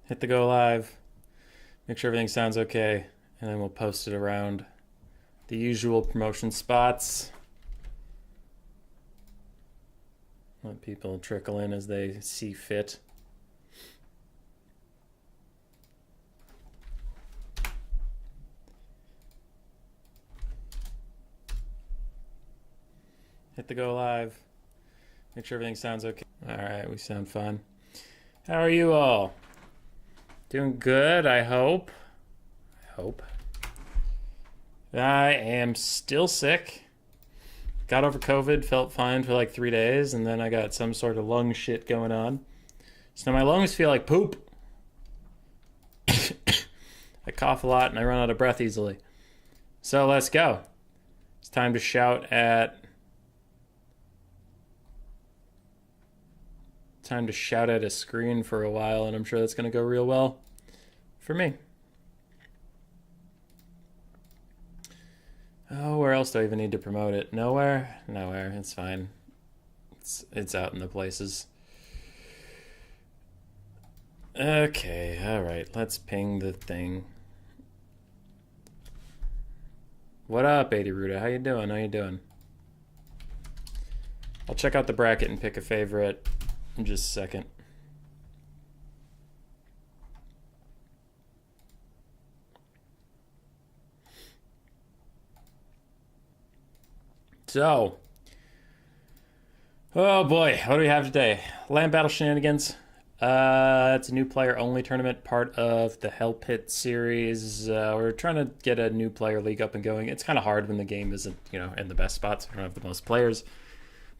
hit the go live, make sure everything sounds okay, and then we'll post it around the usual promotion spots. Let people trickle in as they see fit. Hit the go live. Make sure everything sounds okay. All right, we sound fine. How are you all? Doing good, I hope. I am still sick. Got over COVID, felt fine for like 3 days, and then I got some sort of lung shit going on. So now my lungs feel like poop. I cough a lot and I run out of breath easily. So let's go. It's time to shout at a screen for a while, and I'm sure that's going to go real well for me. Oh, where else do I even need to promote it? Nowhere? It's fine. It's out in the places. Okay, alright. Let's ping the thing. What up, 80 Ruda? How you doing? I'll check out the bracket and pick a favorite in just a second. So, oh boy, what do we have today? Land Battle Shenanigans. It's a new player only tournament, part of the Hell Pit series. We're trying to get a new player league up and going. It's kind of hard when the game isn't, in the best spots. We don't have the most players.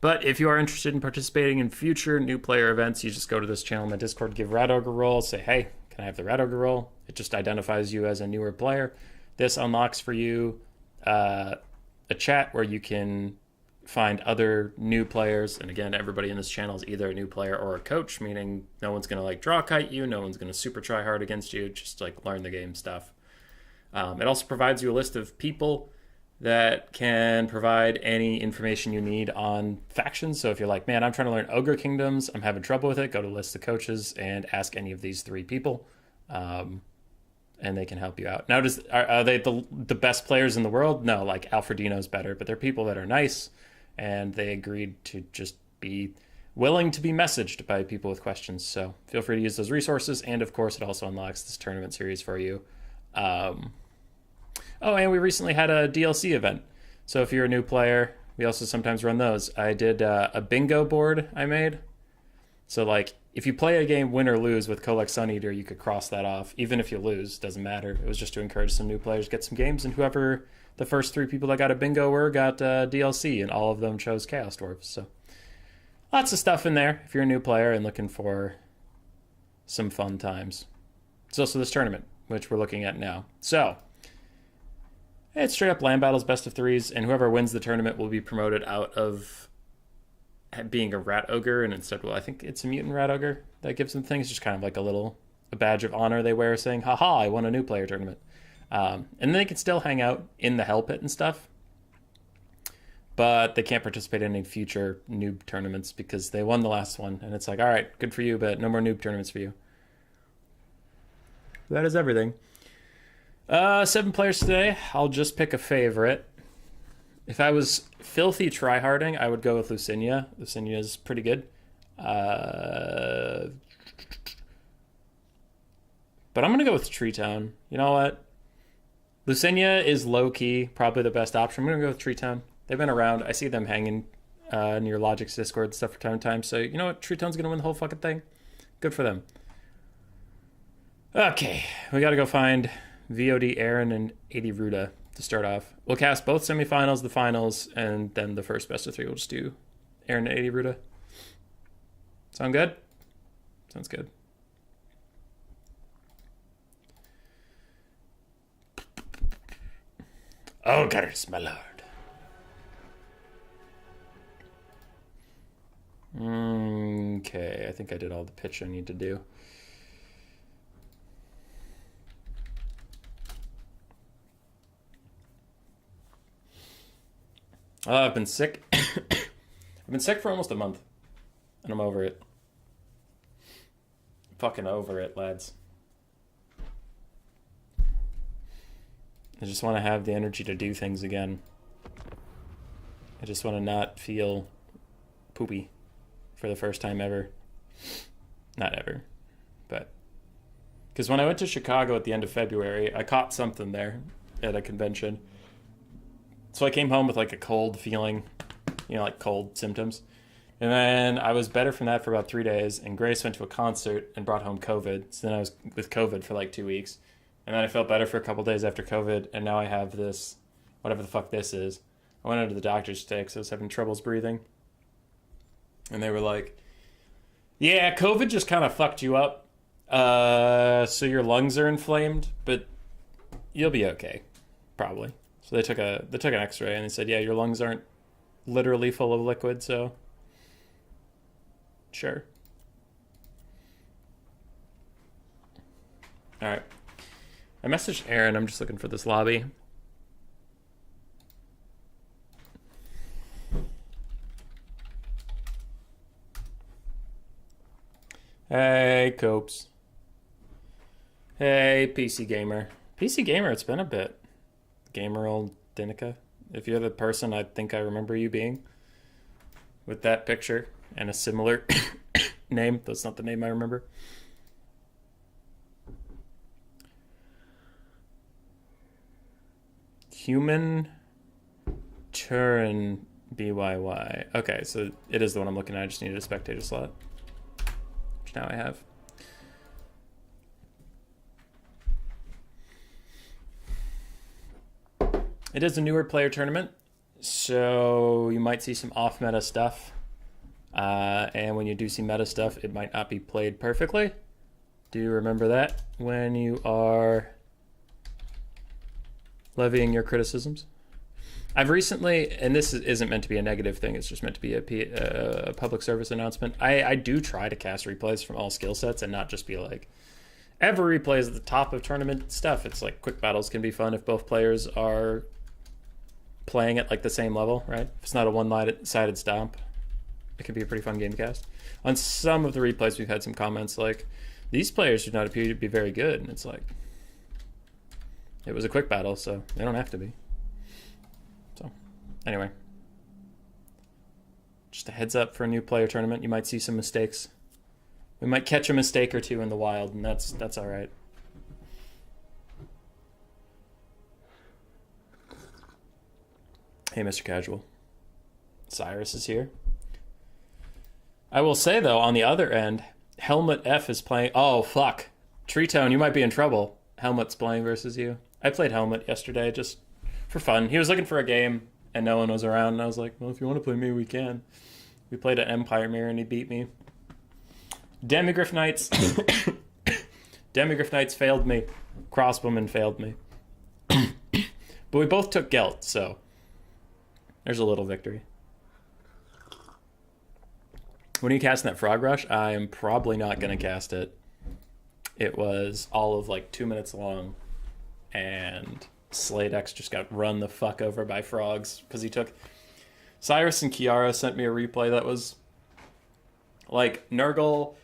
But if you are interested in participating in future new player events, you just go to this channel in my Discord, give Rat Ogre role, say, hey, can I have the Rat Ogre role? It just identifies you as a newer player. This unlocks for you a chat where you can find other new players. And again, everybody in this channel is either a new player or a coach, meaning no one's going to like draw kite you. No one's going to super try hard against you. Just like learn the game stuff. It also provides you a list of people that can provide any information you need on factions. So if you're like, man, I'm trying to learn Ogre Kingdoms, I'm having trouble with it, go to list of coaches and ask any of these 3 people. And they can help you out. Now, are they the best players in the world? No, like Alfredino's better, but they're people that are nice, and they agreed to just be willing to be messaged by people with questions. So feel free to use those resources, and of course, it also unlocks this tournament series for you. Oh, and we recently had a DLC event. So if you're a new player, we also sometimes run those. I did a bingo board I made. So like, if you play a game win or lose with Kolek Sun Eater, you could cross that off. Even if you lose, doesn't matter. It was just to encourage some new players to get some games, and whoever the first 3 people that got a bingo were got DLC, and all of them chose Chaos Dwarves. So lots of stuff in there if you're a new player and looking for some fun times. There's also this tournament, which we're looking at now. So it's straight up land battles, best of 3s, and whoever wins the tournament will be promoted out of being a Rat Ogre, and instead, I think it's a Mutant Rat Ogre that gives them things. Just kind of like a badge of honor they wear saying, haha, I won a new player tournament. And then they can still hang out in the Hell Pit and stuff, but they can't participate in any future noob tournaments because they won the last one, and it's like, all right, good for you, but no more noob tournaments for you. That is everything. 7 players today. I'll just pick a favorite. If I was filthy tryharding, I would go with Lucinia. Lucinia is pretty good. But I'm going to go with Tree Town. You know what? Lucinia is low-key, probably the best option. I'm going to go with Tree Town. They've been around. I see them hanging near Logic's Discord and stuff from time to time. So, you know what? Tree Town's going to win the whole fucking thing. Good for them. Okay, we got to go find VOD Aaron and 80 Ruda to start off. We'll cast both semifinals, the finals, and then the first best of 3. We'll just do Aaron and 80 Ruda. Sound good? Sounds good. Ogres, my lord. Okay, I think I did all the pitch I need to do. I've been sick. I've been sick for almost a month, and I'm over it. Fucking over it, lads. I just want to have the energy to do things again. I just want to not feel poopy for the first time ever. Not ever, but... Because when I went to Chicago at the end of February, I caught something there at a convention. So I came home with like a cold feeling, you know, like cold symptoms. And then I was better from that for about 3 days, and Grace went to a concert and brought home COVID. So then I was with COVID for like 2 weeks. And then I felt better for a couple days after COVID, and now I have this, whatever the fuck this is. I went into the doctor's today because I was having troubles breathing. And they were like, yeah, COVID just kind of fucked you up. So your lungs are inflamed, but you'll be okay, probably. So they took an X-ray, and they said, yeah, your lungs aren't literally full of liquid, so sure. All right. I messaged Aaron. I'm just looking for this lobby. Hey, Copes. Hey, PC Gamer. PC Gamer, it's been a bit. Gamer old Dinica. If you're the person I think I remember you being. With that picture and a similar name. That's not the name I remember. Human Turin BYY. Okay, so it is the one I'm looking at. I just needed a spectator slot. Which now I have. It is a newer player tournament, so you might see some off-meta stuff. And when you do see meta stuff, it might not be played perfectly. Do remember that when you are levying your criticisms. I've recently, and this isn't meant to be a negative thing, it's just meant to be a public service announcement. I do try to cast replays from all skill sets and not just be like, every replay is at the top of tournament stuff. It's like quick battles can be fun if both players are playing at like the same level, right? If it's not a one-sided stomp, it can be a pretty fun game to cast. On some of the replays, we've had some comments like, these players do not appear to be very good, and it's like, it was a quick battle, so they don't have to be. So, anyway. Just a heads up for a new player tournament. You might see some mistakes. We might catch a mistake or two in the wild, and that's all right. Hey, Mr. Casual. Cyrus is here. I will say, though, on the other end, Helmut F is playing... Oh, fuck. Treetone, you might be in trouble. Helmut's playing versus you. I played Helmut yesterday just for fun. He was looking for a game, and no one was around. And I was like, well, if you want to play me, we can. We played an Empire Mirror, and he beat me. Demigryph Knights... Demigryph Knights failed me. Crossbowmen failed me. But we both took Gelt, so... There's a little victory. When are you casting that Frog Rush? I am probably not going to cast it. It was all of like 2 minutes long. And Slade X just got run the fuck over by frogs. Because he took... Cyrus and Kiara sent me a replay that was... Like, Nurgle...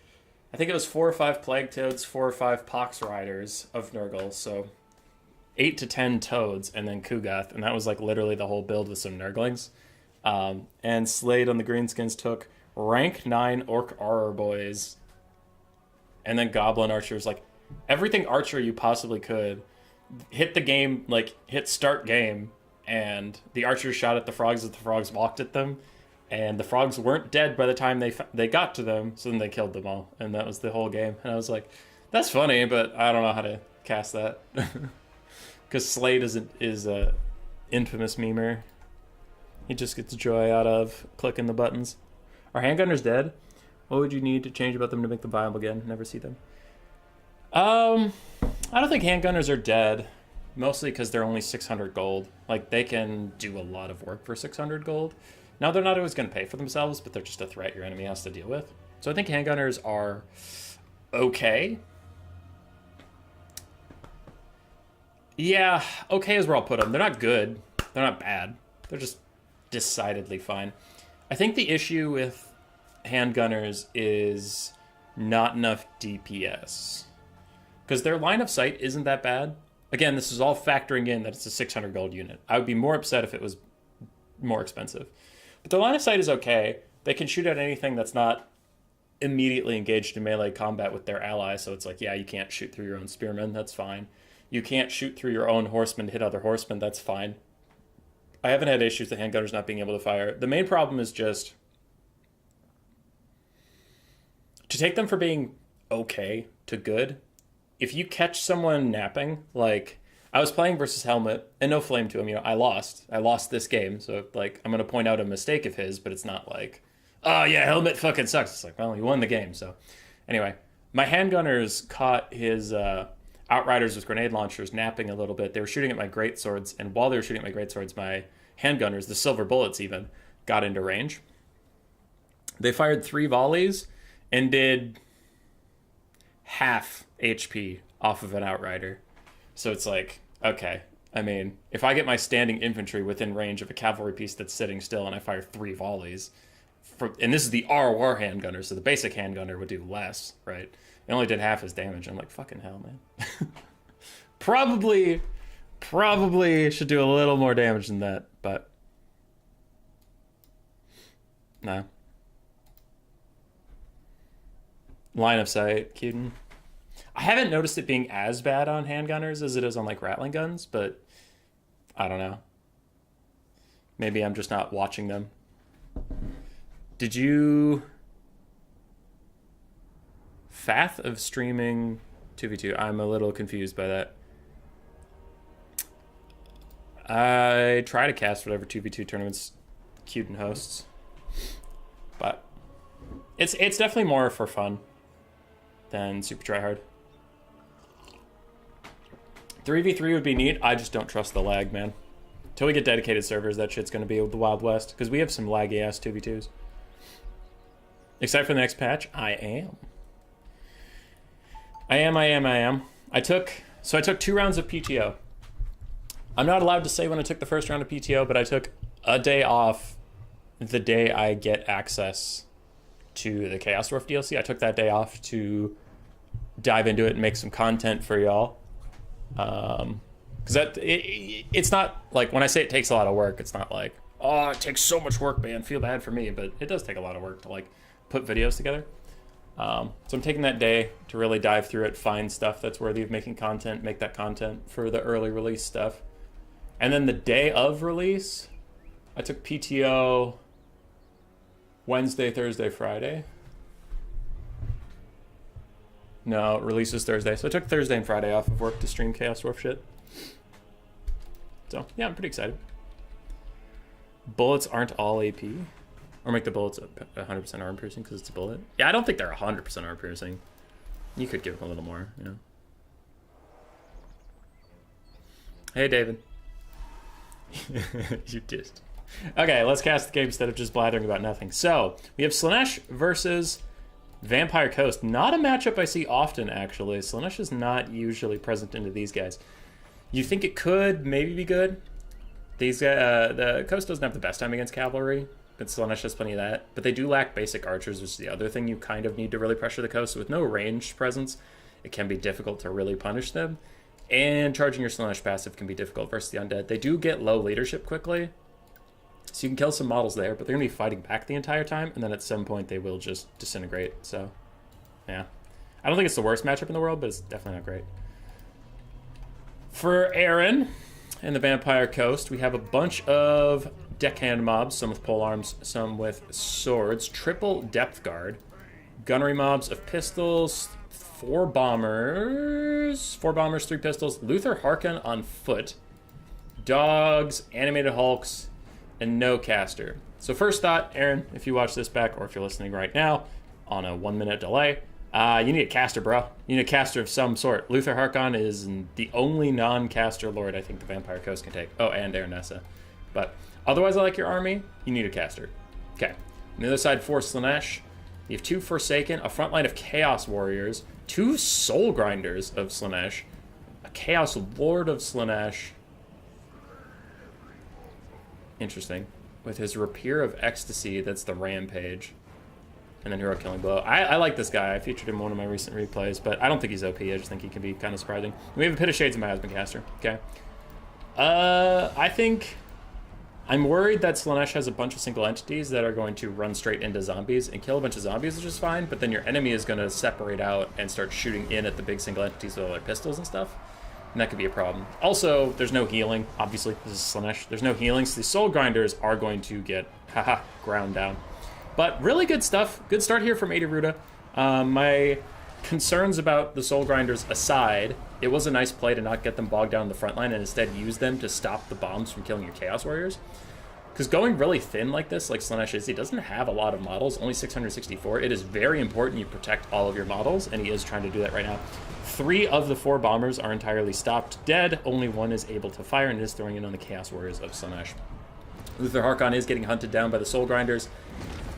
I think it was 4 or 5 Plague Toads, 4 or 5 Pox Riders of Nurgle. So 8 to 10 Toads, and then Kugath. And that was like literally the whole build with some Nurglings. And Slade on the Greenskins took... rank 9 Orc Auror Boys, and then Goblin Archers, like everything Archer you possibly could. Hit the game, like hit start game, and the Archers shot at the frogs as the frogs walked at them, and the frogs weren't dead by the time they got to them, so then they killed them all, and that was the whole game. And I was like, that's funny, but I don't know how to cast that. Because Slade is a infamous memer. He just gets joy out of clicking the buttons. Are handgunners dead? What would you need to change about them to make them viable again? Never see them. I don't think handgunners are dead. Mostly because they're only 600 gold. Like, they can do a lot of work for 600 gold. Now, they're not always going to pay for themselves, but they're just a threat your enemy has to deal with. So I think handgunners are okay. Yeah, okay is where I'll put them. They're not good. They're not bad. They're just decidedly fine. I think the issue with handgunners is not enough DPS. Because their line of sight isn't that bad. Again, this is all factoring in that it's a 600 gold unit. I would be more upset if it was more expensive. But their line of sight is okay. They can shoot at anything that's not immediately engaged in melee combat with their ally, so it's like, yeah, you can't shoot through your own spearmen, that's fine. You can't shoot through your own horsemen to hit other horsemen, that's fine. I haven't had issues with handgunners not being able to fire. The main problem is just to take them from being okay to good. If you catch someone napping, like I was playing versus Helmet, and no flame to him, I lost this game, so like I'm gonna point out a mistake of his, but it's not like, oh yeah, Helmet fucking sucks. It's like, well, he won the game. So anyway, my handgunners caught his outriders with grenade launchers napping a little bit. They were shooting at my greatswords, and while they were shooting at my greatswords, my handgunners, the silver bullets even, got into range. They fired 3 volleys and did half HP off of an outrider. So it's like, okay, I mean, if I get my standing infantry within range of a cavalry piece that's sitting still and I fire 3 volleys, and this is the R handgunner, so the basic handgunner would do less, right? It only did half his damage. I'm like, fucking hell, man. Probably should do a little more damage than that, but no. Line of sight, Keaton. I haven't noticed it being as bad on handgunners as it is on like rattling guns, but I don't know. Maybe I'm just not watching them. Did you Fath of streaming 2v2? I'm a little confused by that. I try to cast whatever 2v2 tournaments Keaton hosts, but it's definitely more for fun than super tryhard. 3v3 would be neat. I just don't trust the lag, man. Until we get dedicated servers, that shit's going to be the Wild West, because we have some laggy ass 2v2s. Except for the next patch, I am. I took 2 rounds of PTO. I'm not allowed to say when I took the first round of PTO, but I took a day off the day I get access to the Chaos Dwarf DLC. I took that day off to dive into it and make some content for y'all. Because it's not like, when I say it takes a lot of work, it's not like, oh, it takes so much work, man, feel bad for me, but it does take a lot of work to like put videos together. So I'm taking that day to really dive through it, find stuff that's worthy of making content, make that content for the early release stuff. And then the day of release, I took PTO Wednesday, Thursday, Friday. No, release is Thursday. So I took Thursday and Friday off of work to stream Chaos Dwarf shit. So, yeah, I'm pretty excited. Bullets aren't all AP. Or make the bullets 100% armor piercing because it's a bullet. Yeah, I don't think they're 100% armor piercing. You could give them a little more, you know. Hey, David. You dissed. Okay, let's cast the game instead of just blathering about nothing. So, we have Slaanesh versus Vampire Coast. Not a matchup I see often, actually. Slaanesh is not usually present into these guys. You think it could maybe be good? These guys, the Coast doesn't have the best time against cavalry, but Slaanesh has plenty of that. But they do lack basic archers, which is the other thing you kind of need to really pressure the Coast. So with no ranged presence, it can be difficult to really punish them. And charging your Slaanesh passive can be difficult versus the undead. They do get low leadership quickly, so you can kill some models there, but they're going to be fighting back the entire time, and then at some point they will just disintegrate. So, yeah. I don't think it's the worst matchup in the world, but it's definitely not great. For Aaron and the Vampire Coast, we have a bunch of deckhand mobs, some with polearms, some with swords, triple depth guard, gunnery mobs of pistols, 4 bombers, 3 pistols, Luther Harkon on foot, dogs, animated hulks, and no caster. So first thought, Aaron, if you watch this back, or if you're listening right now on a 1-minute delay, you need a caster, bro. You need a caster of some sort. Luther Harkon is the only non-caster lord I think the Vampire Coast can take. Oh, and Aranessa. But otherwise, I like your army. You need a caster. Okay. On the other side, 4 Slaanesh. You have 2 Forsaken, a front line of Chaos Warriors, 2 Soul Grinders of Slaanesh, a Chaos Lord of Slaanesh. Interesting. With his Rapier of Ecstasy, that's the Rampage. And then Hero Killing Blow. I like this guy. I featured him in one of my recent replays, but I don't think he's OP. I just think he can be kind of surprising. We have a Pit of Shades in Miasma Caster. Okay. I think... I'm worried that Slaanesh has a bunch of single entities that are going to run straight into zombies and kill a bunch of zombies, which is fine, but then your enemy is going to separate out and start shooting in at the big single entities with all their pistols and stuff. And that could be a problem. Also, there's no healing. Obviously, this is Slaanesh. There's no healing, so the Soul Grinders are going to get, ground down. But really good stuff. Good start here from Ruda. My concerns about the Soul Grinders aside, it was a nice play to not get them bogged down in the front line and instead use them to stop the bombs from killing your Chaos Warriors. Because going really thin like this, like Slaanesh is, he doesn't have a lot of models, only 664. It is very important you protect all of your models, and he is trying to do that right now. 3 of the 4 bombers are entirely stopped dead. Only 1 is able to fire and is throwing in on the Chaos Warriors of Slaanesh. Luther Harkon is getting hunted down by the Soul Grinders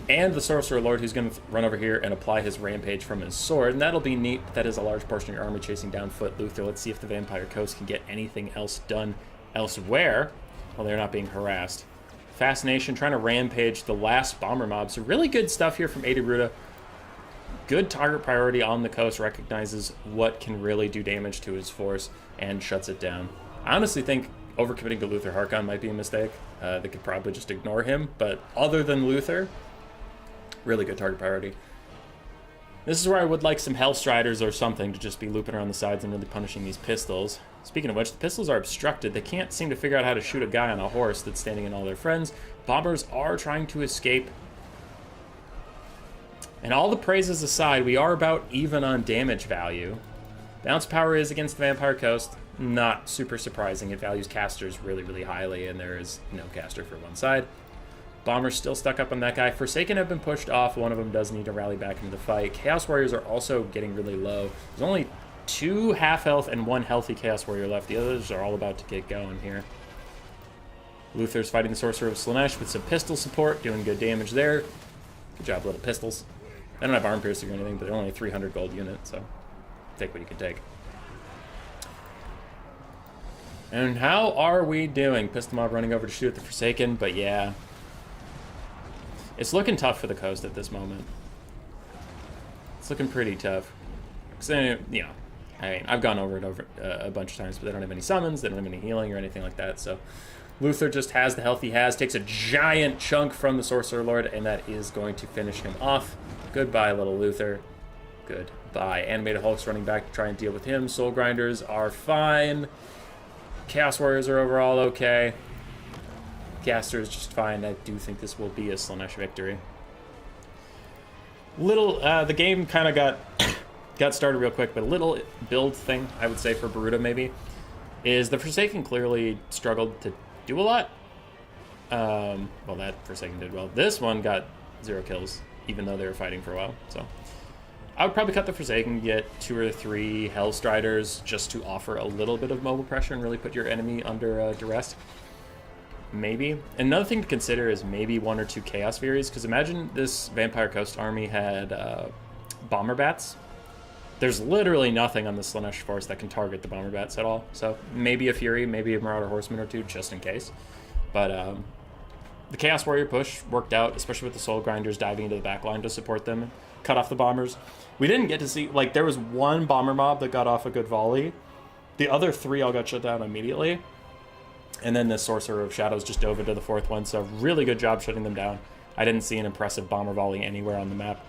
and the Sorcerer Lord, who's going to run over here and apply his Rampage from his sword, and that'll be neat. That is a large portion of your army chasing down foot Luther. Let's see if the Vampire Coast can get anything else done elsewhere while they're not being harassed. Fascination trying to rampage the last bomber mob. So really good stuff here from Ruda. Good target priority on the coast, recognizes what can really do damage to his force and shuts it down. I honestly think overcommitting to Luther Harkon might be a mistake. They could probably just ignore him, but other than Luther, really good target priority. This is where I would like some Hellstriders or something to just be looping around the sides and really punishing these pistols. Speaking of which, the pistols are obstructed. They can't seem to figure out how to shoot a guy on a horse that's standing in all their friends. Bombers are trying to escape. And all the praises aside, we are about even on damage value. Bounce power is against the Vampire Coast. Not super surprising. It values casters really, really highly, and there is no caster for one side. Bomber's still stuck up on that guy. Forsaken have been pushed off. One of them does need to rally back into the fight. Chaos Warriors are also getting really low. There's only 2 half health and 1 healthy Chaos Warrior left. The others are all about to get going here. Luther's fighting the Sorcerer of Slaanesh with some pistol support, doing good damage there. Good job, little pistols. They don't have arm piercing or anything, but they're only a 300 gold unit, so take what you can take. And how are we doing? Pistol Mob running over to shoot at the Forsaken, but yeah. It's looking tough for the coast at this moment. It's looking pretty tough. Because, you know, I mean, I've gone over it a bunch of times, but they don't have any summons, they don't have any healing or anything like that, so Luther just has the health he has, takes a giant chunk from the Sorcerer Lord, and that is going to finish him off. Goodbye, little Luther. Goodbye. Animated Hulk's running back to try and deal with him. Soul Grinders are fine. Chaos Warriors are overall okay. Caster is just fine. I do think this will be a Slaanesh victory. The game kind of got started real quick, but a little build thing, I would say, for Baruda maybe, is the Forsaken clearly struggled to do a lot. Well, that Forsaken did well. This one got 0 kills, even though they were fighting for a while, so I would probably cut the Forsaken, get 2 or 3 Hellstriders just to offer a little bit of mobile pressure and really put your enemy under duress. Maybe. Another thing to consider is maybe 1 or 2 Chaos Furies, because imagine this Vampire Coast army had Bomber Bats. There's literally nothing on the Slaanesh force that can target the Bomber Bats at all, so maybe a Fury, maybe a Marauder Horseman or 2, just in case. But the Chaos Warrior push worked out, especially with the Soul Grinders diving into the back line to support them, cut off the bombers. We didn't get to see, like, there was 1 bomber mob that got off a good volley. The other 3 all got shut down immediately. And then the Sorcerer of Shadows just dove into the 4th one, so really good job shutting them down. I didn't see an impressive bomber volley anywhere on the map,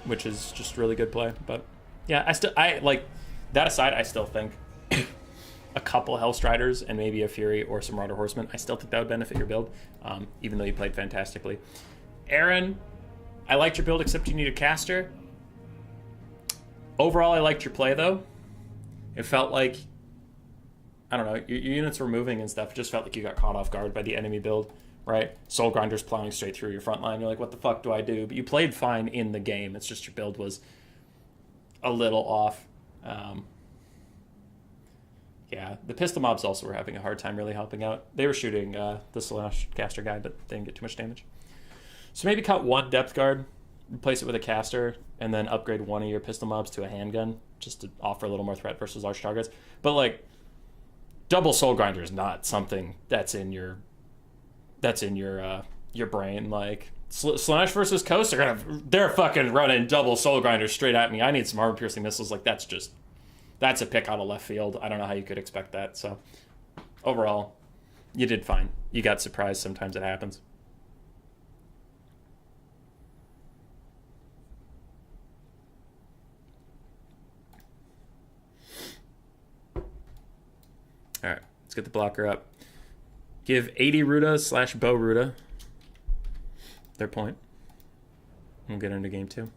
which is just really good play. But yeah, I like, that aside, I still think a couple Hellstriders and maybe a Fury or some Marauder Horsemen, I still think that would benefit your build, even though you played fantastically. Aaron, I liked your build, except you need a caster. Overall, I liked your play, though. It felt like, I don't know, your units were moving and stuff. It just felt like you got caught off guard by the enemy build, right? Soul Grinders plowing straight through your front line. You're like, what the fuck do I do? But you played fine in the game. It's just your build was a little off. Yeah, the pistol mobs also were having a hard time really helping out. They were shooting the Slaanesh caster guy, but they didn't get too much damage. So maybe cut 1 depth guard, replace it with a caster, and then upgrade 1 of your pistol mobs to a handgun, just to offer a little more threat versus large targets. But like, double Soul Grinder is not something that's in your brain. Like, Slaanesh versus Coast, they're fucking running double soul grinders straight at me. I need some armor piercing missiles. Like, that's a pick out of left field. I don't know how you could expect that. So overall, you did fine. You got surprised. Sometimes it happens. All right, let's get the blocker up. Give 80 Ruda / Bow Ruda their point. We'll get into game 2.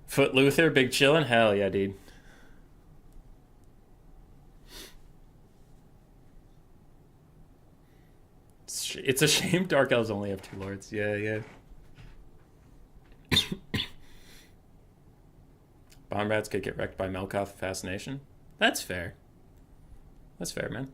Foot Luther, big chillin'? Hell yeah, dude. It's a shame Dark Elves only have 2 lords. Yeah. Bomb rats could get wrecked by Melkoth Fascination. That's fair. That's fair, man.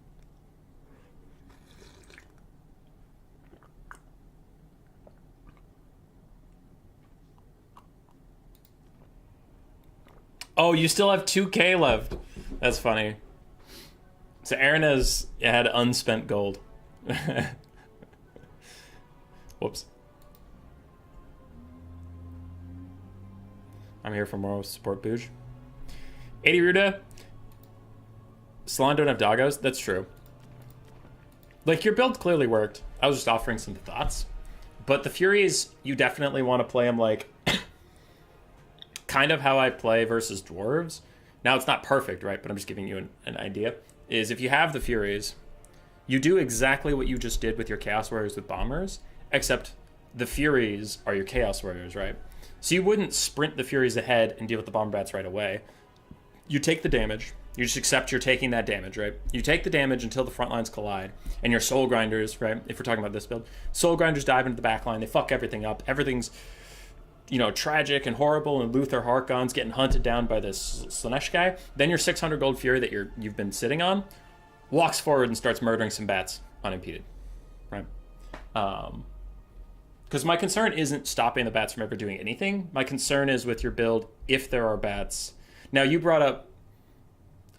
Oh, you still have 2K left. That's funny. So Aaron had unspent gold. Whoops. I'm here for moral support, Booge. 80 Ruda. Slann don't have doggos. That's true. Like, your build clearly worked. I was just offering some thoughts. But the Furies, you definitely want to play them like kind of how I play versus dwarves. Now, it's not perfect, right? But I'm just giving you an idea. Is if you have the Furies, you do exactly what you just did with your Chaos Warriors with Bombers, except the Furies are your Chaos Warriors, right? So you wouldn't sprint the Furies ahead and deal with the Bomber Bats right away. You take the damage. You just accept you're taking that damage, right? You take the damage until the front lines collide. And your Soul Grinders, right? If we're talking about this build, Soul Grinders dive into the back line. They fuck everything up. Everything's, tragic and horrible. And Luther Harkon's getting hunted down by this Slaanesh guy. Then your 600 gold Fury that you've been sitting on walks forward and starts murdering some bats unimpeded, right? Because my concern isn't stopping the bats from ever doing anything. My concern is with your build, if there are bats. Now, you brought up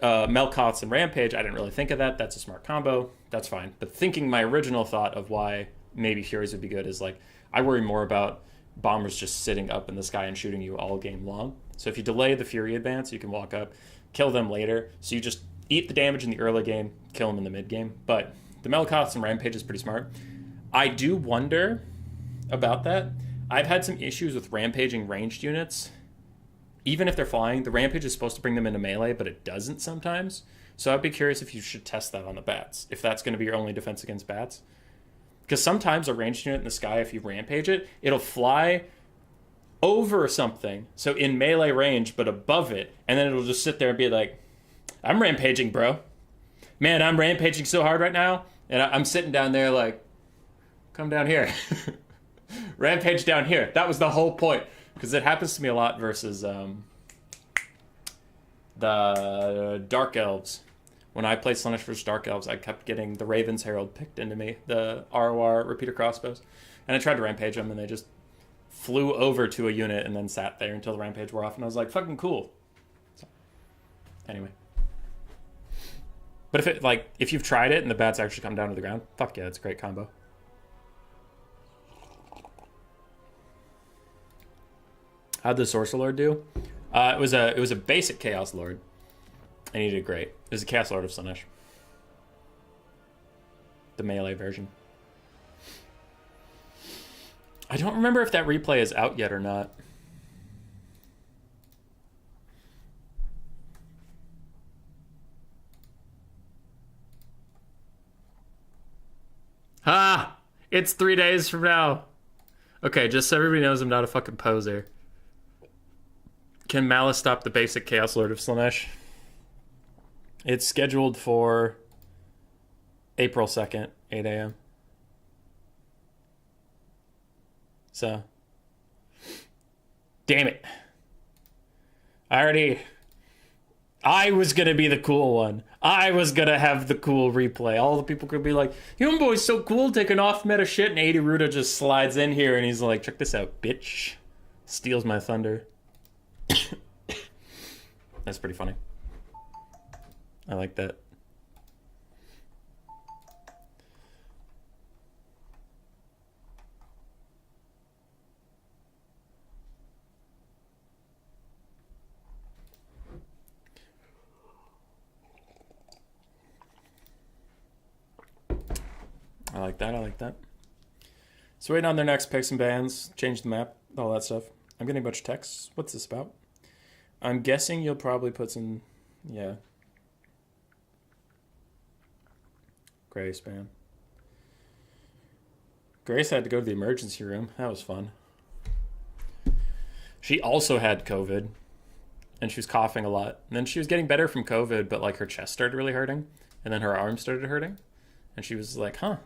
Melkoths and Rampage. I didn't really think of that. That's a smart combo. That's fine. But thinking my original thought of why maybe Furies would be good is, like, I worry more about Bombers just sitting up in the sky and shooting you all game long. So if you delay the Fury advance, you can walk up, kill them later. So you just eat the damage in the early game, kill them in the mid game. But the Melkoths and Rampage is pretty smart. I do wonder about that. I've had some issues with rampaging ranged units. Even if they're flying, the Rampage is supposed to bring them into melee, but it doesn't sometimes. So I'd be curious if you should test that on the bats, if that's going to be your only defense against bats. Because sometimes a ranged unit in the sky, if you rampage it, it'll fly over something, so in melee range, but above it, and then it'll just sit there and be like, I'm rampaging, bro. Man, I'm rampaging so hard right now, and I'm sitting down there like, come down here. Rampage down here. That was the whole point. Because it happens to me a lot versus the Dark Elves. When I played Slaanesh versus Dark Elves, I kept getting the Raven's Herald picked into me, the ROR repeater crossbows. And I tried to rampage them, and they just flew over to a unit and then sat there until the rampage wore off. And I was like, fucking cool. So, anyway. But if you've tried it and the bats actually come down to the ground, fuck yeah, it's a great combo. How'd the Sorcerer Lord do? It was a basic Chaos Lord, and he did great. It was a Chaos Lord of Slaanesh, the melee version. I don't remember if that replay is out yet or not. Ha! It's 3 days from now. Okay, just so everybody knows I'm not a fucking poser. Can Malice stop the basic Chaos Lord of Slaanesh? It's scheduled for April 2nd, 8 a.m. So, damn it. I was going to be the cool one. I was going to have the cool replay. All the people could be like, Human Boy's so cool taking off meta shit, and 80 Ruda just slides in here and he's like, check this out, bitch. Steals my thunder. That's pretty funny. I like that. like that. I like that. So waiting on their next picks and bans, change the map, all that stuff. I'm getting a bunch of texts. What's this about? I'm guessing you'll probably put some, yeah. Grace, man. Grace had to go to the emergency room. That was fun. She also had COVID, and she was coughing a lot. And then she was getting better from COVID, but like her chest started really hurting, and then her arms started hurting. And she was like, huh,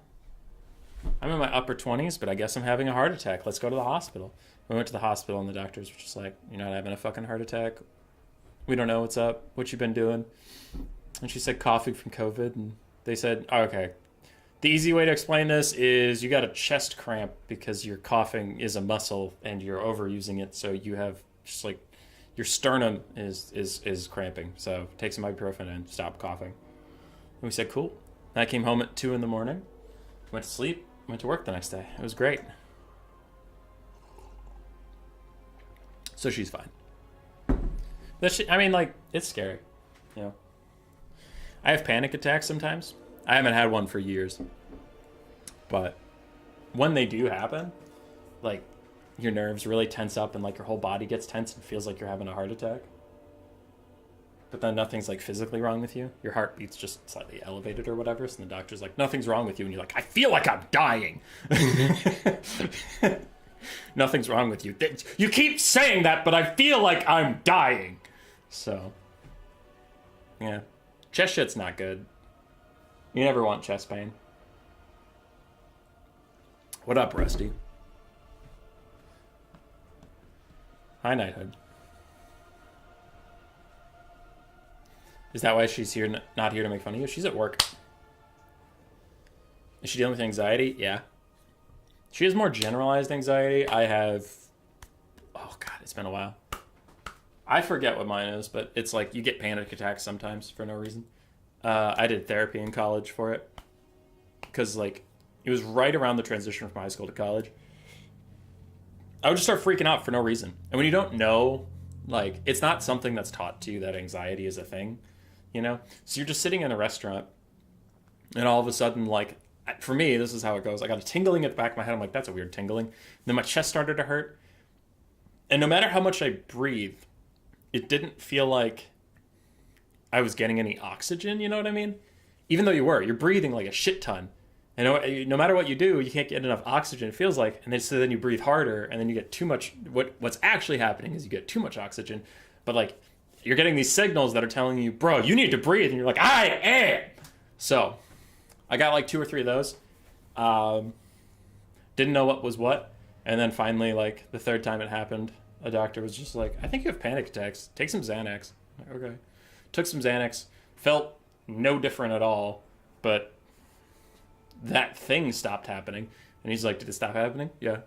I'm in my upper 20s, but I guess I'm having a heart attack. Let's go to the hospital. We went to the hospital, and the doctors were just like, you're not having a fucking heart attack. We don't know what's up, what you been doing. And she said coughing from COVID, and they said, oh, okay. The easy way to explain this is you got a chest cramp because your coughing is a muscle, and you're overusing it, so you have just like your sternum is cramping. So take some ibuprofen and stop coughing. And we said, cool. And I came home at 2 a.m, went to sleep, went to work the next day. It was great. So she's fine. But I mean, like, it's scary. You know, I have panic attacks sometimes. I haven't had one for years. But when they do happen, like, your nerves really tense up and, like, your whole body gets tense and feels like you're having a heart attack. But then nothing's, like, physically wrong with you. Your heartbeat's just slightly elevated or whatever. So the doctor's like, nothing's wrong with you. And you're like, I feel like I'm dying. Nothing's wrong with you. You keep saying that, but I feel like I'm dying. So, yeah. Chest shit's not good. You never want chest pain. What up, Rusty? Hi, Knighthood. Is that why she's here, not here to make fun of you? She's at work. Is she dealing with anxiety? Yeah. She has more generalized anxiety. I have... Oh, God, it's been a while. I forget what mine is, but it's like you get panic attacks sometimes for no reason. I did therapy in college for it. Because, like, it was right around the transition from high school to college. I would just start freaking out for no reason. And when you don't know, like, it's not something that's taught to you that anxiety is a thing, you know? So you're just sitting in a restaurant, and all of a sudden, like, for me, this is how it goes. I got a tingling at the back of my head. I'm like, that's a weird tingling. And then my chest started to hurt. And no matter how much I breathed, it didn't feel like I was getting any oxygen, you know what I mean? Even though you're breathing like a shit ton. And no matter what you do, you can't get enough oxygen, it feels like. And then, so then you breathe harder, and then you get too much. What's actually happening is you get too much oxygen. But, like, you're getting these signals that are telling you, bro, you need to breathe. And you're like, I am. So I got like 2 or 3 of those. Didn't know what was what. And then finally, like, the 3rd time it happened, a doctor was just like, I think you have panic attacks. Take some Xanax. I'm like, okay. Took some Xanax. Felt no different at all. But that thing stopped happening. And he's like, did it stop happening? Yeah.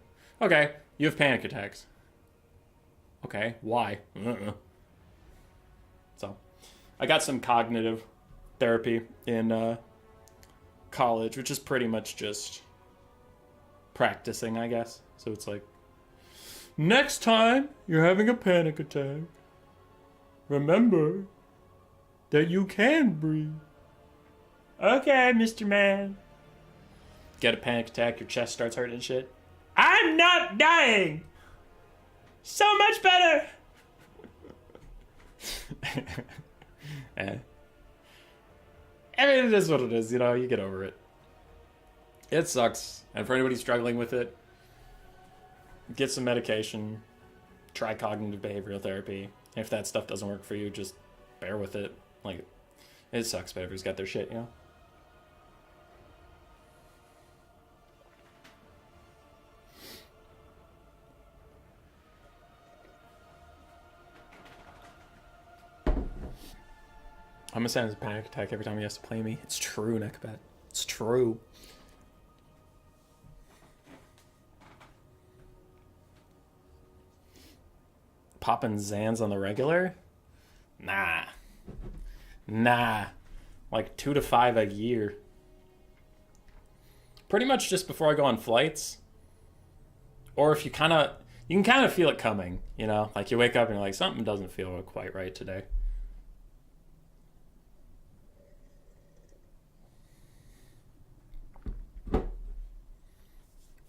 Okay. You have panic attacks. Okay. Why? So I got some cognitive therapy in college, which is pretty much just practicing, I guess. So it's like, next time you're having a panic attack, remember that you can breathe. Okay, Mr. Man. Get a panic attack, your chest starts hurting and shit. I'm not dying! So much better! I mean, it is what it is, you know, you get over it. It sucks. And for anybody struggling with it, get some medication, try cognitive behavioral therapy. If that stuff doesn't work for you, just bear with it. Like, it sucks, but everybody's got their shit, you know? I'm gonna send him a panic attack every time he has to play me. It's true, Neckbat. It's true. Popping Zans on the regular? Nah. Like 2 to 5 a year. Pretty much just before I go on flights. Or if you can kind of feel it coming, you know? Like you wake up and you're like, something doesn't feel quite right today.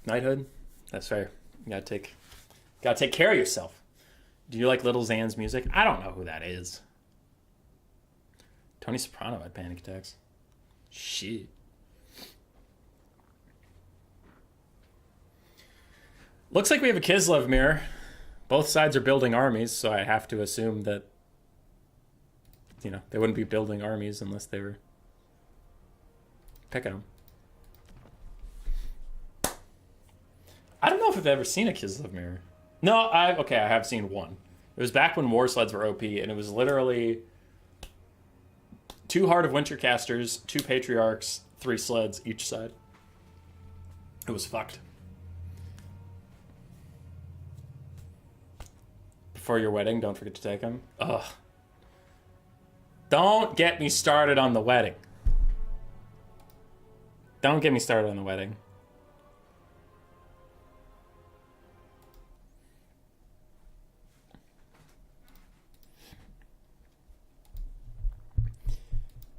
Knighthood? That's fair. You gotta take care of yourself. Do you like Little Xan's music? I don't know who that is. Tony Soprano had panic attacks. Shit. Looks like we have a Kislev mirror. Both sides are building armies, so I have to assume that, you know, they wouldn't be building armies unless they were picking them. I don't know if I've ever seen a Kislev mirror. No, I have seen one. It was back when war sleds were OP, and it was literally 2 Heart of Wintercasters, 2 Patriarchs, 3 sleds each side. It was fucked. For your wedding, don't forget to take them. Ugh. Don't get me started on the wedding. Don't get me started on the wedding.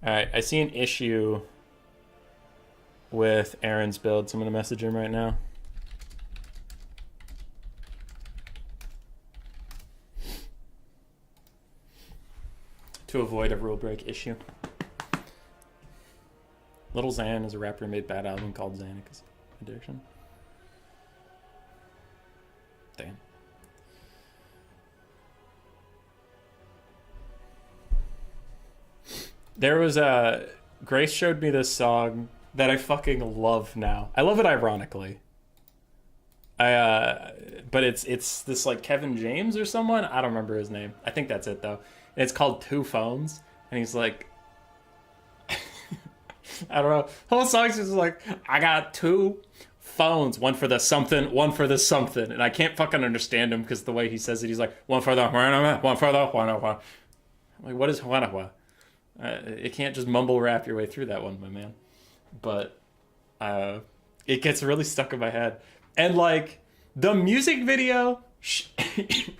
Alright, I see an issue with Aaron's build, so I'm going to message him right now. To avoid a rule break issue. Little Xan is a rapper who made a bad album called Xana's Addiction. Damn. There was Grace showed me this song that I fucking love now. I love it ironically. But it's this like Kevin James or someone. I don't remember his name. I think that's it though. And it's called Two Phones, and he's like, I don't know. The whole song's just like, I got 2 phones, one for the something, one for the something, and I can't fucking understand him because the way he says it, he's like, one for the, one for the, one. I'm like, what is one? You can't just mumble rap your way through that one, my man. But it gets really stuck in my head, and like the music video.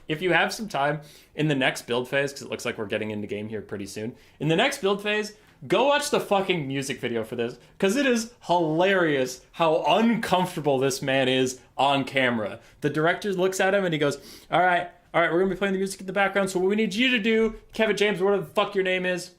If you have some time in the next build phase, because it looks like we're getting into game here pretty soon, in the next build phase, go watch the fucking music video for this, because it is hilarious how uncomfortable this man is on camera. The director looks at him and he goes, all right, we're going to be playing the music in the background, so what we need you to do, Kevin James, whatever the fuck your name is,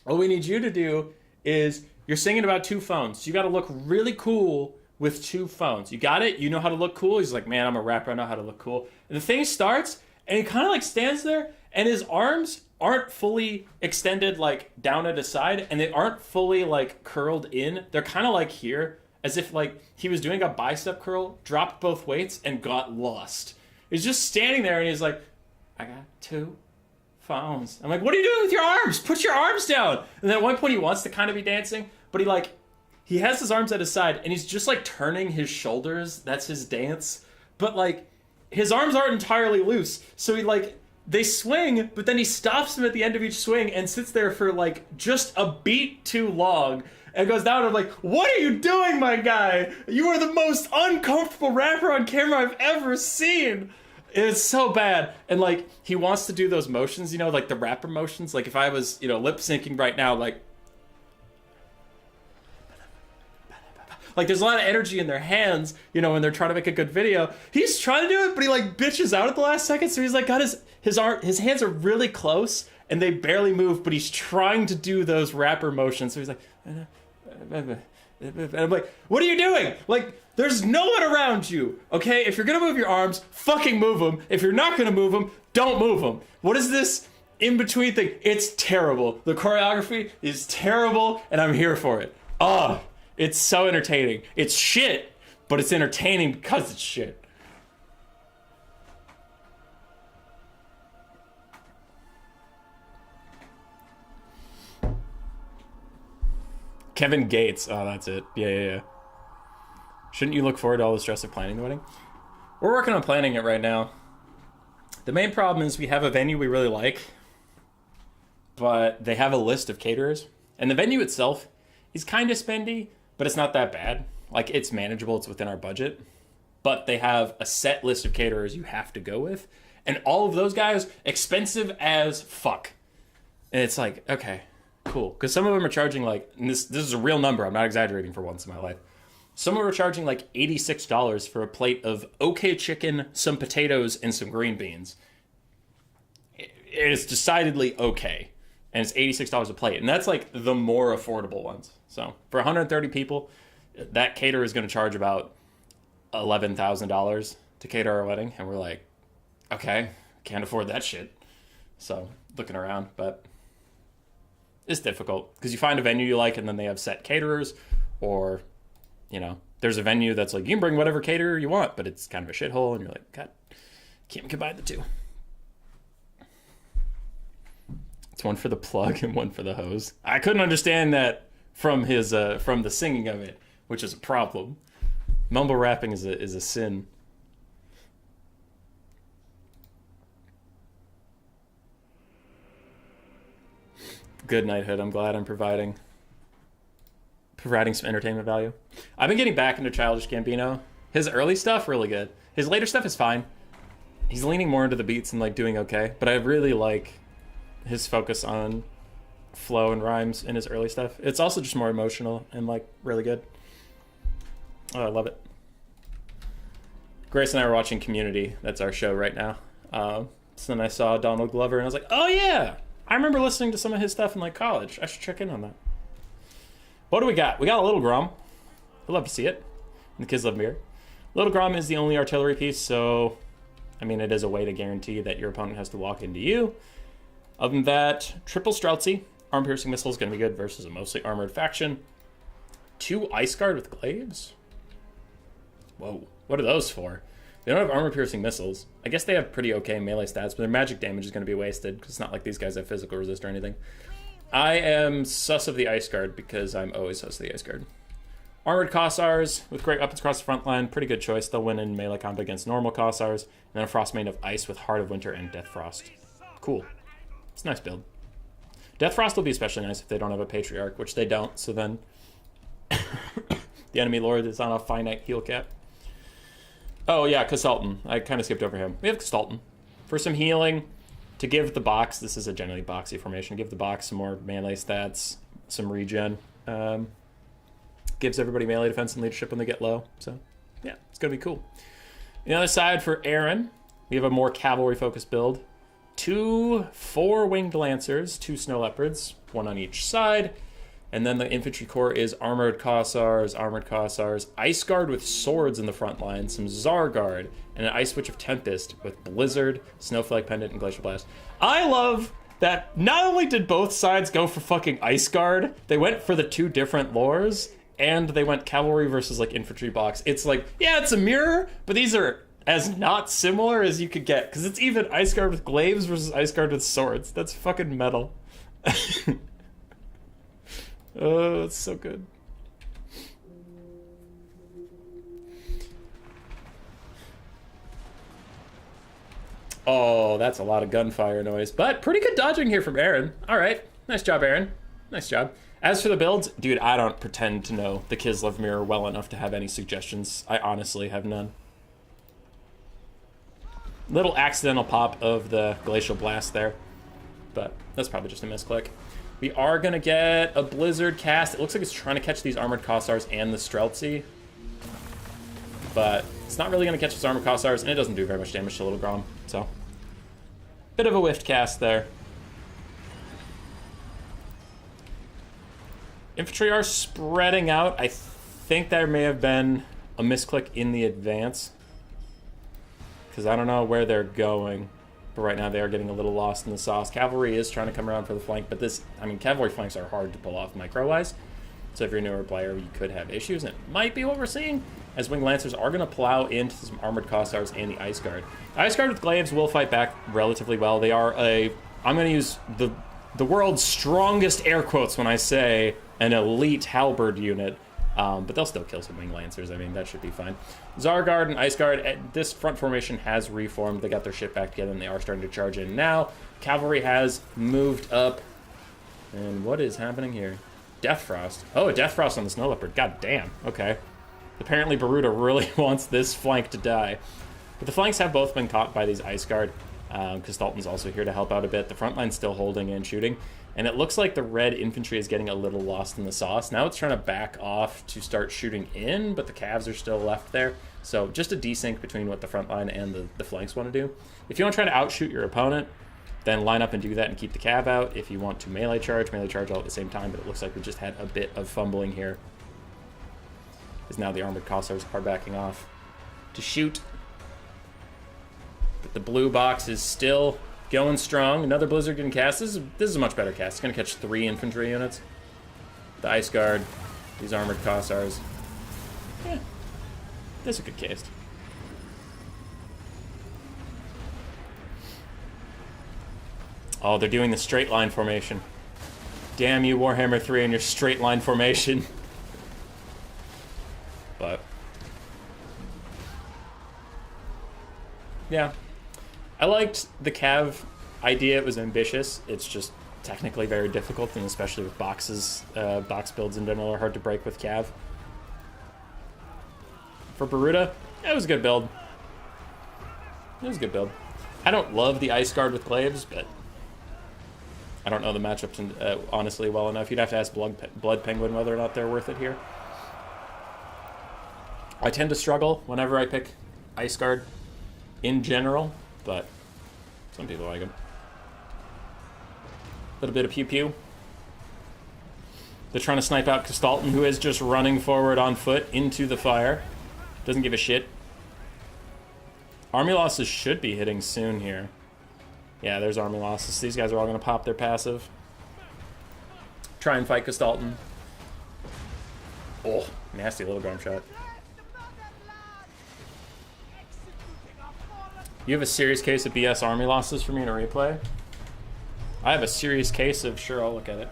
what we need you to do is you're singing about 2 phones. You got to look really cool with 2 phones. You got it? You know how to look cool? He's like, man, I'm a rapper. I know how to look cool. And the thing starts, and he kind of like stands there, and his arms aren't fully extended like down at his side, and they aren't fully like curled in. They're kind of like here, as if like he was doing a bicep curl, dropped both weights, and got lost. He's just standing there, and he's like, I got 2 phones. I'm like, what are you doing with your arms? Put your arms down. And then at one point he wants to kind of be dancing, but he has his arms at his side, and he's just like turning his shoulders. That's his dance. But like his arms aren't entirely loose. So they swing, but then he stops them at the end of each swing and sits there for like just a beat too long and goes down. And I'm like, what are you doing, my guy? You are the most uncomfortable rapper on camera I've ever seen. It's so bad. And like he wants to do those motions, you know, like the rapper motions. Like if I was, you know, lip syncing right now, like there's a lot of energy in their hands, you know, when they're trying to make a good video. He's trying to do it, but he like bitches out at the last second. So he's like got his hands are really close and they barely move, but he's trying to do those rapper motions. So he's like, and I'm like, what are you doing? Like, there's no one around you, okay? If you're gonna move your arms, fucking move them. If you're not gonna move them, don't move them. What is this in-between thing? It's terrible. The choreography is terrible, and I'm here for it. It's so entertaining. It's shit, but it's entertaining because it's shit. Kevin Gates. Oh, that's it. Yeah. Shouldn't you look forward to all the stress of planning the wedding? We're working on planning it right now. The main problem is we have a venue we really like, but they have a list of caterers, and the venue itself is kind of spendy, but it's not that bad. Like, it's manageable. It's within our budget. But they have a set list of caterers you have to go with, and all of those guys, expensive as fuck. And it's like, okay, cool. Because some of them are charging like, and this is a real number. I'm not exaggerating for once in my life. Someone were charging like $86 for a plate of okay chicken, some potatoes, and some green beans. It is decidedly okay. And it's $86 a plate. And that's like the more affordable ones. So for 130 people, that caterer is going to charge about $11,000 to cater our wedding. And we're like, okay, can't afford that shit. So looking around, but it's difficult because you find a venue you like and then they have set caterers, or, you know, there's a venue that's like, you can bring whatever caterer you want, but it's kind of a shithole. And you're like, God, can't combine the two. It's one for the plug and one for the hose. I couldn't understand that from his from the singing of it, which is a problem. Mumble rapping is a sin. Good knighthood. I'm glad I'm providing some entertainment value. I've been getting back into Childish Gambino. His early stuff, really good. His later stuff is fine. He's leaning more into the beats and like doing okay, but I really like his focus on flow and rhymes in his early stuff. It's also just more emotional and like really good. Oh, I love it. Grace and I were watching Community. That's our show right now. So then I saw Donald Glover and I was like, oh yeah, I remember listening to some of his stuff in like college. I should check in on that. What do we got? We got a Little Grom. I'd love to see it in the Kislev mirror. Little Grom is the only artillery piece, so I mean it is a way to guarantee that your opponent has to walk into you. Other than that, triple Streltsy, arm-piercing missile is going to be good versus a mostly armored faction. 2 Ice Guard with glaives? Whoa, what are those for? They don't have armor-piercing missiles. I guess they have pretty okay melee stats, but their magic damage is going to be wasted, because it's not like these guys have physical resist or anything. I am sus of the Ice Guard, because I'm always sus of the Ice Guard. Armored Kossars with great weapons across the front line, pretty good choice. They'll win in melee combat against normal Kossars, and then a Frostmaiden of Ice with Heart of Winter and Death Frost. Cool. It's a nice build. Death Frost will be especially nice if they don't have a Patriarch, which they don't, so then the enemy lord is on a finite heal cap. Oh yeah, Castalton. I kind of skipped over him. We have Castalton. For some healing, to give the box, this is a generally boxy formation, give the box some more melee stats, some regen. Gives everybody melee defense and leadership when they get low, so yeah, it's going to be cool. On the other side, for Aaron, we have a more cavalry-focused build. 2 4-winged lancers, 2 snow leopards, 1 on each side. And then the infantry corps is armored Kossars, Ice Guard with swords in the front line, some Zar Guard, and an Ice Witch of Tempest with Blizzard, Snowflake Pendant, and Glacial Blast. I love that not only did both sides go for fucking Ice Guard, they went for the 2 different lores, and they went cavalry versus like infantry box. It's like, yeah, it's a mirror, but these are as not similar as you could get, because it's even Ice Guard with glaives versus Ice Guard with swords. That's fucking metal. Oh, it's so good. Oh, that's a lot of gunfire noise, but pretty good dodging here from Aaron. All right, nice job, Aaron. Nice job. As for the builds, dude, I don't pretend to know the Kislev mirror well enough to have any suggestions. I honestly have none. Little accidental pop of the Glacial Blast there, but that's probably just a misclick. We are going to get a Blizzard cast. It looks like it's trying to catch these Armored Kossars and the Streltsy, but it's not really going to catch those Armored Kossars, and it doesn't do very much damage to Little Grom, so bit of a whiffed cast there. Infantry are spreading out. I think there may have been a misclick in the advance, because I don't know where they're going. But right now they are getting a little lost in the sauce. Cavalry is trying to come around for the flank, but this, I mean, cavalry flanks are hard to pull off micro-wise. So if you're a newer player, you could have issues, and it might be what we're seeing, as Winged Lancers are going to plow into some Armored Kossars and the Ice Guard. The Ice Guard with glaives will fight back relatively well. They are I'm going to use the world's strongest air quotes when I say an elite halberd unit. But they'll still kill some Winged Lancers. I mean, that should be fine. Zar Guard and Ice Guard, this front formation has reformed. They got their shit back together, and they are starting to charge in now. Cavalry has moved up. And what is happening here? Death Frost. Oh, a Death Frost on the Snow Leopard. God damn. Okay. Apparently, Baruta really wants this flank to die. But the flanks have both been caught by these Ice Guard. Castalton's also here to help out a bit. The front line's still holding and shooting. And it looks like the red infantry is getting a little lost in the sauce. Now it's trying to back off to start shooting in, but the Cavs are still left there. So just a desync between what the front line and the flanks want to do. If you want to try to outshoot your opponent, then line up and do that and keep the Cav out. If you want to melee charge all at the same time, but it looks like we just had a bit of fumbling here. Because now the armored Cossars are backing off to shoot. But the blue box is still going strong. Another Blizzard getting cast. This is a much better cast. It's going to catch 3 infantry units. The Ice Guard, these armored Cossars. Yeah, that's a good cast. Oh, they're doing the straight line formation. Damn you, Warhammer 3, and your straight line formation. But yeah, I liked the Cav idea. It was ambitious. It's just technically very difficult, and especially with boxes, box builds in general are hard to break with Cav. For Baruda, it was a good build. It was a good build. I don't love the Ice Guard with glaives, but I don't know the matchups honestly well enough. You'd have to ask Blood Penguin whether or not they're worth it here. I tend to struggle whenever I pick Ice Guard in general, but some people like them. A little bit of pew-pew. They're trying to snipe out Kislev, who is just running forward on foot into the fire. Doesn't give a shit. Army losses should be hitting soon here. Yeah, there's army losses. These guys are all going to pop their passive. Try and fight Kislev. Oh, nasty little drum shot. You have a serious case of BS army losses for me in a replay? I have a serious case of, sure, I'll look at it.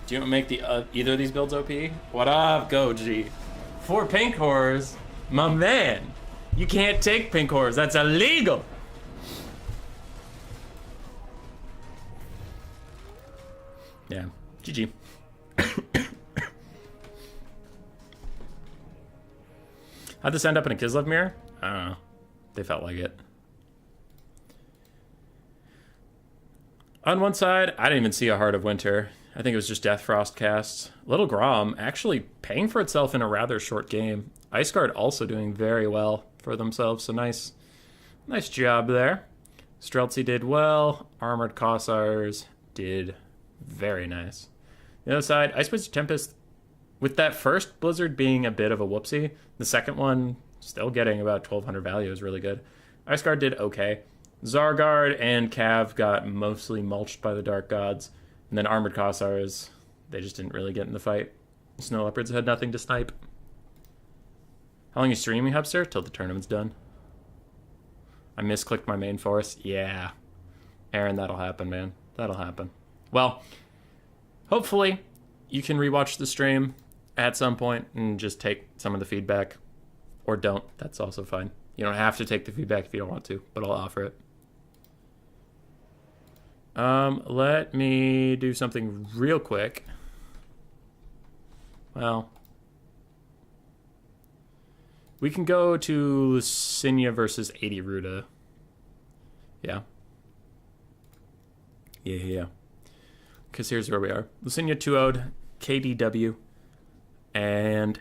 Do you want to make the either of these builds OP? What up, Goji? 4 pink horrors? My man! You can't take pink horrors, that's illegal! Yeah, GG. How'd this end up in a Kislev mirror? I don't know. They felt like it. On one side, I didn't even see a Heart of Winter. I think it was just Death Frost casts. Little Grom actually paying for itself in a rather short game. Ice Guard also doing very well for themselves, so nice job there. Streltsy did well. Armored Cossars did very nice. The other side, Ice Wizard Tempest, with that first Blizzard being a bit of a whoopsie, the second one still getting about 1200 value is really good. Ice Guard did okay. Zargard and Cav got mostly mulched by the Dark Gods. And then Armored Cossars, they just didn't really get in the fight. Snow Leopards had nothing to snipe. How long are you streaming, Hubster? Till the tournament's done. I misclicked my main force. Yeah. Aaron, that'll happen, man. That'll happen. Well, hopefully you can rewatch the stream at some point and just take some of the feedback. Or don't. That's also fine. You don't have to take the feedback if you don't want to, but I'll offer it. Let me do something real quick. Well, we can go to Lucinia versus 80 Ruda. Yeah. Yeah. Because here's where we are. Lucinia 2-0'd KDW, and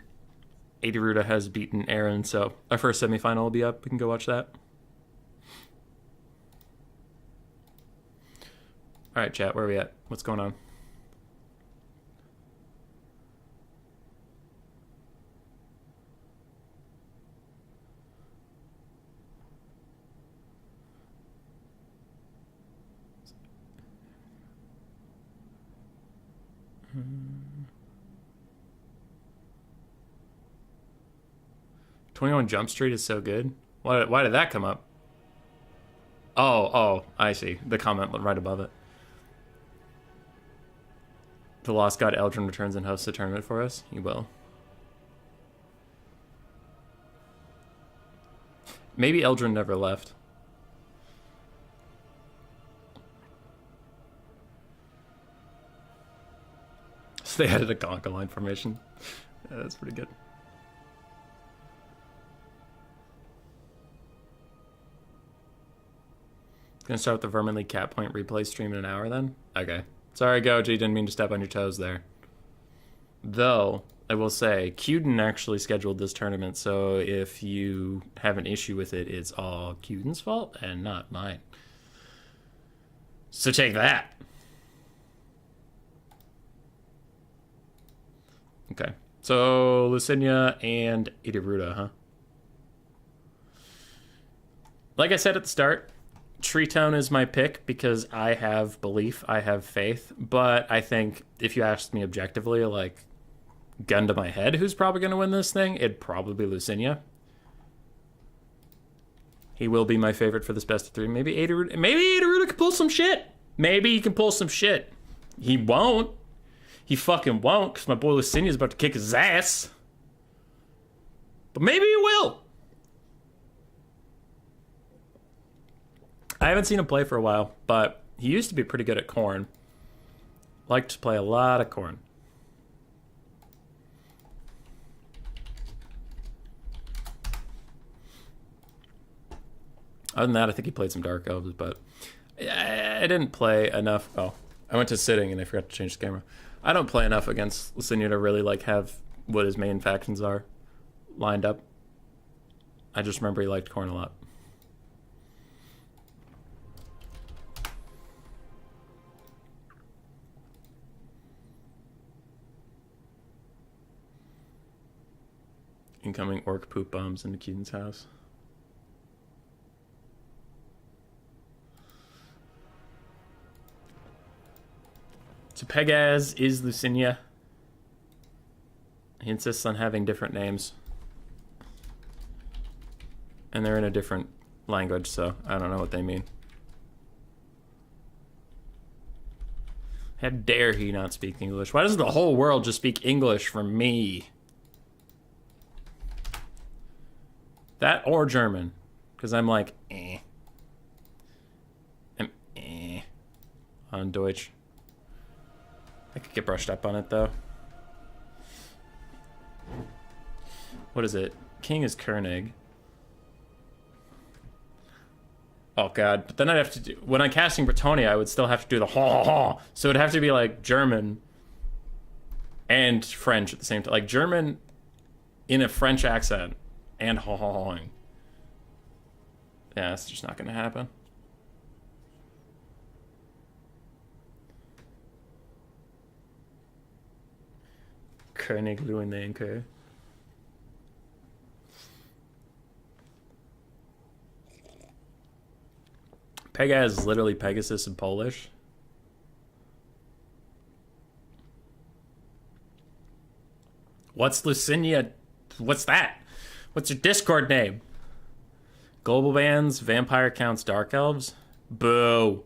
80 Ruda has beaten Aaron, so our first semifinal will be up. We can go watch that. All right, chat, where are we at? What's going on? Hmm. 21 Jump Street is so good. Why did that come up? Oh, I see. The comment right above it. The Lost God Eldrin returns and hosts a tournament for us. You will. Maybe Eldrin never left. So they added a Gonka line formation. Yeah, that's pretty good. Gonna start with the Vermin League Cat Point replay stream in an hour then? Okay. Sorry, Goji, didn't mean to step on your toes there. Though, I will say, Cuden actually scheduled this tournament, so if you have an issue with it, it's all Cuden's fault and not mine. So take that. Okay. So, Lucinia and Idaruda, huh? Like I said at the start, Treetone is my pick because I have belief, I have faith, but I think if you asked me objectively, like, gun to my head, who's probably going to win this thing? It'd probably be Lucinia. He will be my favorite for this best of 3. Maybe Idaruda can pull some shit. Maybe he can pull some shit. He won't. He fucking won't, because my boy Lucinia is about to kick his ass. But maybe he will. I haven't seen him play for a while, but he used to be pretty good at Khorne. Liked to play a lot of Khorne. Other than that, I think he played some Dark Elves, but I didn't play enough. Oh, I went to sitting and I forgot to change the camera. I don't play enough against Lucinia to really like have what his main factions are lined up. I just remember he liked Khorne a lot. Incoming orc poop bombs into Cuden's house. So Pegaz is Lucinia. He insists on having different names. And they're in a different language, so I don't know what they mean. How dare he not speak English? Why doesn't the whole world just speak English for me? That or German. Because I'm like, I'm on Deutsch. I could get brushed up on it, though. What is it? King is Koenig. Oh, God. But then I'd have to do... When I'm casting Bretonnia, I would still have to do the ha-ha-ha. So it'd have to be, like, German and French at the same time. Like, German in a French accent and ha-ha-haing. Yeah, that's just not going to happen. König Luinenke. Pegaz is literally Pegasus in Polish. What's Lucinia? What's that? What's your Discord name? Global Bands, Vampire Counts, Dark Elves? Boo.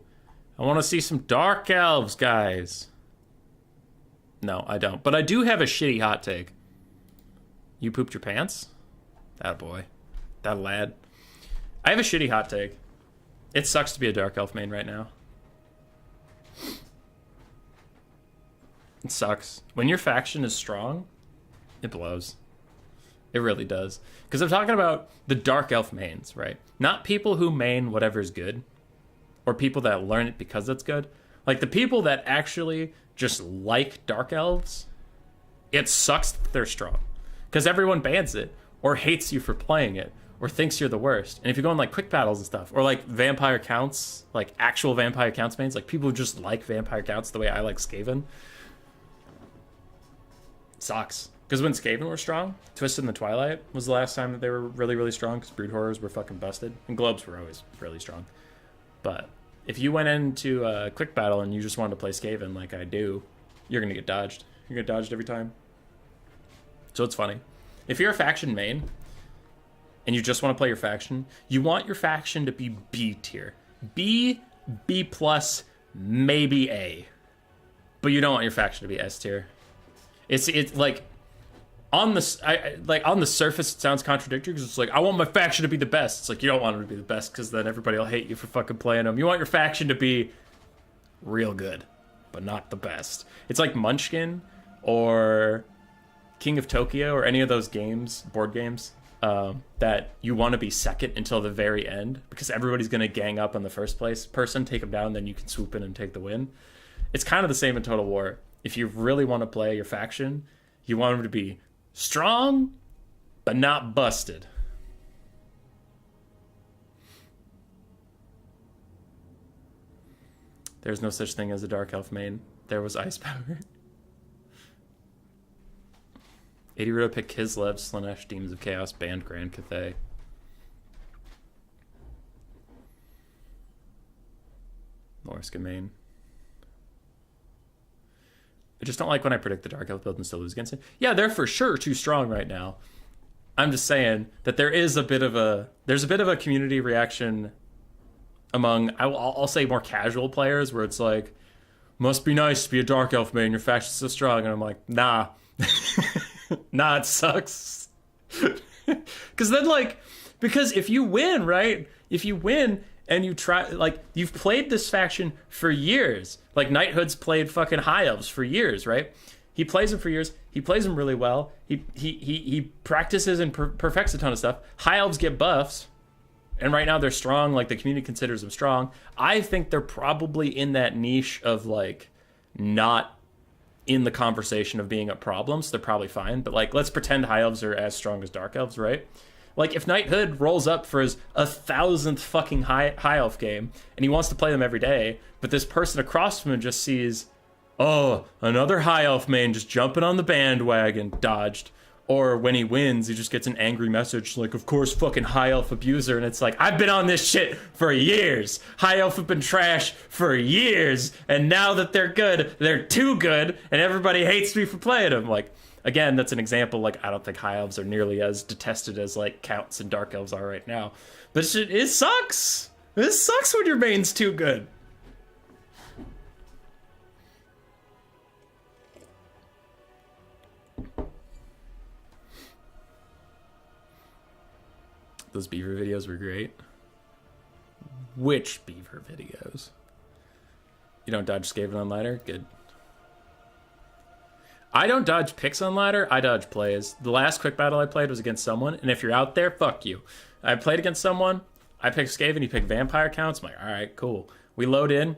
I want to see some Dark Elves, guys. No, I don't. But I do have a shitty hot take. You pooped your pants? That boy. That lad. I have a shitty hot take. It sucks to be a Dark Elf main right now. It sucks. When your faction is strong, it blows. It really does. Because I'm talking about the Dark Elf mains, right? Not people who main whatever's good. Or people that learn it because it's good. Like the people that actually just like Dark Elves, it sucks that they're strong. Because everyone bans it, or hates you for playing it, or thinks you're the worst. And if you go in like quick battles and stuff, or like Vampire Counts, like actual Vampire Counts mains, like people who just like Vampire Counts the way I like Skaven, sucks. Because when Skaven were strong, Twisted in the Twilight was the last time that they were really, really strong, because Brood Horrors were fucking busted, and Globes were always really strong. But if you went into a quick battle and you just wanted to play Skaven like I do, you're going to get dodged. You're going to get dodged every time. So it's funny. If you're a faction main, and you just want to play your faction, you want your faction to be B tier. B, B+, maybe A. But you don't want your faction to be S tier. It's like... On the surface, it sounds contradictory because it's like, I want my faction to be the best. It's like, you don't want them to be the best because then everybody will hate you for fucking playing them. You want your faction to be real good, but not the best. It's like Munchkin or King of Tokyo or any of those games, board games, that you want to be second until the very end because everybody's going to gang up on the first place person, take them down, then you can swoop in and take the win. It's kind of the same in Total War. If you really want to play your faction, you want them to be strong, but not busted. There's no such thing as a Dark Elf main. There was Ice Power. 80 Rudo pick Kislev, Slaanesh, Demons of Chaos, banned Grand Cathay. Norska main. I just don't like when I predict the Dark Elf build and still lose against it. Yeah, they're for sure too strong right now. I'm just saying that there's a bit of a community reaction among, I'll say more casual players where it's like, must be nice to be a Dark Elf main, your faction's so strong. And I'm like, nah. Nah, it sucks. Because then, like, because if you win, right? If you win and you try, like, you've played this faction for years. Like, Knighthood's played fucking High Elves for years, right? He plays them for years. He plays them really well. He practices and perfects a ton of stuff. High Elves get buffs. And right now they're strong, like the community considers them strong. I think they're probably in that niche of like not in the conversation of being a problem, so they're probably fine. But like, let's pretend High Elves are as strong as Dark Elves, right? Like if Knighthood rolls up for his 1,000th fucking High Elf game and he wants to play them every day, but this person across from him just sees, oh, another High Elf main just jumping on the bandwagon, dodged. Or when he wins, he just gets an angry message like, of course, fucking High Elf abuser. And it's like, I've been on this shit for years. High Elf have been trash for years. And now that they're good, they're too good. And everybody hates me for playing them. Like, again, that's an example. Like, I don't think High Elves are nearly as detested as, like, Counts and Dark Elves are right now. But it sucks. It sucks when your main's too good. Those beaver videos were great. Which beaver videos? You don't dodge Skaven on ladder? Good. I don't dodge picks on ladder. I dodge plays. The last quick battle I played was against someone, and if you're out there, fuck you. I played against someone. I picked Skaven. He picked vampire counts. I'm like, all right, cool. We load in.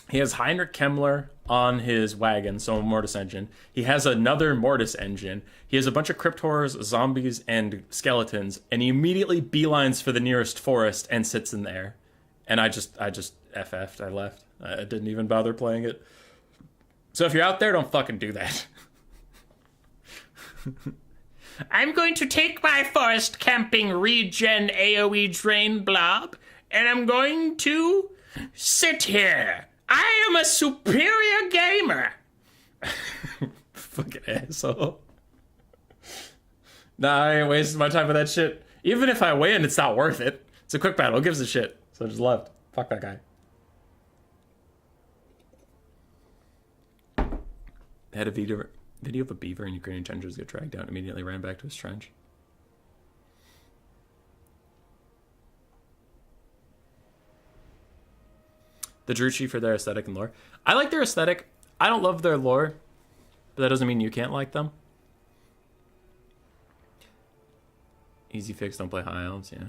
He has Heinrich Kemmler on his wagon, so a Mortis engine. He has another Mortis engine. He has a bunch of crypt horrors, zombies, and skeletons, and he immediately beelines for the nearest forest and sits in there. And I just FF'd. I left. I didn't even bother playing it. So if you're out there, don't fucking do that. I'm going to take my forest camping regen AoE drain blob, and I'm going to sit here. I am a superior gamer. Fucking asshole. Nah, I ain't wasting my time with that shit. Even if I win, it's not worth it. It's a quick battle. Who gives a shit? So I just left. Fuck that guy. Had a video of a beaver in Ukrainian trenches get dragged out and immediately ran back to his trench. The Drew Chief for their aesthetic and lore. I like their aesthetic. I don't love their lore, but that doesn't mean you can't like them. Easy fix, don't play High Elves, yeah.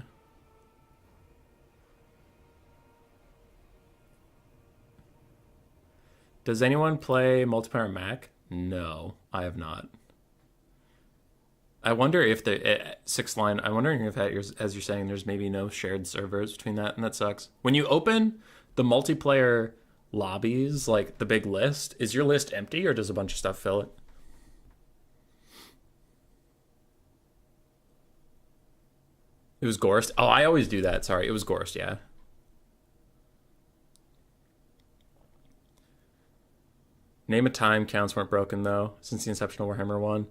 Does anyone play multiplayer Mac? No, I have not. I wonder if the sixth line, I'm wondering if that, as you're saying, there's maybe no shared servers between that, and that sucks. When you open the multiplayer lobbies, like the big list, is your list empty or does a bunch of stuff fill it? It was Gorst. Oh, I always do that. Sorry, it was Gorst, yeah. Name a time counts weren't broken, though, since the inception of Warhammer 1.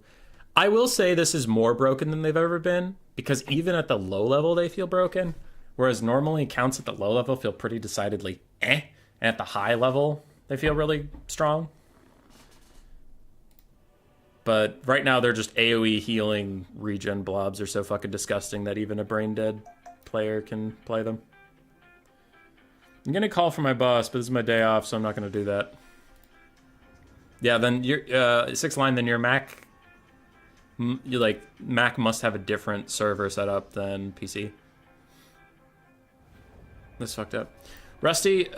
I will say this is more broken than they've ever been, because even at the low level they feel broken. Whereas normally counts at the low level feel pretty decidedly and at the high level they feel really strong. But right now they're just AoE healing regen blobs are so fucking disgusting that even a brain dead player can play them. I'm gonna call for my boss, but this is my day off, so I'm not gonna do that. Yeah, then your sixth line, then your Mac Like, Mac must have a different server setup than PC. This fucked up. Rusty,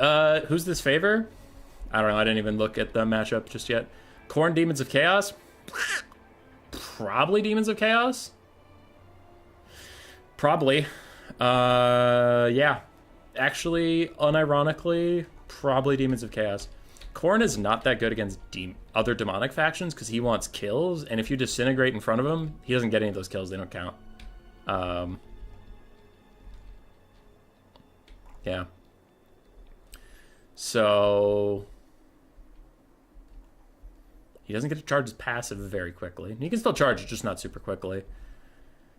who's this favor? I don't know. I didn't even look at the matchup just yet. Khorne, Demons of Chaos? Probably Demons of Chaos? Probably. Yeah. Actually, unironically, probably Demons of Chaos. Khorne is not that good against other demonic factions because he wants kills, and if you disintegrate in front of him, he doesn't get any of those kills. They don't count. Yeah. So he doesn't get to charge his passive very quickly. He can still charge it, just not super quickly.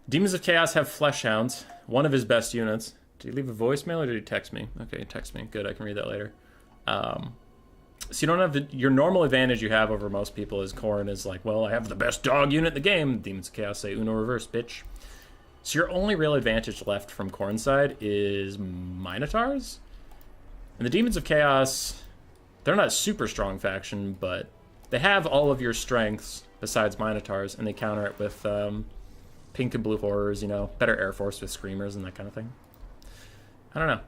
Demons of Chaos have Flesh Hounds, one of his best units. Did he leave a voicemail or did he text me? Okay, text me. Good, I can read that later. So you don't have your normal advantage you have over most people is Khorne is like, well, I have the best dog unit in the game. Demons of Chaos say Uno reverse, bitch. So your only real advantage left from Khorne's side is Minotaurs. And the Demons of Chaos, they're not a super strong faction, but they have all of your strengths besides Minotaurs, and they counter it with pink and blue horrors, you know, better Air Force with screamers and that kind of thing. I don't know.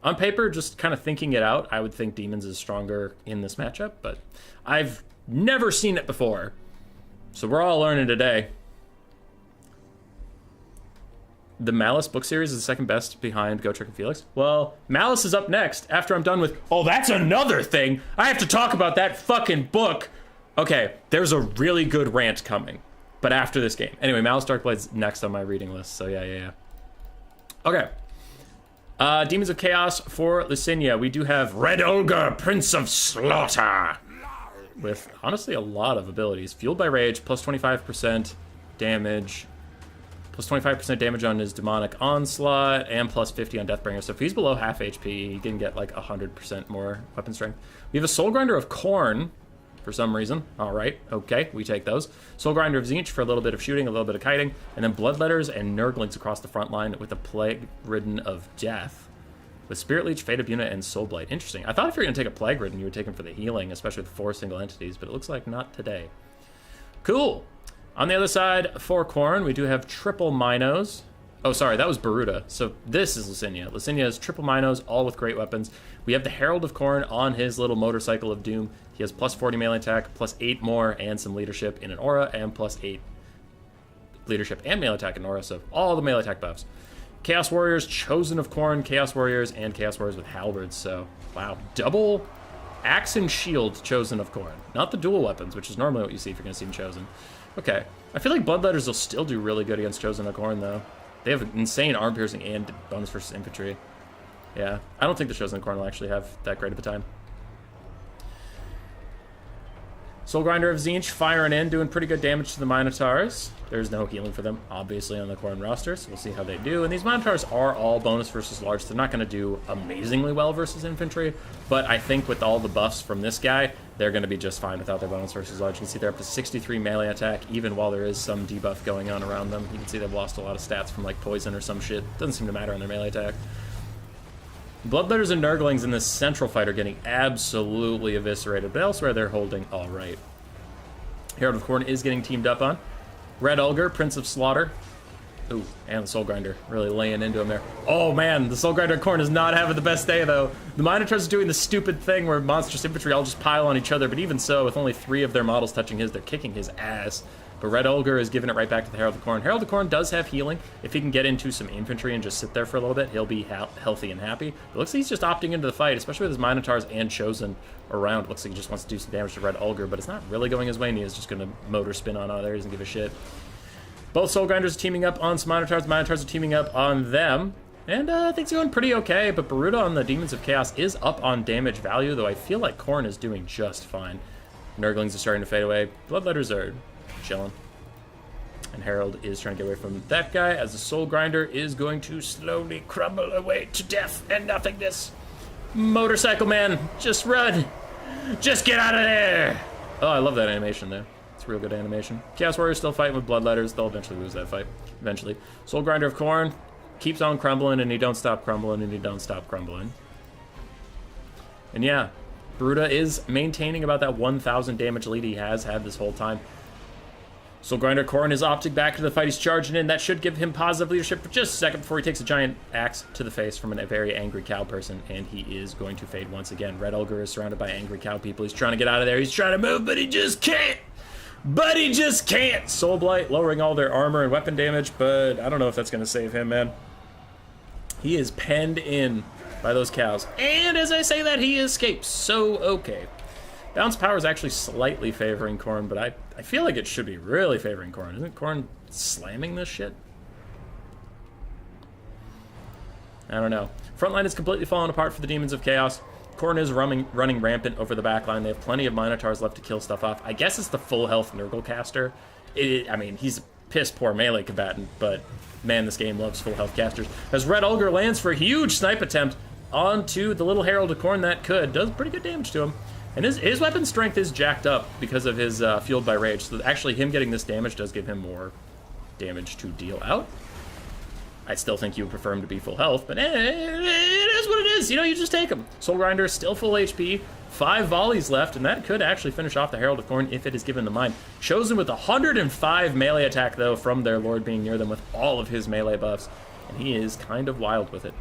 On paper, just kind of thinking it out, I would think Demons is stronger in this matchup, but I've never seen it before. So we're all learning today. The Malice book series is the second best behind Go Trick and Felix. Well, Malice is up next after I'm done with... Oh, that's another thing! I have to talk about that fucking book! Okay, there's a really good rant coming, but after this game. Anyway, Malice Darkblade's next on my reading list, so yeah. Okay. Demons of Chaos for Lysenia. We do have Red Olga, Prince of Slaughter, with honestly a lot of abilities. Fueled by Rage, plus 25% damage, plus 25% damage on his Demonic Onslaught, and plus 50 on Deathbringer. So if he's below half HP, he can get like 100% more weapon strength. We have a Soul Grinder of Khorne, for some reason. All right, okay, we take those. Soul Grinder of Tzeentch for a little bit of shooting, a little bit of kiting, and then Bloodletters and Nurglings across the front line with a Plague Ridden of Death, with Spirit Leech, Fate of Unit, and Soul Blight. Interesting. I thought if you were going to take a Plague Ridden, you would take them for the healing, especially with 4 single entities, but it looks like not today. Cool. On the other side, for Khorne, we do have triple Minos. Oh, sorry, that was Baruda. So this is Lysenia. Lysenia has triple Minos, all with great weapons. We have the Herald of Khorne on his little motorcycle of doom. He has plus 40 melee attack, plus 8 more, and some leadership in an aura, and plus 8 leadership and melee attack in an aura, so all the melee attack buffs. Chaos Warriors, Chosen of Khorne, Chaos Warriors, and Chaos Warriors with Halberds, so wow. Double Axe and Shield Chosen of Khorne. Not the dual weapons, which is normally what you see if you're going to see them Chosen. Okay. I feel like Bloodletters will still do really good against Chosen of Khorne, though. They have insane arm piercing and bonus versus infantry. Yeah, I don't think the Chosen of Khorne will actually have that great of a time. Soul Grinder of Tzeentch firing in, doing pretty good damage to the Minotaurs. There's no healing for them, obviously, on the Khorne roster, so we'll see how they do. And these Minotaurs are all bonus versus large, so they're not going to do amazingly well versus infantry, but I think with all the buffs from this guy, they're going to be just fine without their bonus versus large. You can see they're up to 63 melee attack, even while there is some debuff going on around them. You can see they've lost a lot of stats from, like, poison or some shit. Doesn't seem to matter on their melee attack. Bloodletters and Nurglings in this central fight are getting absolutely eviscerated, but elsewhere they're holding all right. Herald of Khorne is getting teamed up on. Red Ulger, Prince of Slaughter. Ooh, and the Soul Grinder really laying into him there. Oh man, the Soul Grinder of Khorne is not having the best day though. The Minotaurs are doing the stupid thing where monstrous infantry all just pile on each other, but even so, with only 3 of their models touching his, they're kicking his ass. But Red Ulger is giving it right back to the Herald of Khorne. Herald of Khorne does have healing. If he can get into some infantry and just sit there for a little bit, he'll be healthy and happy. But looks like he's just opting into the fight, especially with his Minotaurs and Chosen around. Looks like he just wants to do some damage to Red Ulger, but it's not really going his way, and he is just going to motor spin on out there. He doesn't give a shit. Both Soul Grinders are teaming up on some Minotaurs. The Minotaurs are teaming up on them. And things are going pretty okay, but Baruda on the Demons of Chaos is up on damage value, though I feel like Khorne is doing just fine. Nurglings are starting to fade away. Bloodletters are chilling. And Herald is trying to get away from that guy, as the Soul Grinder is going to slowly crumble away to death and nothingness. Motorcycle Man, just run. Just get out of there. Oh, I love that animation there. It's a real good animation. Chaos Warriors still fighting with Bloodletters. They'll eventually lose that fight. Eventually. Soul Grinder of Khorne keeps on crumbling, and he don't stop crumbling, and he don't stop crumbling. And yeah, Baruda is maintaining about that 1,000 damage lead he has had this whole time. Soul Grinder Khorne is opting back into the fight. He's charging in. That should give him positive leadership for just a second before he takes a giant axe to the face from a very angry cow person, and he is going to fade once again. Red Ogre is surrounded by angry cow people. He's trying to get out of there. He's trying to move, but he just can't. Soul Blight lowering all their armor and weapon damage, but I don't know if that's going to save him, man. He is penned in by those cows. And as I say that, he escapes. So, okay. Bounce power is actually slightly favoring Khorne, but I feel like it should be really favoring Khorne. Isn't Khorne slamming this shit? I don't know. Frontline is completely falling apart for the Demons of Chaos. Khorne is running rampant over the backline. They have plenty of Minotaurs left to kill stuff off. I guess it's the full health Nurgle caster. I mean, he's a piss poor melee combatant, but man, this game loves full health casters. As Red Ogre lands for a huge snipe attempt onto the little Herald of Khorne, does pretty good damage to him. And his weapon strength is jacked up because of his Fueled by Rage. So actually him getting this damage does give him more damage to deal out. I still think you would prefer him to be full health, but it is what it is. You know, you just take him. Soul Grinder still full HP, 5 volleys left, and that could actually finish off the Herald of Khorne if it is given the mind. Chosen with 105 melee attack, though, from their Lord being near them with all of his melee buffs, and he is kind of wild with it.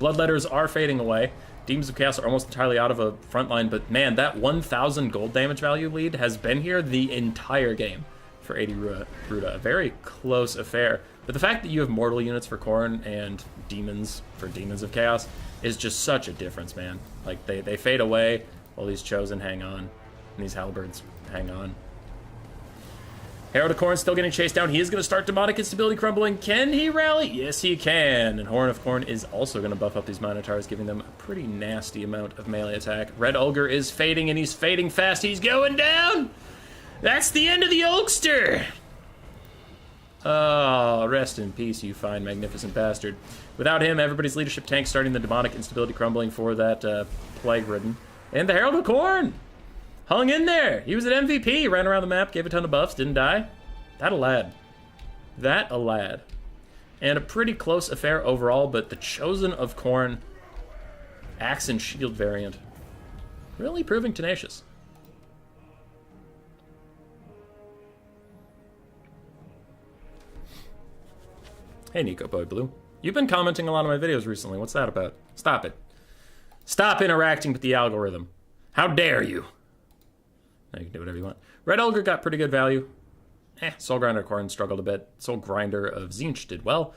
Bloodletters are fading away. Demons of Chaos are almost entirely out of a front line, but man, that 1,000 gold damage value lead has been here the entire game for 80 Ruda. A very close affair. But the fact that you have mortal units for Khorne and demons for Demons of Chaos is just such a difference, man. Like, they fade away while these Chosen hang on, and these Halberds hang on. Herald of Khorne still getting chased down. He is going to start demonic instability crumbling. Can he rally? Yes, he can. And Horn of Khorne is also going to buff up these Minotaurs, giving them a pretty nasty amount of melee attack. Red Ogre is fading, and he's fading fast. He's going down. That's the end of the Ogster. Oh, rest in peace, you fine, magnificent bastard. Without him, everybody's leadership tank starting the demonic instability crumbling for that plague-ridden. And the Herald of Khorne hung in there. He was an MVP, ran around the map, gave a ton of buffs, didn't die. That a lad. That a lad. And a pretty close affair overall, but the Chosen of Khorne Axe and Shield variant really proving tenacious. Hey, Nico Boy Blue. You've been commenting a lot on my videos recently. What's that about? Stop it. Stop interacting with the algorithm. How dare you? Now you can do whatever you want. Red Ogre got pretty good value. Soul Grinder Khorne struggled a bit. Soul Grinder of Tzeentch did well.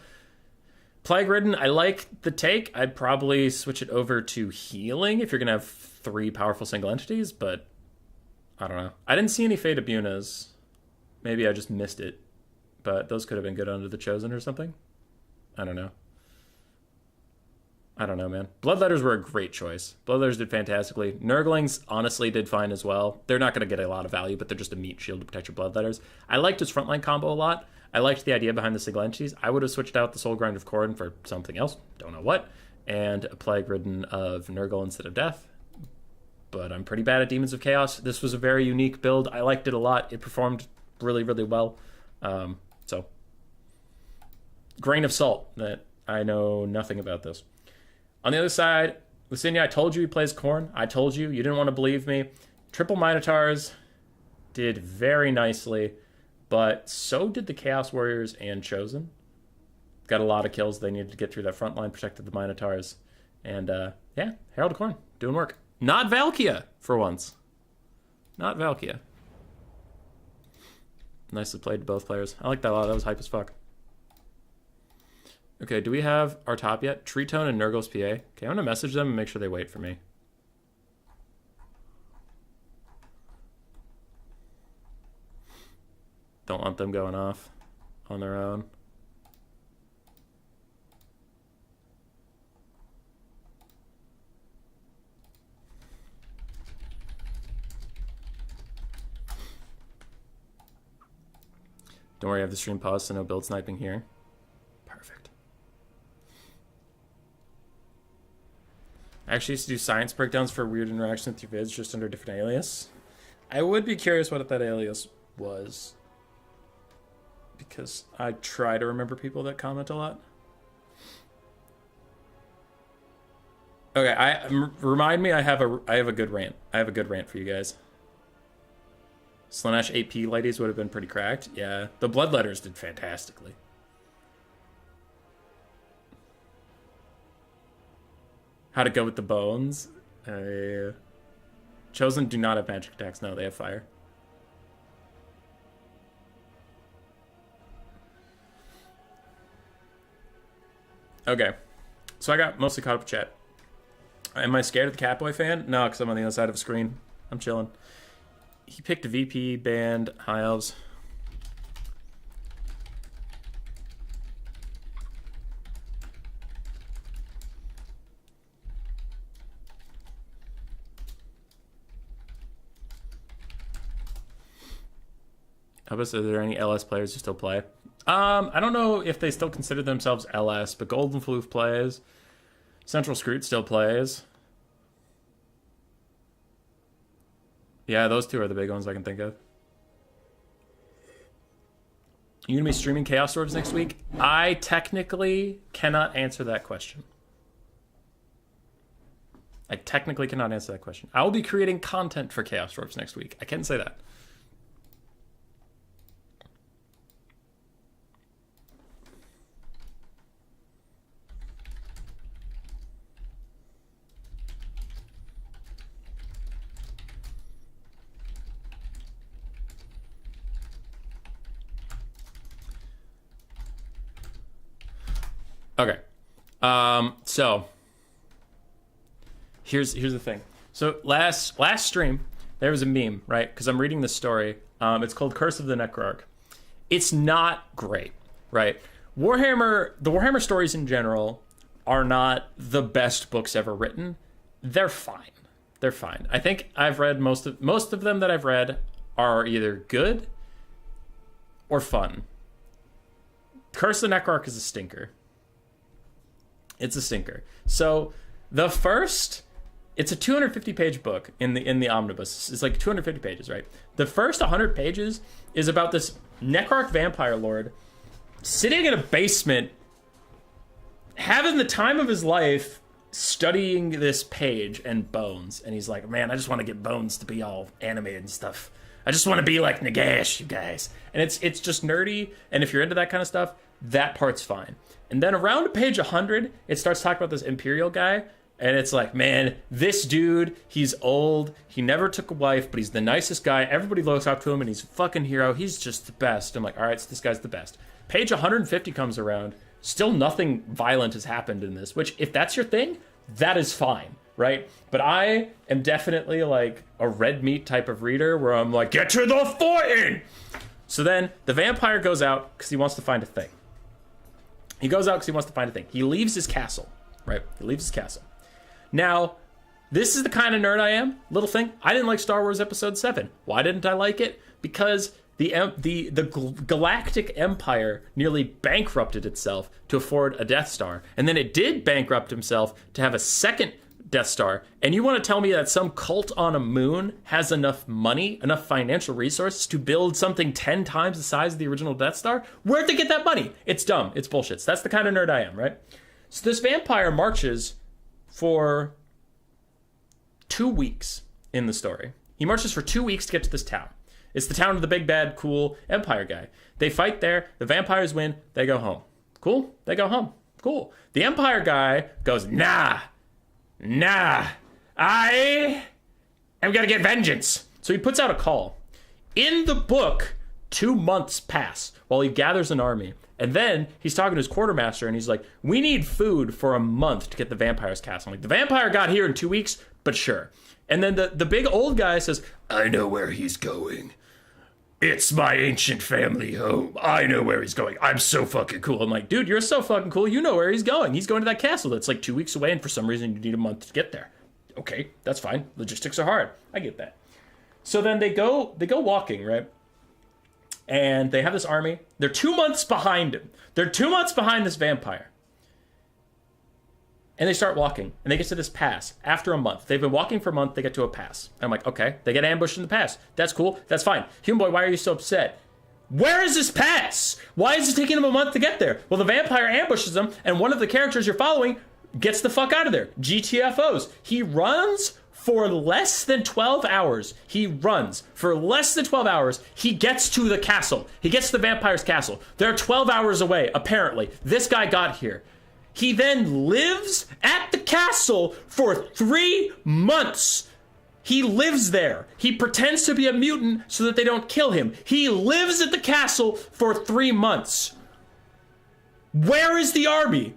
Plague Ridden, I like the take. I'd probably switch it over to healing if you're going to have 3 powerful single entities, but I don't know. I didn't see any Fate Abunas. Maybe I just missed it, but those could have been good under the Chosen or something. I don't know. I don't know, man. Bloodletters were a great choice. Bloodletters did fantastically. Nurglings honestly did fine as well. They're not going to get a lot of value, but they're just a meat shield to protect your Bloodletters. I liked his frontline combo a lot. I liked the idea behind the single entities. I would have switched out the Soul Grind of Khorne for something else, don't know what, and a Plague Ridden of Nurgle instead of Death. But I'm pretty bad at Demons of Chaos. This was a very unique build. I liked it a lot. It performed really, really well. So, grain of salt that I know nothing about this. On the other side, Lucinia, I told you he plays Khorne. I told you. You didn't want to believe me. Triple Minotaurs did very nicely, but so did the Chaos Warriors and Chosen. Got a lot of kills. They needed to get through that front line, protected the Minotaurs. And, yeah, Herald of Khorne, doing work. Not Valkia, for once. Not Valkia. Nicely played to both players. I like that a lot. That was hype as fuck. Okay, do we have our top yet? Treetone and Nurgle's PA. Okay, I'm going to message them and make sure they wait for me. Don't want them going off on their own. Don't worry, I have the stream paused, so no build sniping here. Perfect. I actually used to do science breakdowns for weird interactions with your vids just under a different alias. I would be curious what that alias was, because I try to remember people that comment a lot. Okay, remind me I have a good rant. I have a good rant for you guys. Slaanesh AP ladies would have been pretty cracked. Yeah, the Bloodletters did fantastically. How to go with the bones? Chosen do not have magic attacks. No, they have fire. Okay, so I got mostly caught up with chat. Am I scared of the Catboy fan? No, because I'm on the other side of the screen. I'm chilling. He picked a VP band, High Elves. Are there any LS players who still play? I don't know if they still consider themselves LS, but Golden Floof plays. Central Scroot still plays. Yeah, those two are the big ones I can think of. You gonna be streaming Chaos Dwarves next week? I technically cannot answer that question. I technically cannot answer that question. I will be creating content for Chaos Dwarves next week. I can say that. Okay. So here's the thing. So last stream there was a meme, right? Because I'm reading this story. It's called Curse of the Necrarch. It's not great, right? The Warhammer stories in general are not the best books ever written. They're fine. They're fine. I think I've read most of them that I've read are either good or fun. Curse of the Necrarch is a stinker. It's a stinker. So the first, it's a 250-page book in the omnibus. It's like 250 pages, right? The first 100 pages is about this Necrarch vampire lord sitting in a basement, having the time of his life, studying this page and bones. And he's like, man, I just want to get bones to be all animated and stuff. I just want to be like Nagash, you guys. And it's just nerdy. And if you're into that kind of stuff, that part's fine. And then around page 100, it starts talking about this Imperial guy. And it's like, man, this dude, he's old. He never took a wife, but he's the nicest guy. Everybody looks up to him, and he's a fucking hero. He's just the best. I'm like, all right, so this guy's the best. Page 150 comes around. Still nothing violent has happened in this, which, if that's your thing, that is fine, right? But I am definitely like a red meat type of reader where I'm like, get to the fighting! So then the vampire goes out because he wants to find a thing. He goes out because he wants to find a thing. He leaves his castle, right? He leaves his castle. Now, this is the kind of nerd I am. Little thing. I didn't like Star Wars Episode 7. Why didn't I like it? Because the Galactic Empire nearly bankrupted itself to afford a Death Star. And then it did bankrupt himself to have a second Death Star. And you want to tell me that some cult on a moon has enough money, enough financial resources to build something 10 times the size of the original Death Star? Where'd they get that money? It's dumb. It's bullshit. So that's the kind of nerd I am, right? So this vampire marches for 2 weeks in the story. He marches for 2 weeks to get to this town. It's the town of the big, bad, cool Empire guy. They fight there. The vampires win. They go home. Cool? They go home. Cool. The Empire guy goes, nah, I am going to get vengeance. So he puts out a call. In the book, 2 months pass while he gathers an army. And then he's talking to his quartermaster, and he's like, we need food for a month to get the vampire's castle. I'm like, the vampire got here in 2 weeks, but sure. And then the big old guy says, I know where he's going. It's my ancient family home. I know where he's going. I'm so fucking cool. I'm like, dude, you're so fucking cool. You know where he's going. He's going to that castle that's like 2 weeks away, and for some reason you need a month to get there. Okay, that's fine. Logistics are hard. I get that. So then they go walking, right? And they have this army. They're 2 months behind him. They're 2 months behind this vampire. And they start walking, and they get to this pass after a month. They've been walking for a month, they get to a pass. And I'm like, okay, they get ambushed in the pass. That's cool, that's fine. Human Boy, why are you so upset? Where is this pass? Why is it taking them a month to get there? Well, the vampire ambushes them, and one of the characters you're following gets the fuck out of there. GTFOs. He runs For less than 12 hours, he runs. For less than 12 hours, he gets to the castle. He gets to the vampire's castle. They're 12 hours away, apparently. This guy got here. He then lives at the castle for 3 months. He lives there. He pretends to be a mutant so that they don't kill him. He lives at the castle for 3 months. Where is the army?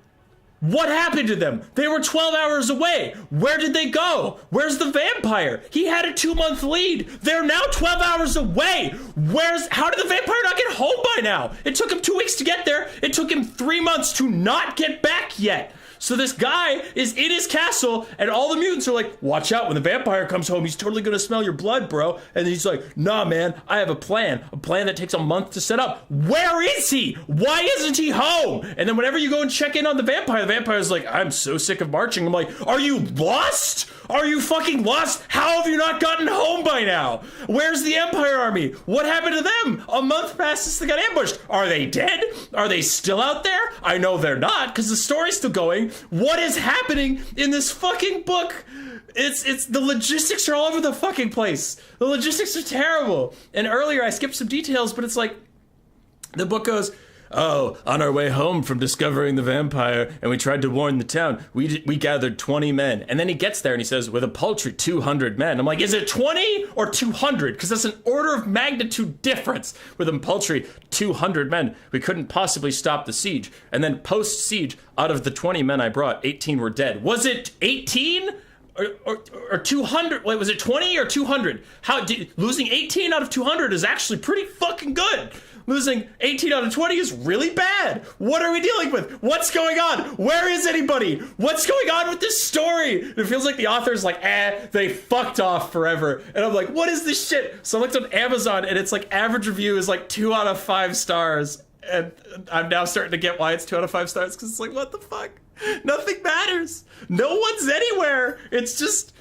What happened to them? They were 12 hours away. Where did they go? Where's the vampire? He had a 2-month lead. They're now 12 hours away. How did the vampire not get home by now? It took him 2 weeks to get there. It took him 3 months to not get back yet. So this guy is in his castle, and all the mutants are like, watch out, when the vampire comes home, he's totally gonna smell your blood, bro. And he's like, nah, man, I have a plan that takes a month to set up. Where is he? Why isn't he home? And then whenever you go and check in on the vampire's like, I'm so sick of marching. I'm like, are you lost? Are you fucking lost? How have you not gotten home by now? Where's the Empire army? What happened to them? A month passed since they got ambushed. Are they dead? Are they still out there? I know they're not, because the story's still going. What is happening in this fucking book? It's the logistics are all over the fucking place. The logistics are terrible. And earlier I skipped some details, but it's like the book goes, oh, on our way home from discovering the vampire, and we tried to warn the town, we gathered 20 men. And then he gets there and he says, with a paltry 200 men. I'm like, is it 20 or 200? Because that's an order of magnitude difference. With a paltry 200 men, we couldn't possibly stop the siege. And then post-siege, out of the 20 men I brought, 18 were dead. Was it 18? Or 200? Wait, was it 20 or 200? Losing 18 out of 200 is actually pretty fucking good. Losing 18 out of 20 is really bad. What are we dealing with? What's going on? Where is anybody? What's going on with this story? It feels like the author's like, they fucked off forever. And I'm like, what is this shit? So I looked on Amazon and it's like average review is like 2 out of 5 stars. And I'm now starting to get why it's 2 out of 5 stars, because it's like, what the fuck? Nothing matters. No one's anywhere. It's just,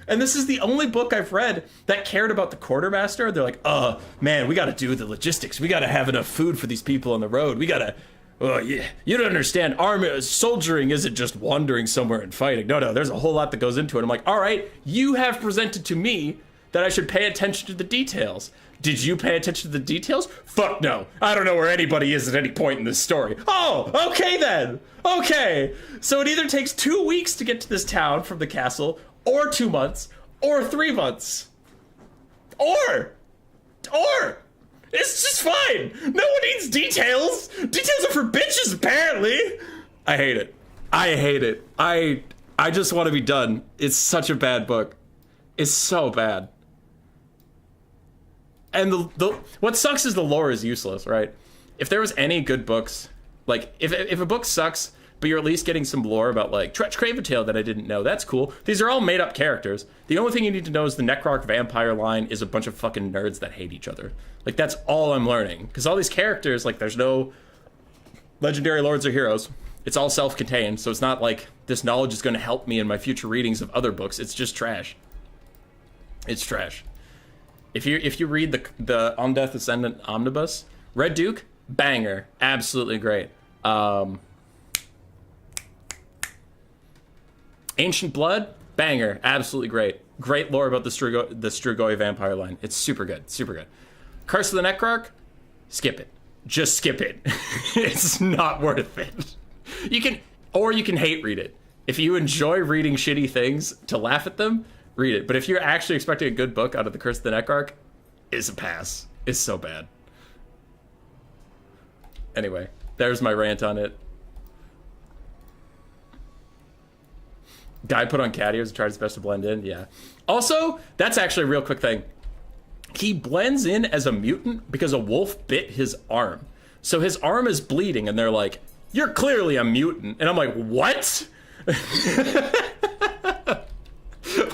And this is the only book I've read that cared about the quartermaster. They're like, oh, man, we got to do the logistics. We got to have enough food for these people on the road. We got to, oh, yeah. You don't understand. Soldiering isn't just wandering somewhere and fighting. No, there's a whole lot that goes into it. I'm like, all right, you have presented to me that I should pay attention to the details. Did you pay attention to the details? Fuck no. I don't know where anybody is at any point in this story. Oh, okay then. Okay. So it either takes 2 weeks to get to this town from the castle, or 2 months, or 3 months. Or, it's just fine. No one needs details. Details are for bitches, apparently. I hate it. I just want to be done. It's such a bad book. It's so bad. And what sucks is the lore is useless, right? If there was any good books, like, if a book sucks, but you're at least getting some lore about, like, Tretch Craventail that I didn't know. That's cool. These are all made-up characters. The only thing you need to know is the Necrarch vampire line is a bunch of fucking nerds that hate each other. Like, that's all I'm learning. Because all these characters, like, there's no legendary lords or heroes. It's all self-contained, so it's not like this knowledge is going to help me in my future readings of other books. It's just trash. It's trash. If you read the Undeath Ascendant Omnibus, Red Duke, banger. Absolutely great. Ancient Blood, banger, absolutely great. Great lore about the Strigoi vampire line. It's super good, super good. Curse of the Necrarch, skip it. Just skip it. It's not worth it. You can hate read it. If you enjoy reading shitty things to laugh at them, read it. But if you're actually expecting a good book out of the Curse of the Necrarch, it's a pass. It's so bad. Anyway, there's my rant on it. Guy put on cat ears and tried his best to blend in. Yeah. Also, that's actually a real quick thing. He blends in as a mutant because a wolf bit his arm. So his arm is bleeding, and they're like, you're clearly a mutant. And I'm like, what?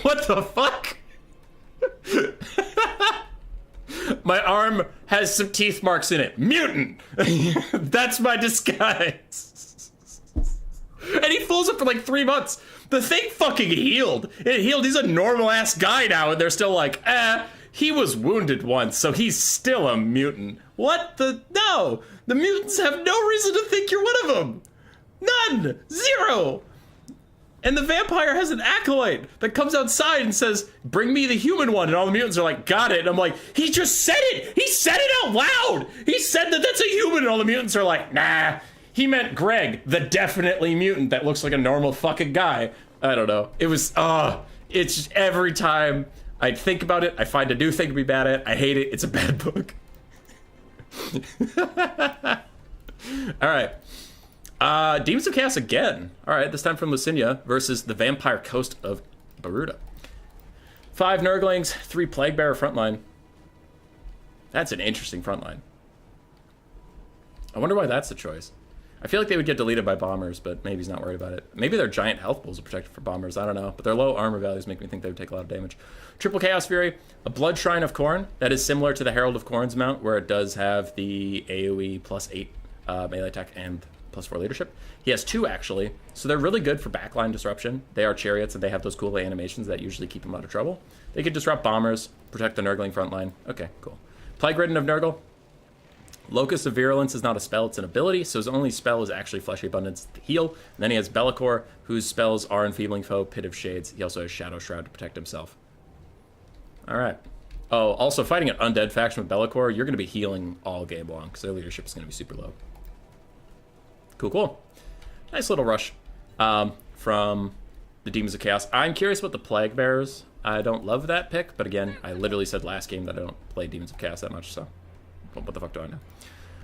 What the fuck? My arm has some teeth marks in it. Mutant! That's my disguise. And he fools it for like 3 months. The thing fucking healed. It healed. He's a normal-ass guy now, and they're still like, he was wounded once, so he's still a mutant. What the? No! The mutants have no reason to think you're one of them! None! Zero! And the vampire has an acolyte that comes outside and says, bring me the human one. And all the mutants are like, got it. And I'm like, he just said it. He said it out loud. He said that that's a human. And all the mutants are like, nah. He meant Greg, the definitely mutant that looks like a normal fucking guy. I don't know. It was, it's just every time I think about it, I find a new thing to be bad at. I hate it. It's a bad book. All right. Demons of Chaos again. All right, this time from Lucinia versus the Vampire Coast of Baruda. 5 Nurglings, 3 Plaguebearer frontline. That's an interesting frontline. I wonder why that's the choice. I feel like they would get deleted by bombers, but maybe he's not worried about it. Maybe their giant health pools are protected for bombers. I don't know, but their low armor values make me think they would take a lot of damage. Triple Chaos Fury, a Blood Shrine of Khorne. That is similar to the Herald of Khorne's mount, where it does have the AoE +8 melee attack and +4 leadership. He has 2 actually, so they're really good for backline disruption. They are chariots and they have those cool animations that usually keep them out of trouble. They could disrupt bombers, protect the Nurgling frontline. Okay, cool. Plague Ridden of Nurgle. Locust of Virulence is not a spell, it's an ability, so his only spell is actually Fleshy Abundance to heal. And then he has Be'lakor, whose spells are Enfeebling Foe, Pit of Shades. He also has Shadow Shroud to protect himself. Alright. Oh, also fighting an undead faction with Be'lakor, you're going to be healing all game long, because their leadership is going to be super low. Cool, cool. Nice little rush from the Demons of Chaos. I'm curious about the Plague Bearers. I don't love that pick, but again, I literally said last game that I don't play Demons of Chaos that much, so what the fuck do I know?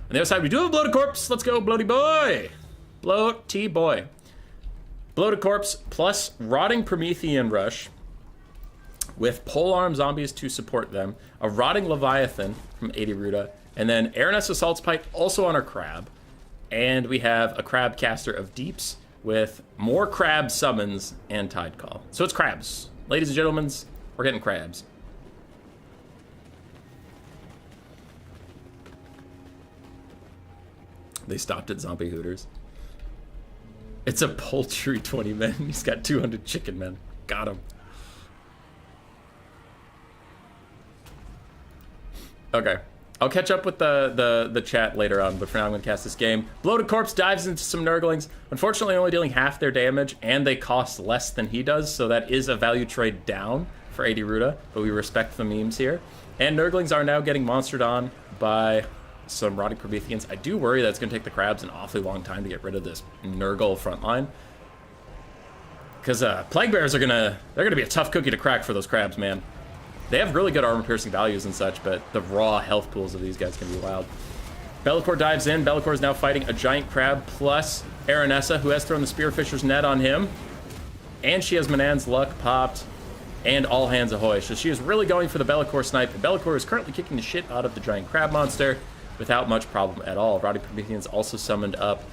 On the other side, we do have a Bloated Corpse. Let's go, Bloaty Boy. Bloaty Boy. Bloated Corpse plus Rotting Promethean Rush with Polearm Zombies to support them. A Rotting Leviathan from Ruda. And then Araness Assault Spike also on our Crab. And we have a Crab Caster of Deeps with more Crab Summons and Tide Call. So it's crabs. Ladies and gentlemen, we're getting crabs. They stopped at Zombie Hooters. It's a poultry 20 men. He's got 200 chicken men. Got him. Okay. I'll catch up with the chat later on, but for now I'm going to cast this game. Bloated Corpse dives into some Nurglings. Unfortunately, only dealing half their damage, and they cost less than he does, so that is a value trade down for Ruda, but we respect the memes here. And Nurglings are now getting monstered on by some Rotting Prometheans. I do worry that it's going to take the crabs an awfully long time to get rid of this Nurgle frontline. Because Plague Bearers are they're gonna be a tough cookie to crack for those crabs, man. They have really good armor-piercing values and such, but the raw health pools of these guys can be wild. Be'lakor dives in. Be'lakor is now fighting a giant crab plus Aranessa, who has thrown the Spearfisher's net on him. And she has Manan's Luck popped, and All Hands Ahoy. So she is really going for the Be'lakor snipe. Be'lakor is currently kicking the shit out of the giant crab monster without much problem at all. Rotting Prometheans also summoned up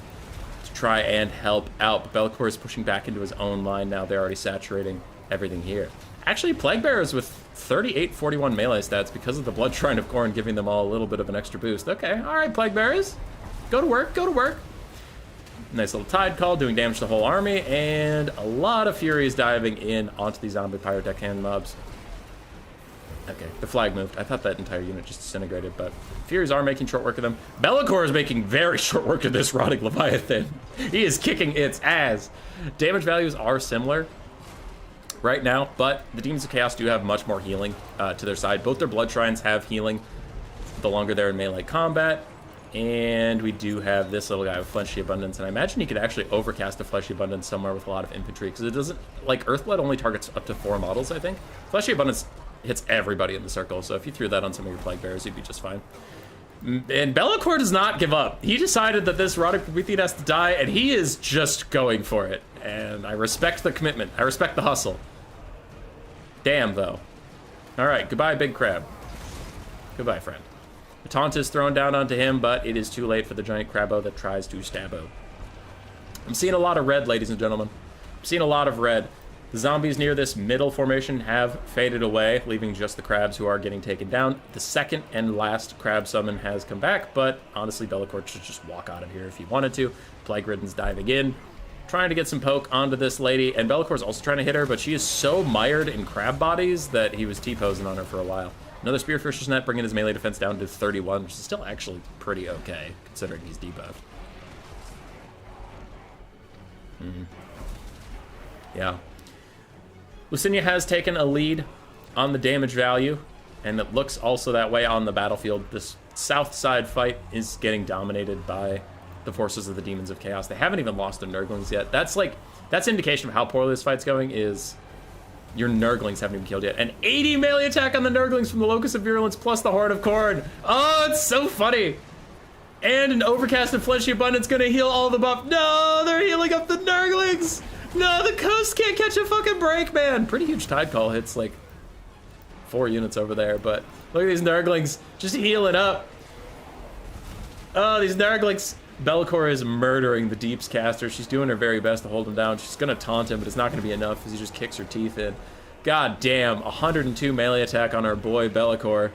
to try and help out, but Be'lakor is pushing back into his own line now. They're already saturating everything here. Actually, Plague Bearers with 38-41 melee stats because of the Blood Shrine of Khorne giving them all a little bit of an extra boost. Okay, all right, Plague Bearers. Go to work, go to work. Nice little Tide Call, doing damage to the whole army, and a lot of Furies diving in onto these zombie pirate deckhand mobs. Okay, the flag moved. I thought that entire unit just disintegrated, but Furies are making short work of them. Be'lakor is making very short work of this Rotting Leviathan. He is kicking its ass. Damage values are similar right now, but the Demons of Chaos do have much more healing to their side. Both their Blood Shrines have healing the longer they're in melee combat. And we do have this little guy with Fleshy Abundance, and I imagine he could actually overcast a Fleshy Abundance somewhere with a lot of infantry, because it doesn't, like, Earthblood only targets up to 4 models, I think. Fleshy Abundance hits everybody in the circle, so if you threw that on some of your Plague Bearers, you'd be just fine. And Be'lakor does not give up. He decided that this Rotting Promethean has to die, and he is just going for it. And I respect the commitment. I respect the hustle. Damn, though. All right, goodbye, Big Crab. Goodbye, friend. The taunt is thrown down onto him, but it is too late for the giant crabbo that tries to stabbo. I'm seeing a lot of red, ladies and gentlemen. I'm seeing a lot of red. The zombies near this middle formation have faded away, leaving just the crabs who are getting taken down. The second and last crab summon has come back, but honestly, Be'lakor should just walk out of here if he wanted to. Plague Ridden's diving in, trying to get some poke onto this lady, and Be'lakor's also trying to hit her, but she is so mired in crab bodies that he was T-posing on her for a while. Another Spearfisher's Net, bringing his melee defense down to 31, which is still actually pretty okay, considering he's debuffed. Yeah. Lucinia has taken a lead on the damage value, and it looks also that way on the battlefield. This south side fight is getting dominated by the forces of the Demons of Chaos. They haven't even lost their Nurglings yet. That's indication of how poorly this fight's going, is your Nurglings haven't even killed yet. An 80 melee attack on the Nurglings from the Locus of Virulence plus the Horde of Khorne. Oh, it's so funny. And an Overcast of Fleshy Abundance gonna heal all the buff. No, they're healing up the Nurglings. No, the coast can't catch a fucking break, man. Pretty huge tide call hits like 4 units over there, but look at these Nurglings just healing up. Oh, these Nurglings. Be'lakor is murdering the Deeps caster. She's doing her very best to hold him down. She's gonna taunt him, but it's not gonna be enough as he just kicks her teeth in. God damn, 102 melee attack on our boy Be'lakor.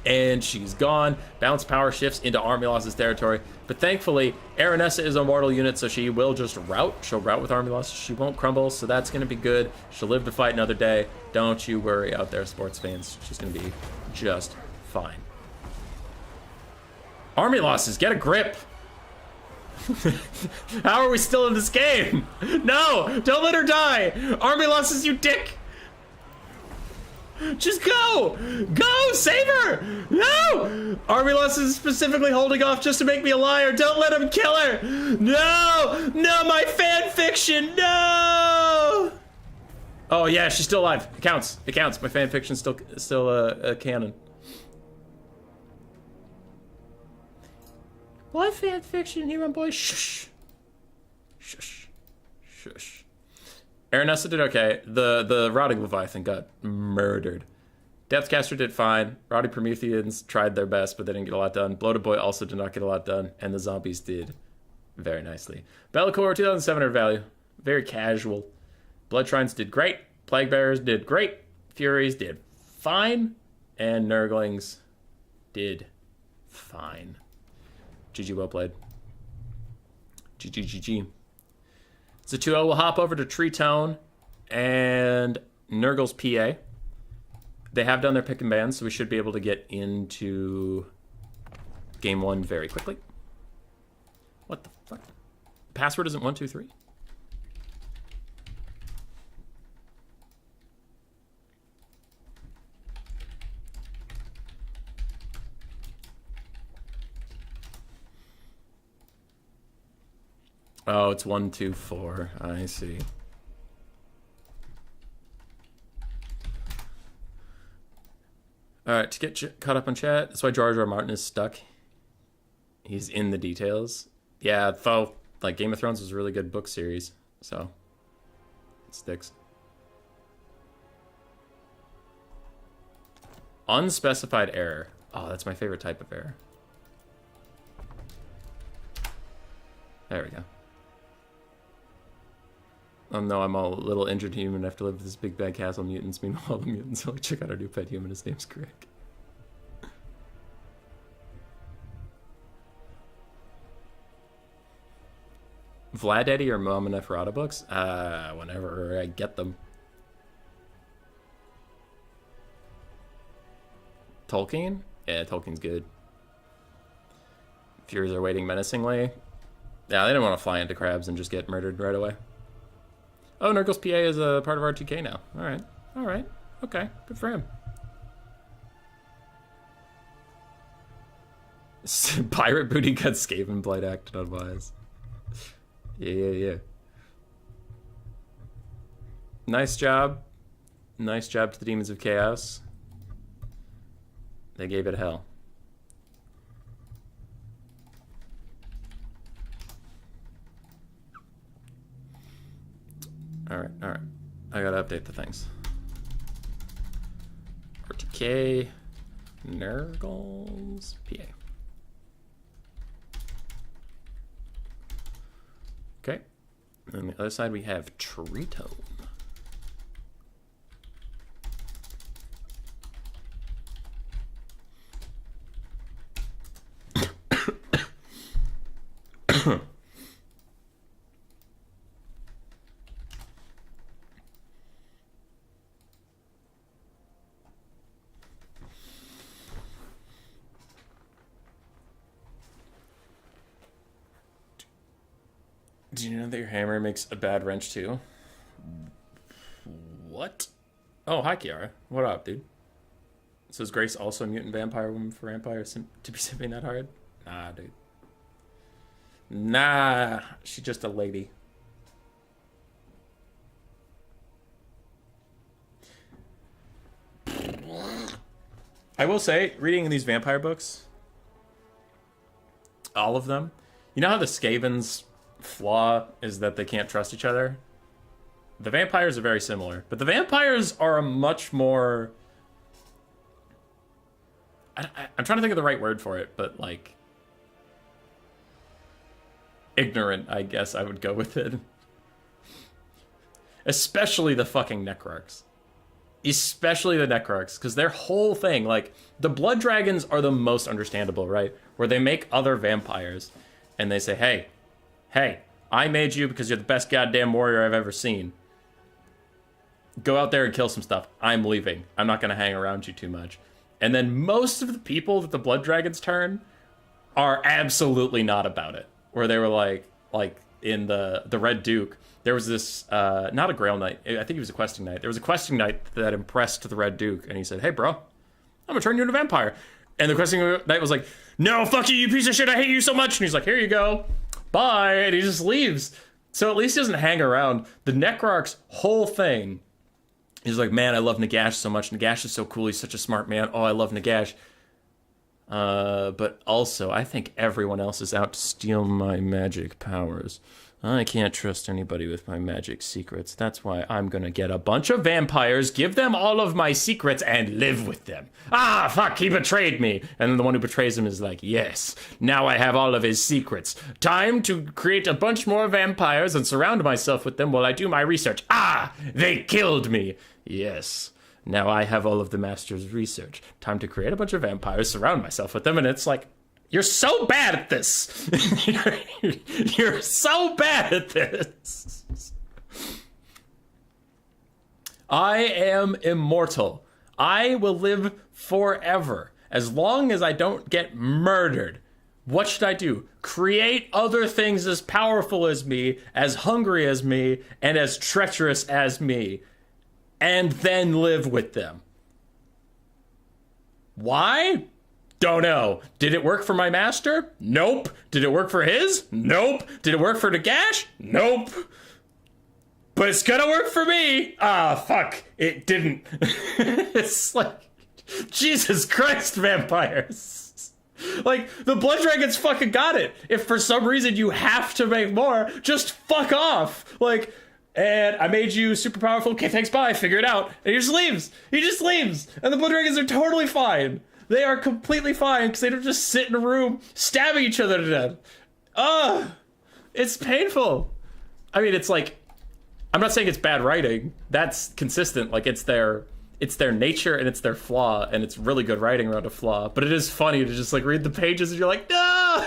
And she's gone. Bounce power shifts into Army Loss's territory. But thankfully, Aranessa is a mortal unit, so she will just rout. She'll rout with Army Loss. She won't crumble, so that's gonna be good. She'll live to fight another day. Don't you worry out there, sports fans. She's gonna be just fine. Army Losses, get a grip. How are we still in this game? No, don't let her die. Army Losses, you dick. Just go! Go! Save her! No! Army Losses is specifically holding off just to make me a liar. Don't let him kill her! No! No, my fan fiction! No! Oh yeah, she's still alive. It counts. It counts. My fan fiction's still canon. What fan fiction, Human Boy? Shush. Shush. Shush. Aranessa did okay. The Rotting Leviathan got murdered. Depthcaster did fine. Rowdy Prometheans tried their best, but they didn't get a lot done. Bloated Boy also did not get a lot done. And the zombies did very nicely. Be'lakor, 2,700 value. Very casual. Blood Shrines did great. Plague Bearers did great. Furies did fine. And Nurglings did fine. GG, well played. GG, GG. So 2-0 will hop over to Tree Tone and Nurgle's PA. They have done their pick and ban, so we should be able to get into game 1 very quickly. What the fuck? Password isn't 123? Oh, it's 124. I see. All right, to get caught up on chat, that's why Jar Jar Martin is stuck. He's in the details. Yeah, though, like Game of Thrones was a really good book series, so it sticks. Unspecified error. Oh, that's my favorite type of error. There we go. Oh no, I'm a little injured human. I have to live with this big bad castle mutants. Meanwhile, all the mutants are like, check out our new pet human. His name's Greg. Vlad Eddie or Mom and Neferata books? Whenever I get them. Tolkien? Yeah, Tolkien's good. Furies are waiting menacingly. Yeah, they didn't want to fly into crabs and just get murdered right away. Oh, Nurgle's PA is a part of R2K now. Alright. Alright. Okay. Good for him. Pirate booty got Skaven Blight acted unwise. Yeah. Nice job. Nice job to the Demons of Chaos. They gave it hell. Alright. I gotta update the things. RTK, Nurgle's PA. Okay. And on the other side we have Tree Tone. Do you know that your hammer makes a bad wrench too? What? Oh, hi, Kiara. What up, dude? So is Grace also a mutant vampire woman for vampire to be simping that hard? Nah, dude. Nah, she's just a lady. I will say, reading these vampire books, all of them, you know how the Skaven's flaw is that they can't trust each other? The vampires are very similar, but the vampires are a much more... I'm trying to think of the right word for it, but like... ignorant, I guess I would go with it. Especially the fucking Necrarchs. Especially the Necrarchs, because their whole thing, like, the Blood Dragons are the most understandable, right? Where they make other vampires, and they say, hey, I made you because you're the best goddamn warrior I've ever seen. Go out there and kill some stuff. I'm leaving. I'm not going to hang around you too much. And then most of the people that the Blood Dragons turn are absolutely not about it. Where they were like in the Red Duke, there was this, not a Grail Knight, I think he was a questing knight. There was a questing knight that impressed the Red Duke, and he said, hey, bro, I'm gonna turn you into a vampire. And the questing knight was like, no, fuck you, you piece of shit, I hate you so much. And he's like, here you go, bye, and he just leaves. So at least he doesn't hang around. The Necrarch's whole thing is like, man, I love Nagash so much. Nagash is so cool, he's such a smart man. Oh, I love Nagash. But also, I think everyone else is out to steal my magic powers. I can't trust anybody with my magic secrets. That's why I'm gonna get a bunch of vampires, give them all of my secrets, and live with them. Ah, fuck, he betrayed me. And then the one who betrays him is like, yes, now I have all of his secrets. Time to create a bunch more vampires and surround myself with them while I do my research. Ah, they killed me. Yes. Now I have all of the master's research. Time to create a bunch of vampires, surround myself with them, and it's like, you're so bad at this. You're so bad at this. I am immortal. I will live forever. As long as I don't get murdered. What should I do? Create other things as powerful as me, as hungry as me, and as treacherous as me. And then live with them. Why? Don't know. Did it work for my master? Nope. Did it work for his? Nope. Did it work for Nagash? Nope. But it's gonna work for me. Ah, fuck. It didn't. It's like, Jesus Christ, vampires. Like, the Blood Dragons fucking got it. If for some reason you have to make more, just fuck off. Like, and I made you super powerful. Okay, thanks, bye. Figure it out. And he just leaves. He just leaves. And the Blood Dragons are totally fine. They are completely fine because they don't just sit in a room stabbing each other to death. Ugh. It's painful. I mean, it's like, I'm not saying it's bad writing. That's consistent. Like, it's their nature and it's their flaw, and it's really good writing around a flaw. But it is funny to just like read the pages and you're like, no,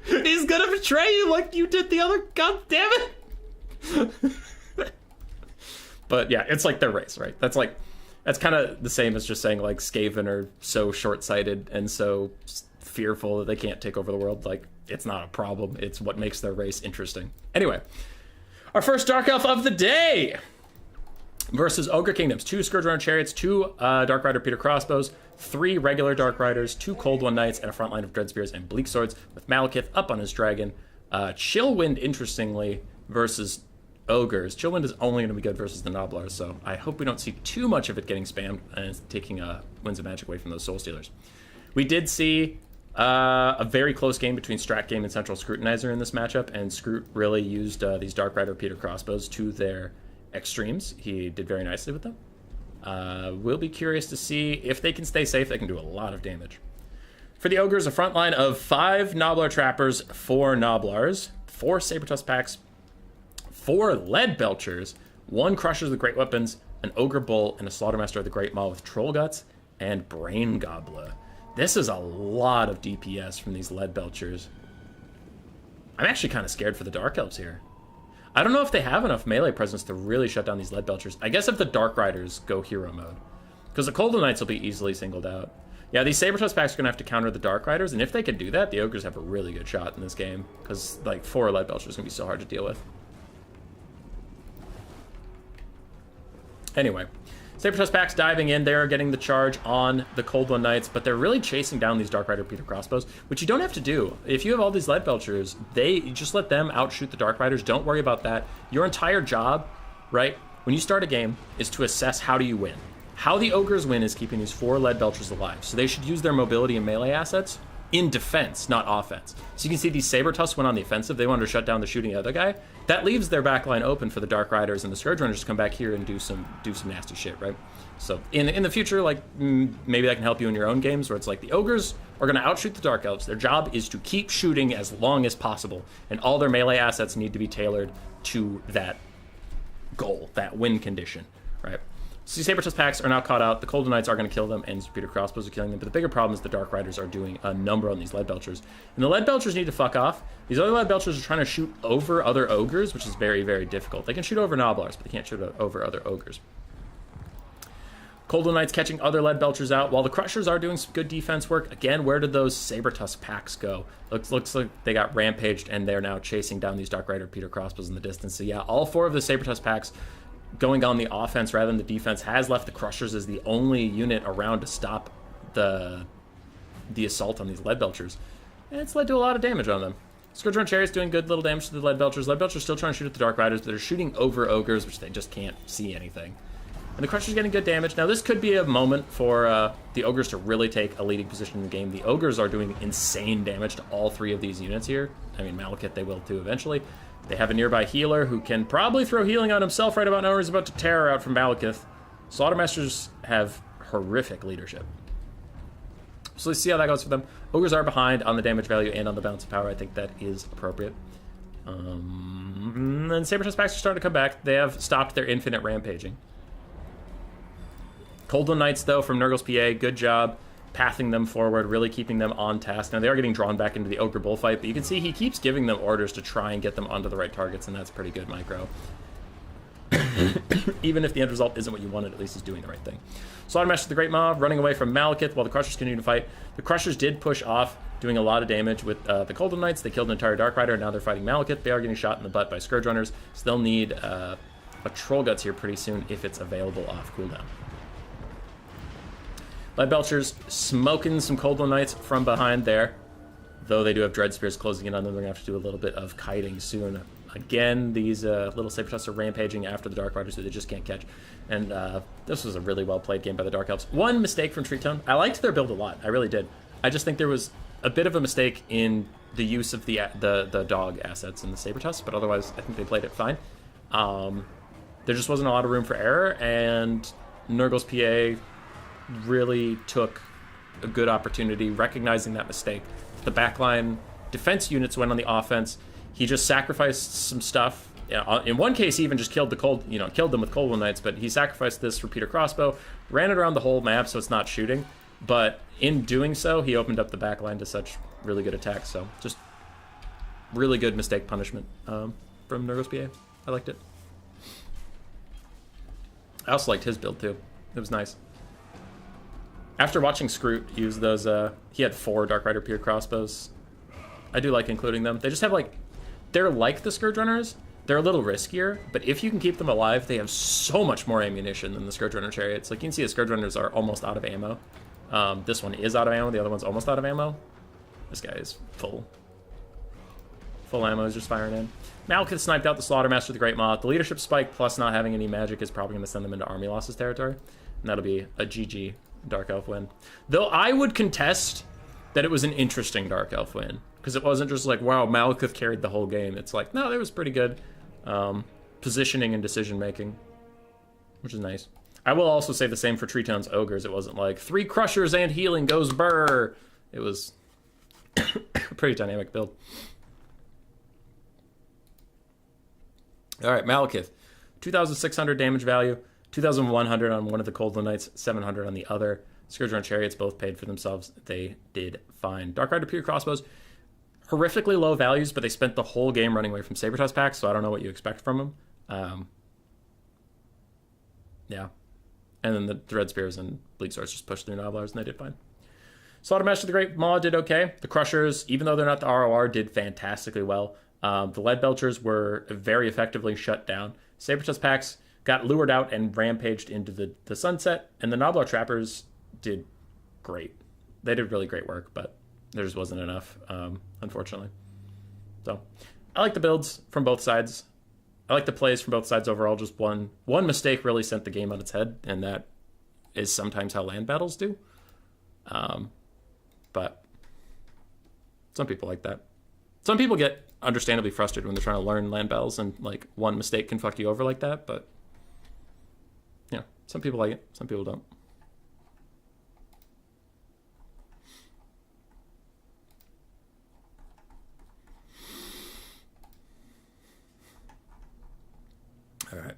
he's gonna betray you like you did the other. God damn it. But yeah, it's like their race, right? That's kind of the same as just saying like Skaven are so short-sighted and so fearful that they can't take over the world. Like, it's not a problem. It's what makes their race interesting. Anyway, our first Dark Elf of the day versus Ogre Kingdoms. 2 Scourge Runner Chariots, 2 Dark Rider Peter Crossbows, 3 regular Dark Riders, 2 Cold One Knights, and a front line of Dread Spears and Bleak Swords with Malekith up on his dragon. Chillwind, interestingly, versus Ogres. Chillwind is only going to be good versus the Noblars, so I hope we don't see too much of it getting spammed and taking Winds of Magic away from those Soul Stealers. We did see a very close game between Strat Game and Central Scrutinizer in this matchup, and Scrut really used these Dark Rider Peter Crossbows to their extremes. He did very nicely with them. We'll be curious to see if they can stay safe. They can do a lot of damage. For the Ogres, a front line of 5 Noblar Trappers, 4 Noblars, 4 Saber-Tusk Packs, 4 Lead Belchers, 1 Crushers with Great Weapons, an Ogre Bull, and a Slaughtermaster of the Great Maw with Troll Guts and Brain Gobbler. This is a lot of DPS from these Lead Belchers. I'm actually kind of scared for the Dark Elves here. I don't know if they have enough melee presence to really shut down these Lead Belchers. I guess if the Dark Riders go hero mode. Because the Cold Knights will be easily singled out. Yeah, these Saber-Tusk packs are going to have to counter the Dark Riders, and if they can do that, the Ogres have a really good shot in this game, because, like, 4 Lead Belchers is going to be so hard to deal with. Anyway, Saber-Tusk packs diving in. They're getting the charge on the Cold One Knights, but they're really chasing down these Dark Rider Peter Crossbows, which you don't have to do. If you have all these Lead Belchers, you just let them outshoot the Dark Riders. Don't worry about that. Your entire job, right, when you start a game, is to assess how do you win. How the Ogres win is keeping these 4 Lead Belchers alive. So they should use their mobility and melee assets in defense, not offense. So you can see these Saber-Tusks went on the offensive. They wanted to shut down the shooting the other guy. That leaves their backline open for the Dark Riders and the Scourge Runners to come back here and do some nasty shit, right? So in the future, like, maybe that can help you in your own games where it's like the Ogres are going to outshoot the Dark Elves. Their job is to keep shooting as long as possible, and all their melee assets need to be tailored to that goal, that win condition, right? So these Saber-Tusk packs are now caught out. The Cold Knights are going to kill them, and Peter Crossbows are killing them. But the bigger problem is the Dark Riders are doing a number on these Lead Belchers. And the Lead Belchers need to fuck off. These other Lead Belchers are trying to shoot over other Ogres, which is very, very difficult. They can shoot over Noblars, but they can't shoot over other Ogres. Cold Knights catching other Lead Belchers out, while the Crushers are doing some good defense work. Again, where did those Saber-Tusk packs go? Looks like they got rampaged, and they're now chasing down these Dark Rider Peter Crossbows in the distance. So yeah, all 4 of the Saber-Tusk packs going on the offense rather than the defense has left the Crushers as the only unit around to stop the assault on these Lead Belchers. And it's led to a lot of damage on them. Scourge Run Chariot's doing good little damage to the Lead Belchers. Lead Belchers still trying to shoot at the Dark Riders, but they're shooting over Ogres, which they just can't see anything. And the Crusher's getting good damage. Now, this could be a moment for the Ogres to really take a leading position in the game. The Ogres are doing insane damage to all 3 of these units here. I mean, Malekith, they will too eventually. They have a nearby healer who can probably throw healing on himself right about now. He's about to tear out from Malekith. Slaughtermasters have horrific leadership. So let's see how that goes for them. Ogres are behind on the damage value and on the balance of power. I think that is appropriate. And Saber-Tusk packs are starting to come back. They have stopped their infinite rampaging. Cold One Knights, though, from Nurgle's PA, good job pathing them forward, really keeping them on task. Now, they are getting drawn back into the Ogre bullfight, but you can see he keeps giving them orders to try and get them onto the right targets, and that's pretty good micro. Even if the end result isn't what you wanted, at least he's doing the right thing. Slaughtermaster the Great Mob running away from Malekith while the Crushers continue to fight. The Crushers did push off, doing a lot of damage with the Cold One Knights. They killed an entire Dark Rider, and now they're fighting Malekith. They are getting shot in the butt by Scourge Runners, so they'll need a Troll Guts here pretty soon if it's available off cooldown. Lead Belchers smoking some Cold One Knights from behind there. Though they do have Dread Spears closing in on them, they're going to have to do a little bit of kiting soon. Again, these little Saber-Tusks are rampaging after the Dark Riders who they just can't catch. And this was a really well-played game by the Dark Elves. One mistake from Tree Tone. I liked their build a lot. I really did. I just think there was a bit of a mistake in the use of the dog assets in the Saber-Tusks, but otherwise I think they played it fine. There just wasn't a lot of room for error, and Nurgle's PA really took a good opportunity, recognizing that mistake. The backline defense units went on the offense. He just sacrificed some stuff. In one case, he even just killed killed them with Cold One Knights, but he sacrificed this for Peter Crossbow, ran it around the whole map so it's not shooting. But in doing so, he opened up the backline to such really good attacks. So just really good mistake punishment from Nurgle's PA. I liked it. I also liked his build too. It was nice. After watching Scroot use those, he had 4 Dark Rider Peer Crossbows. I do like including them. They just have they're like the Scourge Runners. They're a little riskier, but if you can keep them alive, they have so much more ammunition than the Scourge Runner Chariots. Like you can see the Scourge Runners are almost out of ammo. This one is out of ammo, the other one's almost out of ammo. This guy is full. Full ammo is just firing in. Malekith sniped out the Slaughtermaster the Great Moth. The leadership spike plus not having any magic is probably going to send them into army losses territory. And that'll be a GG Dark Elf win. Though I would contest that it was an interesting Dark Elf win. Because it wasn't just like, wow, Malekith carried the whole game. It's like, no, it was pretty good positioning and decision making, which is nice. I will also say the same for Tree Tone's Ogres. It wasn't like 3 Crushers and healing goes burr. It was a pretty dynamic build. All right, Malekith. 2,600 damage value, 2,100 on one of the Cold One Knights, 700 on the other. Scourge Run Chariots both paid for themselves. They did fine. Dark Rider Pure Crossbows, horrifically low values, but they spent the whole game running away from Saber-Tusk packs, so I don't know what you expect from them. Yeah. And then the Dread Spears and Bleak Swords just pushed through Noblars, and they did fine. Slaughter Match of the Great Maw did okay. The Crushers, even though they're not the ROR, did fantastically well. The Lead Belchers were very effectively shut down. Saber-Tusk packs got lured out and rampaged into the sunset, and the Nobbler Trappers did great. They did really great work, but there just wasn't enough, unfortunately. So, I like the builds from both sides. I like the plays from both sides overall. Just one mistake really sent the game on its head, and that is sometimes how land battles do. But some people like that. Some people get understandably frustrated when they're trying to learn land battles, and like one mistake can fuck you over like that. But yeah, some people like it, some people don't. All right.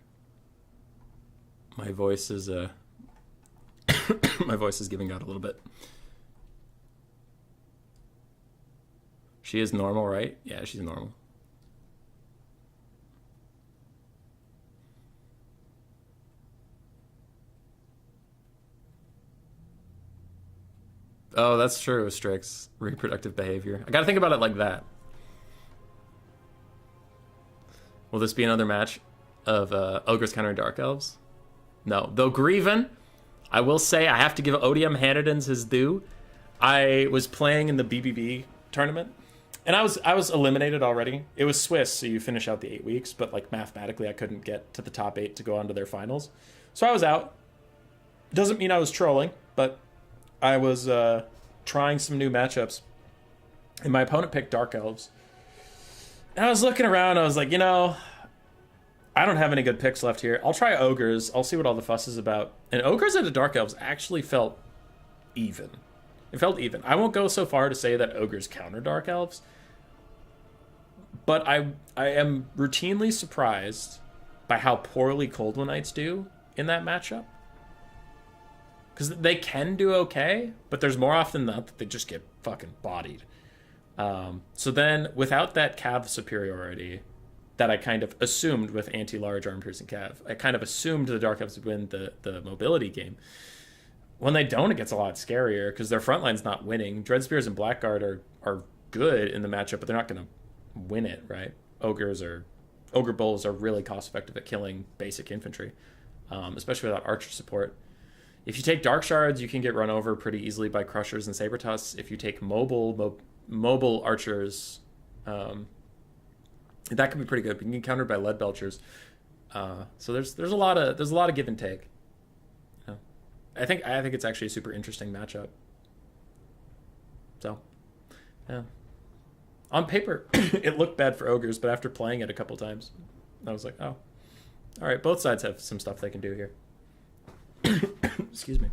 My voice is my voice is giving out a little bit. She is normal, right? Yeah, she's normal. Oh, that's true. Strix reproductive behavior. I gotta think about it like that. Will this be another match of Ogres countering Dark Elves? No. Though Grieven, I will say I have to give Odium Hanadins his due. I was playing in the BBB tournament, and I was eliminated already. It was Swiss, so you finish out the 8 weeks, but like mathematically I couldn't get to the top 8 to go on to their finals. So I was out. Doesn't mean I was trolling, but I was trying some new matchups, and my opponent picked Dark Elves. And I was looking around, I was like, you know, I don't have any good picks left here. I'll try Ogres. I'll see what all the fuss is about. And Ogres into Dark Elves actually felt even. It felt even. I won't go so far to say that Ogres counter Dark Elves, but I am routinely surprised by how poorly Cold One Knights do in that matchup. Because they can do okay, but there's more often than not that they just get fucking bodied. So then, without that cav superiority that I kind of assumed with anti-large arm-piercing cav, I kind of assumed the Dark Elves would win the mobility game. When they don't, it gets a lot scarier because their front line's not winning. Dread Spears and Blackguard are good in the matchup, but they're not going to win it, right? Ogre Bulls are really cost-effective at killing basic infantry, especially without archer support. If you take Dark Shards, you can get run over pretty easily by Crushers and Saber-Tusks. If you take mobile archers, that can be pretty good. But you can get countered by Lead Belchers. So there's a lot of give and take. You know? I think it's actually a super interesting matchup. So, yeah. On paper, it looked bad for Ogres, but after playing it a couple times, I was like, oh, all right. Both sides have some stuff they can do here. Excuse me.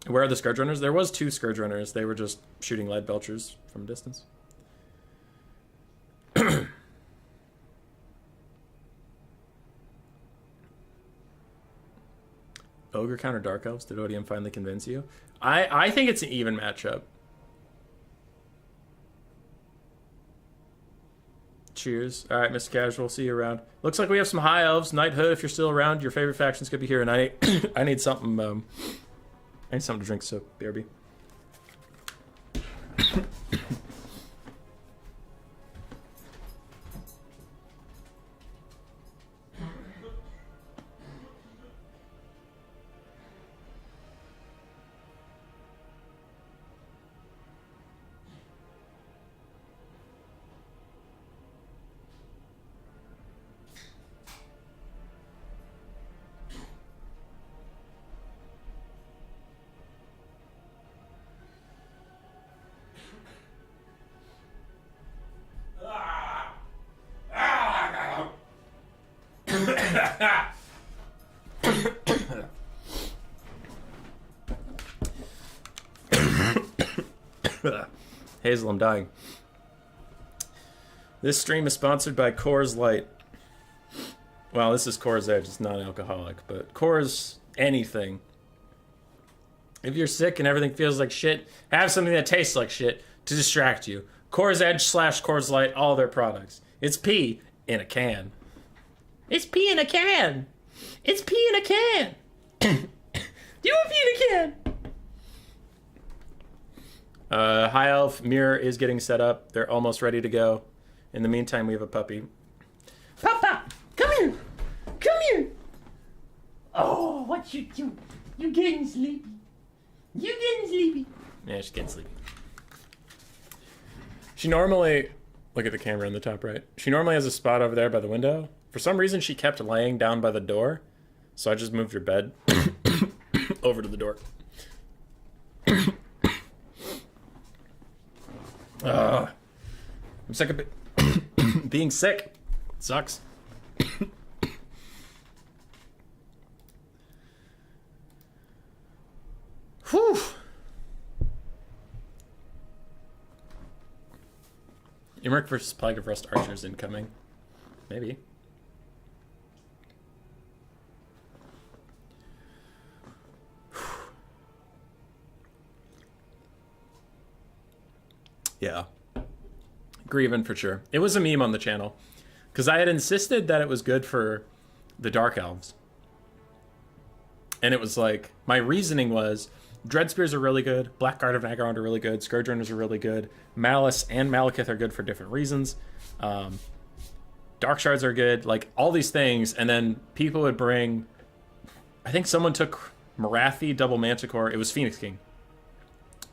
Where are the Scourge Runners? There was 2 Scourge Runners. They were just shooting Lead Belchers from a distance. Ogre counter Dark Elves. Did Odium finally convince you? I think it's an even matchup. Cheers. All right, Mr. Casual. See you around. Looks like we have some High Elves. Knighthood, if you're still around, your favorite factions could be here. And I need something. I need something to drink. So BRB. Hazel, I'm dying. This stream is sponsored by Coors Light. Well, this is Coors Edge. It's non-alcoholic, but Coors anything. If you're sick and everything feels like shit, have something that tastes like shit to distract you. Coors Edge / Coors Light, all their products. It's pee in a can. It's pee in a can. It's pee in a can. Do a feat again! High Elf mirror is getting set up. They're almost ready to go. In the meantime, we have a puppy. Papa, come here! Come here! Oh, what you do? You getting sleepy? You getting sleepy? Yeah, she's getting sleepy. She normally... Look at the camera on the top right. She normally has a spot over there by the window. For some reason, she kept laying down by the door. So I just moved her bed over to the door. I'm sick of being sick. It sucks. Whew. Imric versus Plague of Rust Archers incoming. Maybe. Yeah. Grievin' for sure. It was a meme on the channel. Because I had insisted that it was good for the Dark Elves. And it was like, my reasoning was, Dread Spears are really good, Blackguard of Nagaround are really good, Scourgerunners are really good, Malice and Malekith are good for different reasons. Dark Shards are good, like all these things, and then people would bring... I think someone took Morathi Double Manticore. It was Phoenix King.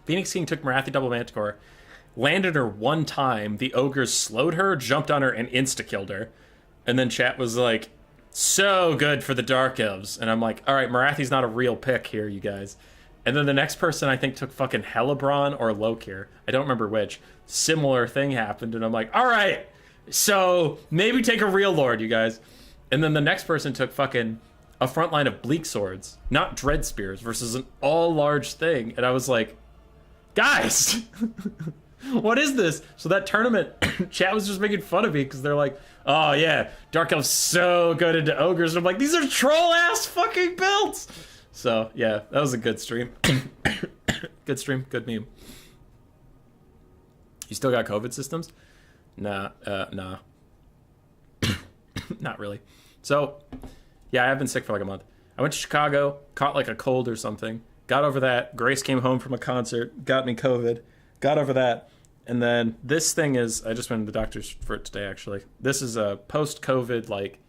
Phoenix King took Morathi Double Manticore, landed her one time, the ogres slowed her, jumped on her, and insta-killed her. And then chat was like, so good for the Dark Elves. And I'm like, alright, Morathi's not a real pick here, you guys. And then the next person I think took fucking Hellebron or Lokir. I don't remember which. Similar thing happened, and I'm like, alright, so maybe take a real Lord, you guys. And then the next person took fucking a front line of Bleak Swords, not Dread Spears, versus an all-large thing. And I was like, guys! What is this? So that tournament, chat was just making fun of me because they're like, oh yeah, Dark Elf's so good into ogres. And I'm like, these are troll-ass fucking builds! So, yeah, that was a good stream. Good stream, good meme. You still got COVID systems? Nah. Not really. So, yeah, I've been sick for like a month. I went to Chicago, caught like a cold or something, got over that. Grace came home from a concert, got me COVID, got over that. And then this thing is, I just went to the doctor's for it today, actually. This is a post-COVID, like,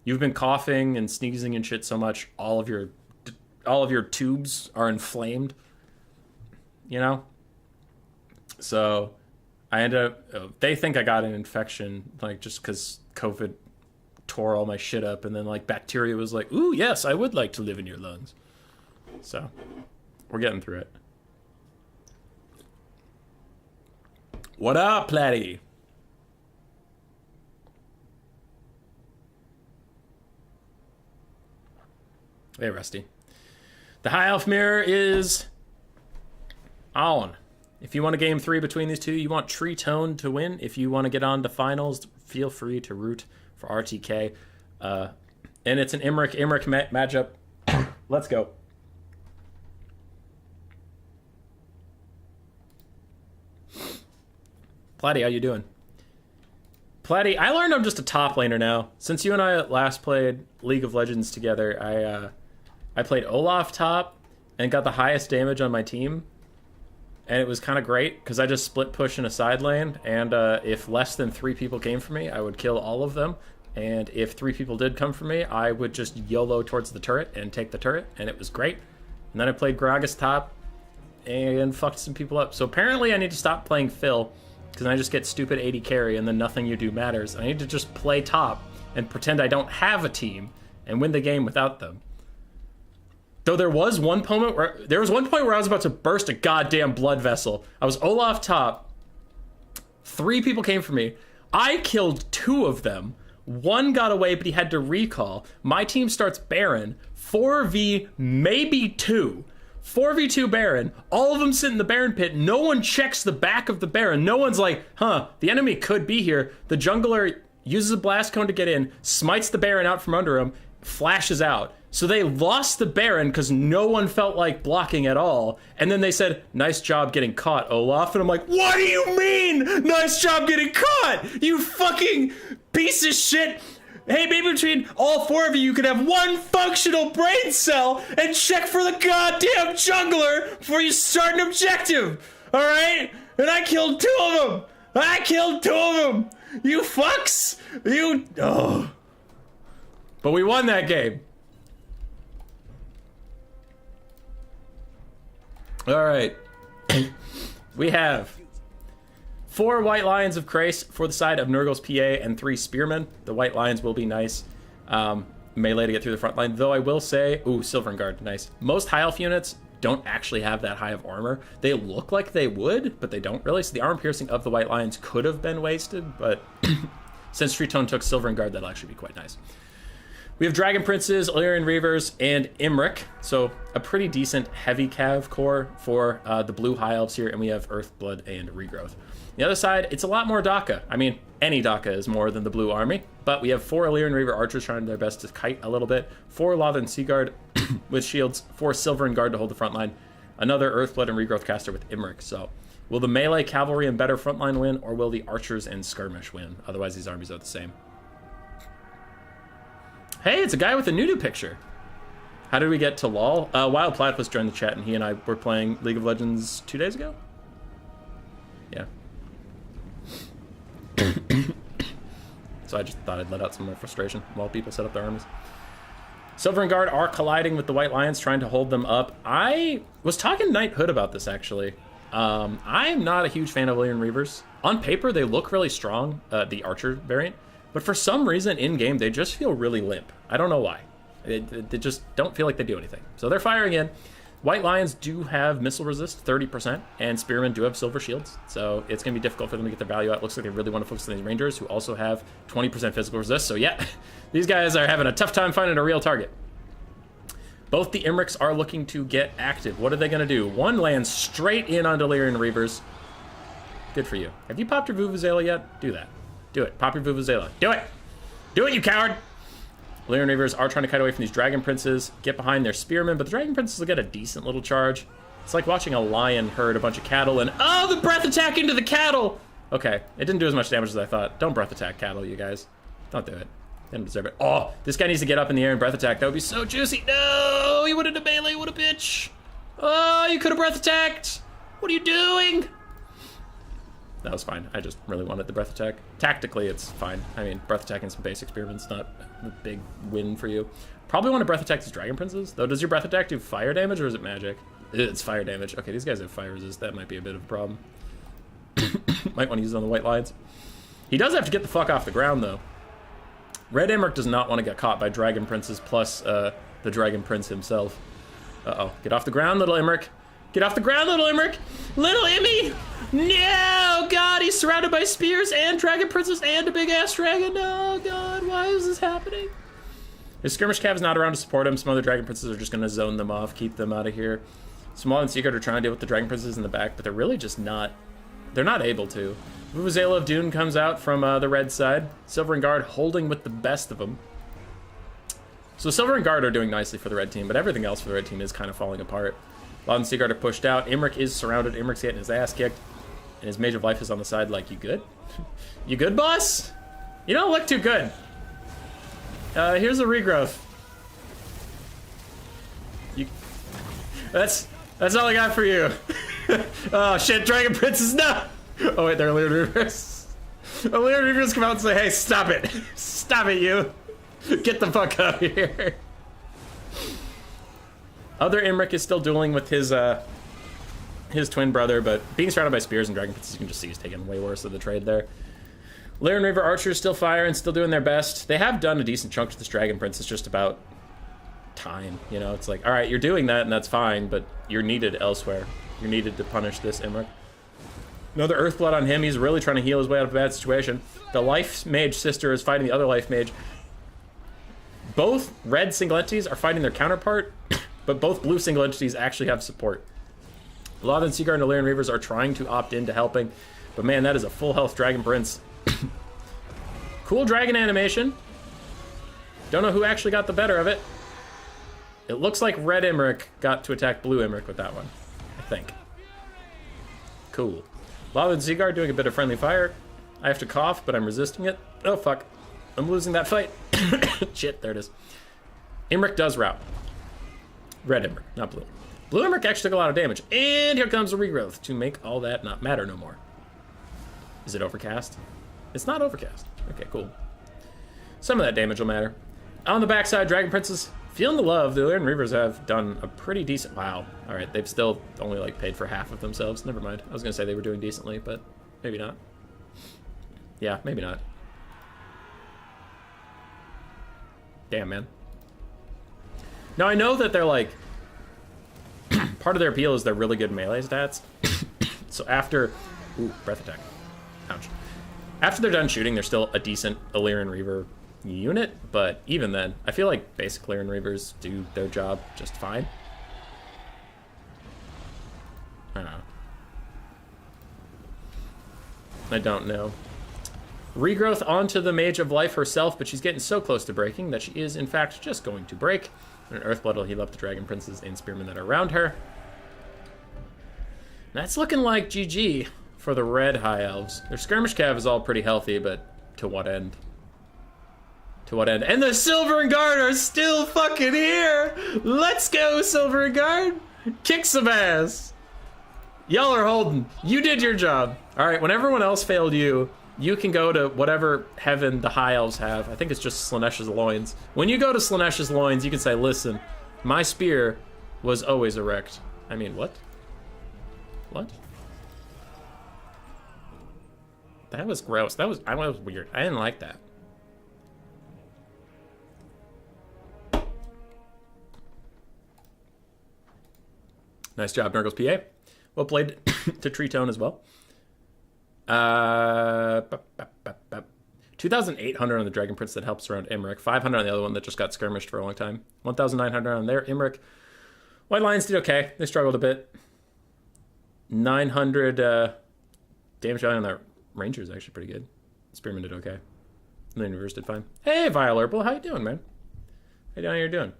you've been coughing and sneezing and shit so much, all of your tubes are inflamed, you know? So I ended up, they think I got an infection, like, just because COVID tore all my shit up, and then, like, bacteria was like, ooh, yes, I would like to live in your lungs. So we're getting through it. What up, Platty? Hey, Rusty. The High Elf Mirror is on. If you want a game 3 between these two, you want Tree Tone to win. If you want to get on to finals, feel free to root for RTK. And it's an Imric matchup. Let's go. Platty, how you doing? Platty, I learned I'm just a top laner now. Since you and I last played League of Legends together, I played Olaf top and got the highest damage on my team. And it was kind of great because I just split push in a side lane. And if less than 3 people came for me, I would kill all of them. And if 3 people did come for me, I would just YOLO towards the turret and take the turret. And it was great. And then I played Gragas top and fucked some people up. So apparently I need to stop playing Phil because I just get stupid 80 carry and then nothing you do matters. I need to just play top and pretend I don't have a team and win the game without them. Though there was one point where I was about to burst a goddamn blood vessel. I was Olaf top. 3 people came for me. I killed 2 of them. 1 got away, but he had to recall. My team starts Baron. 4v maybe 2. 4v2 Baron. All of them sit in the Baron pit. No one checks the back of the Baron. No one's like, huh, the enemy could be here. The jungler uses a blast cone to get in, smites the Baron out from under him, flashes out. So they lost the Baron because no one felt like blocking at all. And then they said, nice job getting caught, Olaf. And I'm like, what do you mean? Nice job getting caught? You fucking piece of shit. Hey, maybe between all 4 of you, you could have 1 functional brain cell and check for the goddamn jungler before you start an objective. All right? And I killed 2 of them. I killed 2 of them. You fucks. You. Oh. But we won that game. All right. We have 4 White Lions of Krace for the side of Nurgle's PA and 3 Spearmen. The White Lions will be nice. Melee to get through the front line. Though I will say, ooh, Silver Guard, nice. Most high elf units don't actually have that high of armor. They look like they would, but they don't really. So the armor piercing of the White Lions could have been wasted, but since Tree Tone took Silver Guard, that'll actually be quite nice. We have Dragon Princes, Illyrian Reavers, and Imric. So a pretty decent heavy cav core for the blue high elves here, and we have Earthblood and Regrowth. The other side, it's a lot more Daka. I mean, any Daka is more than the blue army, but we have 4 Illyrian Reaver archers trying their best to kite a little bit, 4 Lothern Seaguard with shields, 4 Silver Guard to hold the front line, another Earthblood and Regrowth caster with Imric. So will the melee cavalry and better frontline win, or will the archers and skirmish win? Otherwise, these armies are the same. Hey, it's a guy with a Nudu picture. How did we get to LOL? Wild Platypus joined the chat, and he and I were playing League of Legends 2 days ago? Yeah. So I just thought I'd let out some more frustration while people set up their armies. Silver Guard are colliding with the White Lions, trying to hold them up. I was talking to Knighthood about this, actually. I am not a huge fan of Illyrian Reavers. On paper, they look really strong, the Archer variant. But for some reason, in-game, they just feel really limp. I don't know why. They just don't feel like they do anything. So they're firing in. White Lions do have missile resist, 30%, and Spearmen do have silver shields. So it's going to be difficult for them to get their value out. Looks like they really want to focus on these Rangers, who also have 20% physical resist. So yeah, these guys are having a tough time finding a real target. Both the Imrics are looking to get active. What are they going to do? One lands straight in on Illyrian Reavers. Good for you. Have you popped your Vuvuzela yet? Do that. Do it. Pop your Vuvuzela. Do it! Do it, you coward! Illyrian Reavers are trying to kite away from these Dragon Princes, get behind their Spearmen, but the Dragon Princes will get a decent little charge. It's like watching a lion herd a bunch of cattle and, oh, the breath attack into the cattle! Okay, it didn't do as much damage as I thought. Don't breath attack cattle, you guys. Don't do it. They don't deserve it. Oh, this guy needs to get up in the air and breath attack. That would be so juicy. No! He went into melee. What a bitch! Oh, you could have breath attacked! What are you doing? That was fine. I just really wanted the breath attack. Tactically, it's fine. I mean, breath attacking some basic Spearmen's not a big win for you. Probably want to breath attack these Dragon Princes, though. Does your breath attack do fire damage, or is it magic? It's fire damage. Okay, these guys have fire resist. That might be a bit of a problem. Might want to use it on the White Lions. He does have to get the fuck off the ground, though. Red Emmerich does not want to get caught by Dragon Princes plus the Dragon Prince himself. Uh-oh. Get off the ground, little Emmerich. Get off the ground, little Emmerich! Little Emmy! No! God, he's surrounded by spears and Dragon Princes and a big-ass dragon. Oh, God, why is this happening? His skirmish cav is not around to support him. Some other Dragon Princes are just going to zone them off, keep them out of here. Small and Secret are trying to deal with the Dragon Princes in the back, but they're really just not... They're not able to. Vuvuzela of Dune comes out from the red side. Silver and Guard holding with the best of them. So Silver and Guard are doing nicely for the red team, but everything else for the red team is kind of falling apart. Loud and Seaguard are pushed out. Imric is surrounded. Imric's getting his ass kicked. And his Mage of Life is on the side like, you good? You good, boss? You don't look too good. Here's a regrowth. That's all I got for you. Oh, shit, Dragon Princes, no! Oh, wait, they're Illyrian Reavers. Illyrian Reavers come out and say, hey, stop it. Stop it, you. Get the fuck out of here. Other Imric is still dueling with his twin brother, but being surrounded by spears and Dragon Princes, you can just see he's taking way worse of the trade there. Illyrian Reaver archers still firing, still doing their best. They have done a decent chunk to this Dragon Prince. It's just about time, you know? It's like, all right, you're doing that, and that's fine, but you're needed elsewhere. You're needed to punish this Imric. Another Earthblood on him. He's really trying to heal his way out of a bad situation. The Life Mage sister is fighting the other Life Mage. Both red single entities are fighting their counterpart, but both blue single entities actually have support. Lothern Seaguard and Illyrian Reavers are trying to opt into helping, but man, that is a full health Dragon Prince. Cool dragon animation. Don't know who actually got the better of it. It looks like red Imric got to attack blue Imric with that one, I think. Cool. Lothern Seaguard doing a bit of friendly fire. I have to cough, but I'm resisting it. Oh, fuck. I'm losing that fight. Shit, there it is. Imric does route. Red Imric, not blue. Blue Imric actually took a lot of damage. And here comes the regrowth to make all that not matter no more. Is it overcast? It's not overcast. Okay, cool. Some of that damage will matter. On the backside, Dragon Princes, feeling the love. The Illyrian Reavers have done a pretty decent... Wow. All right, they've still only, like, paid for half of themselves. Never mind. I was going to say they were doing decently, but maybe not. Yeah, maybe not. Damn, man. Now, I know that they're, like... part of their appeal is they're really good melee stats. So after... Ooh, breath attack. Ouch. After they're done shooting, they're still a decent Illyrian Reaver unit, but even then, I feel like basic Illyrian Reavers do their job just fine. I don't know. I don't know. Regrowth onto the Mage of Life herself, but she's getting so close to breaking that she is, in fact, just going to break. And an Earthblood will heal up the Dragon Princes and Spearmen that are around her. That's looking like GG for the red High Elves. Their skirmish cav is all pretty healthy, but to what end? To what end? And the Silver and Guard are still fucking here! Let's go, Silver and Guard! Kick some ass! Y'all are holding. You did your job. Alright, when everyone else failed you, you can go to whatever heaven the High Elves have. I think it's just Slaanesh's loins. When you go to Slaanesh's loins, you can say, listen, my spear was always erect. I mean, what? What? That was gross. That was weird. I didn't like that. Nice job, Nurgle's PA. Well played to Tree Tone as well. 2,800 on the Dragon Prince that helps around Imric. 500 on the other one that just got skirmished for a long time. 1,900 on there. Imric. White Lions did okay. They struggled a bit. 900 damage on that Ranger is actually pretty good. Spearman did okay. And then Reverse did fine. Hey, Violurple, how you doing, man? How you doing?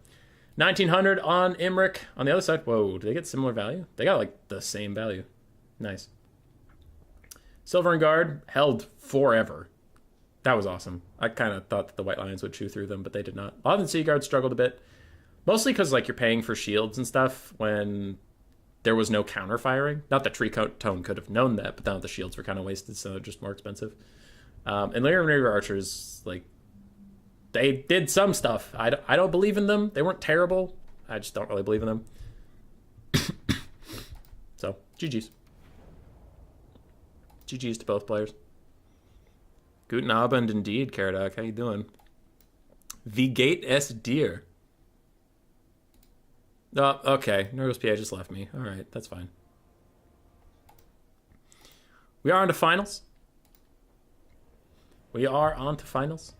1,900 on Imric. On the other side, whoa, do they get similar value? They got, like, the same value. Nice. Silver and Guard held forever. That was awesome. I kind of thought that the White Lions would chew through them, but they did not. Loth and Sea Guard struggled a bit. Mostly because, like, you're paying for shields and stuff when there was no counter firing. Not that Tree Tone could have known that, but now the shields were kind of wasted, so they're just more expensive. And Illyrian Reaver Archers, like, they did some stuff. I don't believe in them. They weren't terrible. I just don't really believe in them. So, GG's. GG's to both players. Guten Abend indeed, Caradoc. How you doing? The Gate S Deer. Oh, okay. Nurgle's PA just left me. All right, that's fine. We are on to finals. We are on to finals.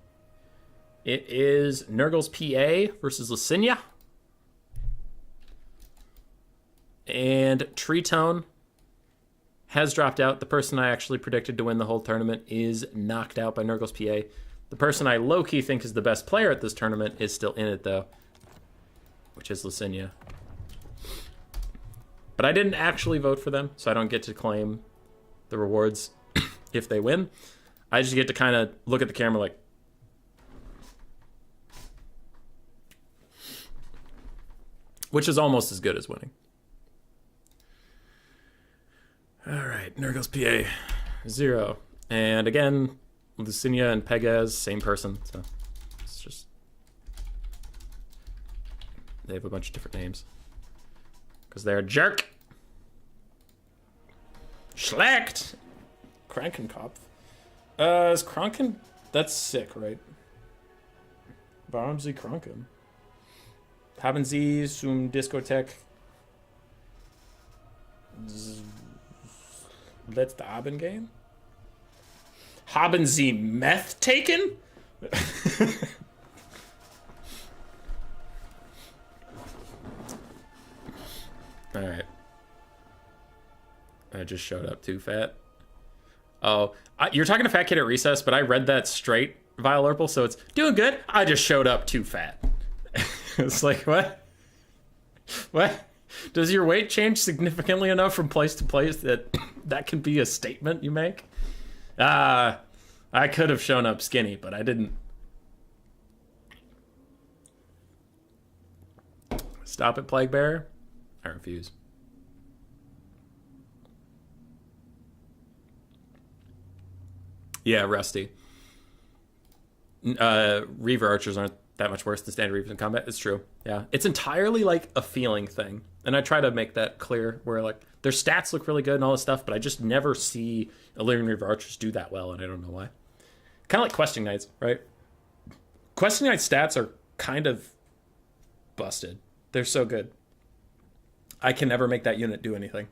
It is Nurgle's PA versus Licinia. And Tree Tone has dropped out. The person I actually predicted to win the whole tournament is knocked out by Nurgle's PA. The person I low-key think is the best player at this tournament is still in it, though, which is Licinia. But I didn't actually vote for them, so I don't get to claim the rewards if they win. I just get to kind of look at the camera like, which is almost as good as winning. All right, Nurgle's PA, 0. And again, Licinia and Pegaz, same person, so it's just, they have a bunch of different names. Because they're a jerk. Schlecht! Krankenkopf. Is Kranken... That's sick, right? Warum Sie kranken? Haben Sie zum Diskothek letzte Abend gehen? Haben Sie meth taken? Alright. I just showed up too fat. Oh, you're talking to Fat Kid at Recess, but I read that straight, Violurple, so it's doing good. I just showed up too fat. It's like, what? What? Does your weight change significantly enough from place to place that that can be a statement you make? I could have shown up skinny, but I didn't. Stop it, Plague Bearer. I refuse. Yeah, Rusty. Reaver archers aren't that much worse than standard Reavers in combat. It's true. Yeah. It's entirely like a feeling thing. And I try to make that clear where like their stats look really good and all this stuff, but I just never see Illyrian Reaver archers do that well, and I don't know why. Kind of like Questing Knights, right? Questing Knights stats are kind of busted. They're so good. I can never make that unit do anything.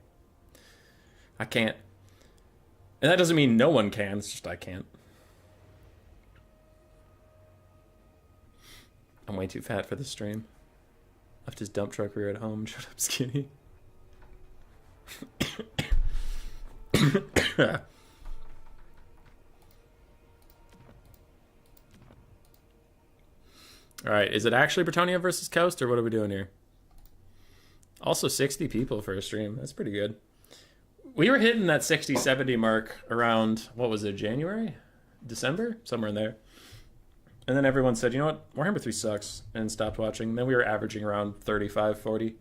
I can't. And that doesn't mean no one can, it's just I can't. I'm way too fat for this stream. Left his dump truck rear at home, shut up skinny. Alright, is it actually Bretonia versus Coast, or what are we doing here? Also 60 people for a stream. That's pretty good. We were hitting that 60, 70 mark around, what was it, January? December? Somewhere in there. And then everyone said, you know what, Warhammer 3 sucks, and stopped watching. And then we were averaging around 35, 40.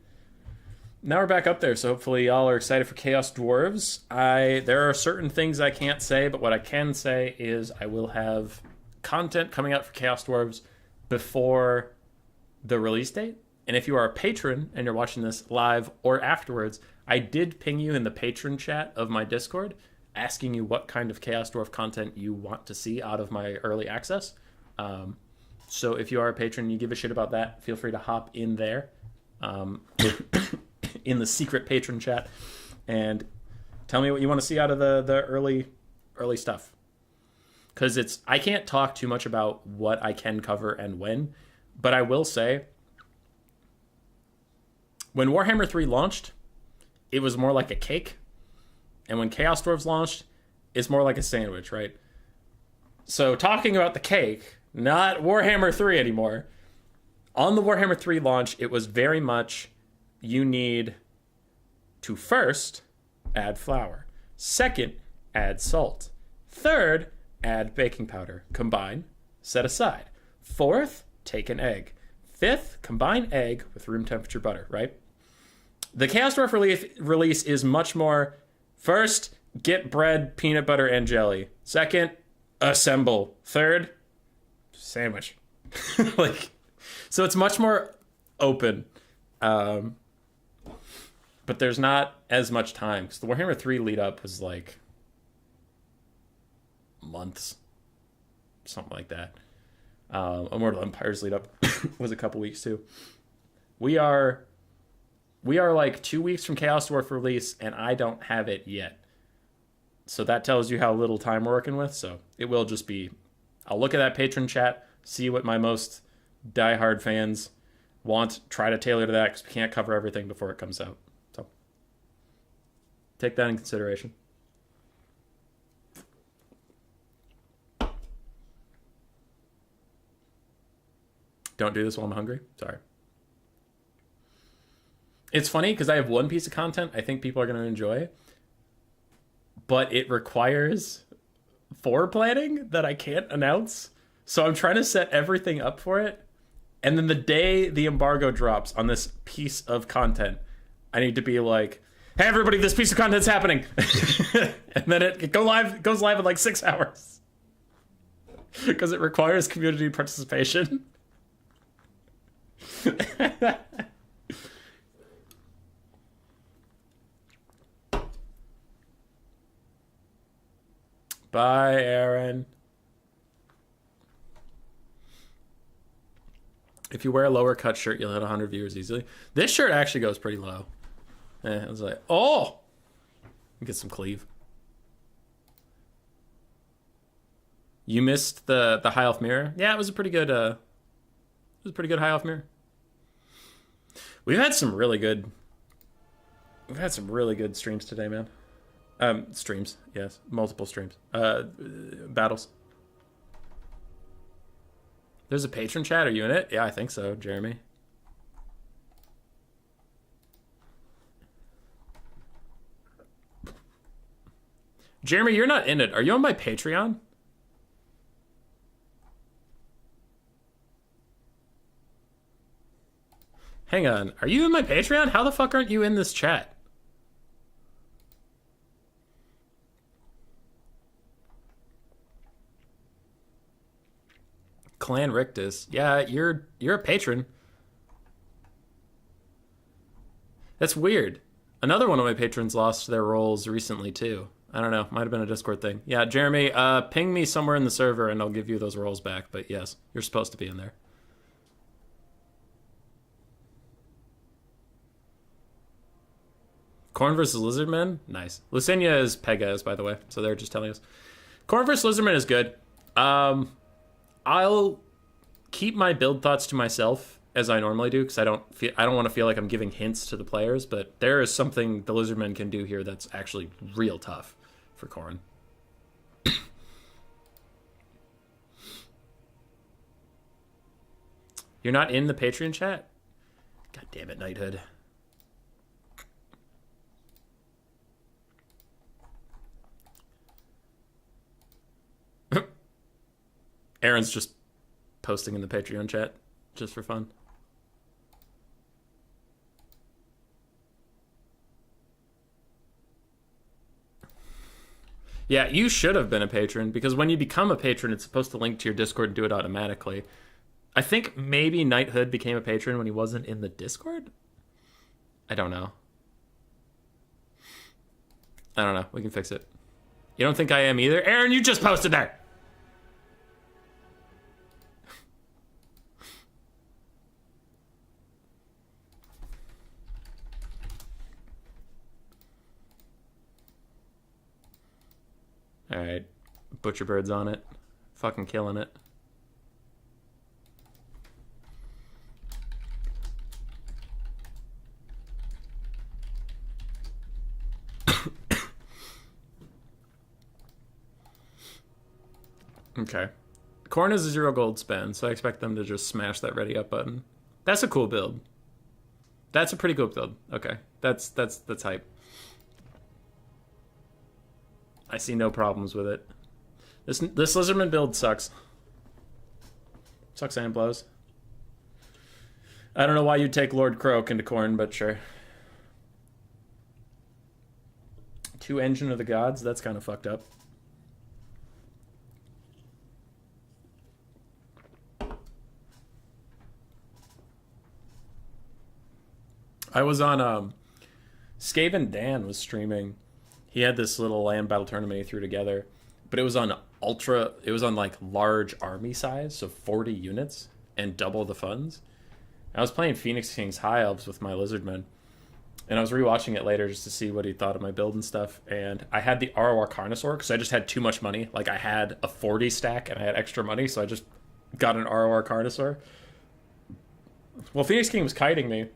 Now we're back up there, so hopefully y'all are excited for Chaos Dwarves. There are certain things I can't say, but what I can say is I will have content coming out for Chaos Dwarves before the release date. And if you are a patron and you're watching this live or afterwards, I did ping you in the patron chat of my Discord asking you what kind of Chaos Dwarf content you want to see out of my early access. So if you are a patron and you give a shit about that, feel free to hop in there in the secret patron chat and tell me what you want to see out of the early stuff. Because I can't talk too much about what I can cover and when, but I will say, when Warhammer 3 launched, it was more like a cake. And when Chaos Dwarves launched, it's more like a sandwich, right? So talking about the cake, not Warhammer 3 anymore. On the Warhammer 3 launch, it was very much, you need to first add flour. Second, add salt. Third, add baking powder. Combine, set aside. Fourth, take an egg. Fifth, combine egg with room temperature butter, right? The Chaos Dwarf release is much more, first, get bread, peanut butter, and jelly. Second, assemble. Third, sandwich. So it's much more open. But there's not as much time, because the Warhammer 3 lead up was like months. Something like that. Immortal Empire's lead up was a couple weeks too. We are like 2 weeks from Chaos Dwarf release, and I don't have it yet. So that tells you how little time we're working with. So it will just be, I'll look at that patron chat, see what my most diehard fans want, try to tailor to that, because we can't cover everything before it comes out. So take that in consideration. Don't do this while I'm hungry. Sorry. It's funny because I have one piece of content I think people are going to enjoy, but it requires foreplanning that I can't announce. So I'm trying to set everything up for it. And then the day the embargo drops on this piece of content, I need to be like, hey, everybody, this piece of content's happening. And then it goes live in like 6 hours. Because it requires community participation. Bye, Aaron. If you wear a lower cut shirt, you'll hit 100 viewers easily. This shirt actually goes pretty low. I was like, oh! Get some cleave. You missed the High Elf Mirror? Yeah, it was a pretty good High Elf Mirror. We've had some really good streams today, man. Streams, yes. Multiple streams. Battles. There's a patron chat. Are you in it? Yeah, I think so, Jeremy. Jeremy, you're not in it. Are you on my Patreon? Hang on. Are you in my Patreon? How the fuck aren't you in this chat? Clan Rictus. Yeah, you're a patron. That's weird. Another one of my patrons lost their roles recently too. I don't know. Might have been a Discord thing. Yeah, Jeremy, ping me somewhere in the server and I'll give you those roles back. But yes, you're supposed to be in there. Khorne versus Lizardmen? Nice. Lucinia is Pegas, by the way. So they're just telling us. Khorne versus Lizardmen is good. I'll keep my build thoughts to myself as I normally do because I don't want to feel like I'm giving hints to the players, but there is something the Lizardmen can do here that's actually real tough for Khorne. You're not in the Patreon chat? God damn it, Knighthood. Aaron's just posting in the Patreon chat just for fun. Yeah, you should have been a patron because when you become a patron, it's supposed to link to your Discord and do it automatically. I think maybe Knighthood became a patron when he wasn't in the Discord? I don't know. I don't know. We can fix it. You don't think I am either? Aaron, you just posted there! Alright. Butcherbird's on it. Fucking killing it. Okay. Khorne is a 0 gold spend, so I expect them to just smash that ready up button. That's a cool build. That's a pretty cool build. Okay. That's hype. I see no problems with it. This Lizardman build sucks. Sucks and blows. I don't know why you'd take Lord Croak into Khorne, but sure. 2 Engine of the Gods? That's kind of fucked up. I was on, Skaven Dan was streaming. He had this little land battle tournament he threw together, but it was on like large army size, so 40 units and double the funds. I was playing Phoenix King's High Elves with my Lizardmen, and I was rewatching it later just to see what he thought of my build and stuff, and I had the ROR Carnosaur because I just had too much money. Like, I had a 40 stack and I had extra money, so I just got an ROR Carnosaur. Well, Phoenix King was kiting me,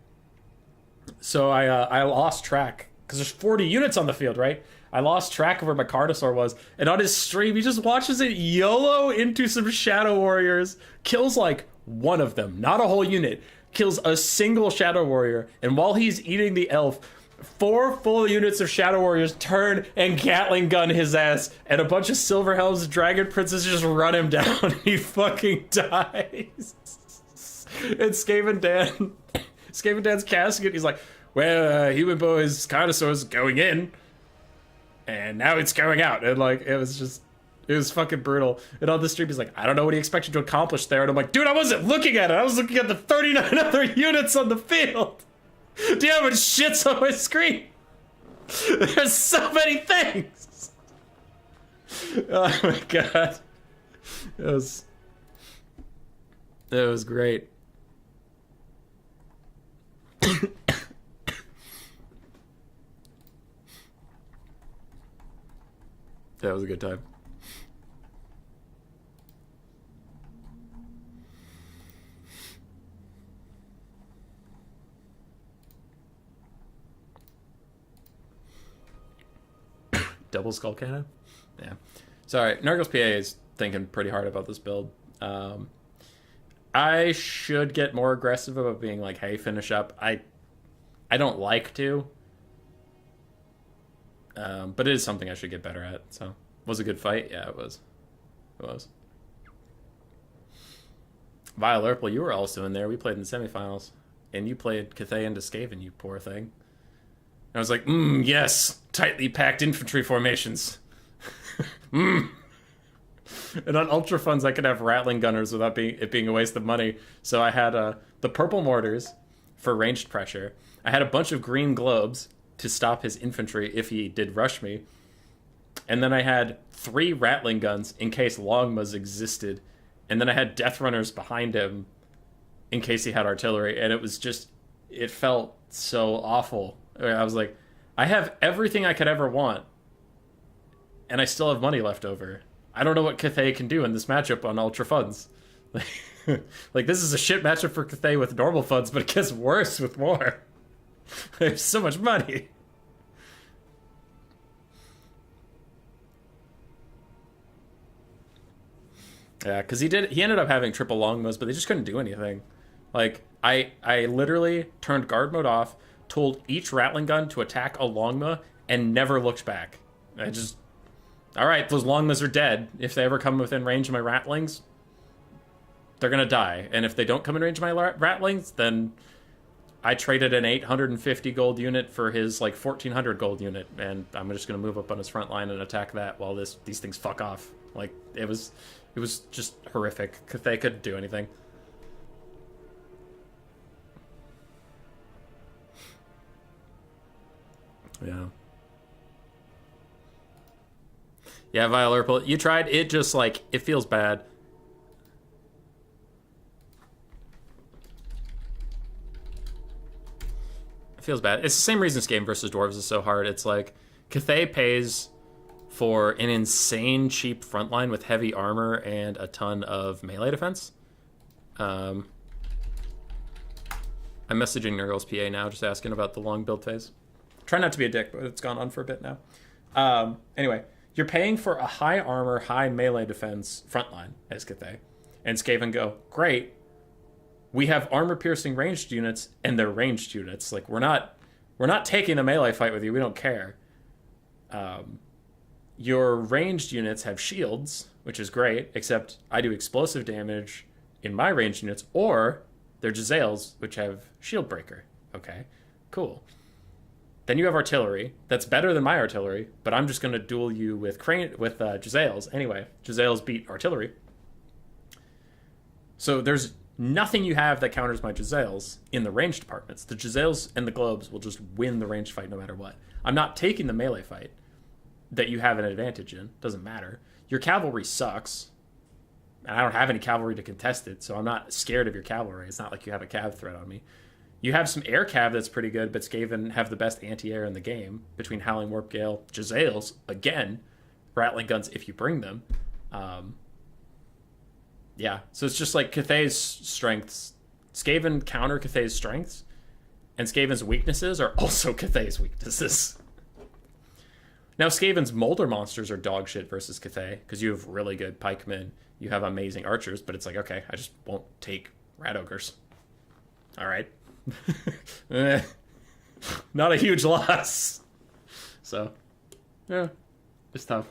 so I lost track because there's 40 units on the field, right? I lost track of where my Carnosaur was, and on his stream, he just watches it YOLO into some Shadow Warriors, kills like one of them, not a whole unit, kills a single Shadow Warrior, and while he's eating the elf, 4 full units of Shadow Warriors turn and Gatling gun his ass, and a bunch of Silver Helms Dragon Princes just run him down, and he fucking dies. And Skaven Dan's casket, he's like, well, Human Boy's Carnosaur's going in, and now it's going out. And like, it was fucking brutal. And on the stream, he's like, I don't know what he expected to accomplish there. And I'm like, dude, I wasn't looking at it. I was looking at the 39 other units on the field. Do you have any shits on my screen? There's so many things. Oh my god. It was great. That was a good time. Double skull cannon? Yeah. Sorry, Nargos PA is thinking pretty hard about this build. I should get more aggressive about being like, hey, finish up. I don't like to. But it is something I should get better at. So, was it a good fight? Yeah, it was. It was. Vile Urple, you were also in there. We played in the semifinals. and you played Cathay into Skaven, you poor thing. And I was like, yes, tightly packed infantry formations. And on Ultra Funds, I could have Rattling Gunners without it being a waste of money. So I had the Purple Mortars for ranged pressure. I had a bunch of Green Globes to stop his infantry if he did rush me. And then I had 3 Rattling Guns in case Longmas existed. And then I had Death Runners behind him in case he had artillery. And it felt so awful. I was like, I have everything I could ever want, and I still have money left over. I don't know what Cathay can do in this matchup on Ultra Funds. Like, this is a shit matchup for Cathay with normal funds, but it gets worse with more. There's so much money. Yeah, because he ended up having triple Longmas, but they just couldn't do anything. Like, I literally turned guard mode off, told each Rattling Gun to attack a Longma, and never looked back. I just... Alright, those Longmas are dead. If they ever come within range of my Rattlings, they're gonna die. And if they don't come in range of my Rattlings, then I traded an 850 gold unit for his, like, 1400 gold unit, and I'm just gonna move up on his front line and attack that while these things fuck off. Like, it was just horrific. Cathay couldn't do anything. Yeah. Yeah, Vile Urple. You tried. It just, like, it feels bad. It feels bad. It's the same reason Skaven versus Dwarves is so hard. It's like, Cathay pays for an insane cheap frontline with heavy armor and a ton of melee defense. I'm messaging Nurgle's PA now, just asking about the long build phase. Try not to be a dick, but it's gone on for a bit now. Anyway, you're paying for a high armor, high melee defense frontline as Cathay. And Skaven go, great. We have armor-piercing ranged units, and they're ranged units. Like, we're not taking the melee fight with you. We don't care. Your ranged units have shields, which is great, except I do explosive damage in my ranged units, or they're Jezzails, which have shield breaker. Okay, cool. Then you have artillery. That's better than my artillery, but I'm just going to duel you with Jezzails. Anyway, Jezzails beat artillery. So there's nothing you have that counters my Jezzails in the ranged departments. The Jezzails and the Globes will just win the ranged fight no matter what. I'm not taking the melee fight that you have an advantage in. Doesn't matter. Your cavalry sucks, and I don't have any cavalry to contest it, so I'm not scared of your cavalry. It's not like you have a cav threat on me. You have some air cav that's pretty good, but Skaven have the best anti-air in the game between Howling Warp Gale, Jezzails, again, Rattling Guns if you bring them. Yeah, so it's just like Cathay's strengths. Skaven counter Cathay's strengths, and Skaven's weaknesses are also Cathay's weaknesses. Now, Skaven's Molder monsters are dog shit versus Cathay, because you have really good pikemen, you have amazing archers, but it's like, okay, I just won't take Rat Ogres. Alright. Not a huge loss. So, yeah, it's tough.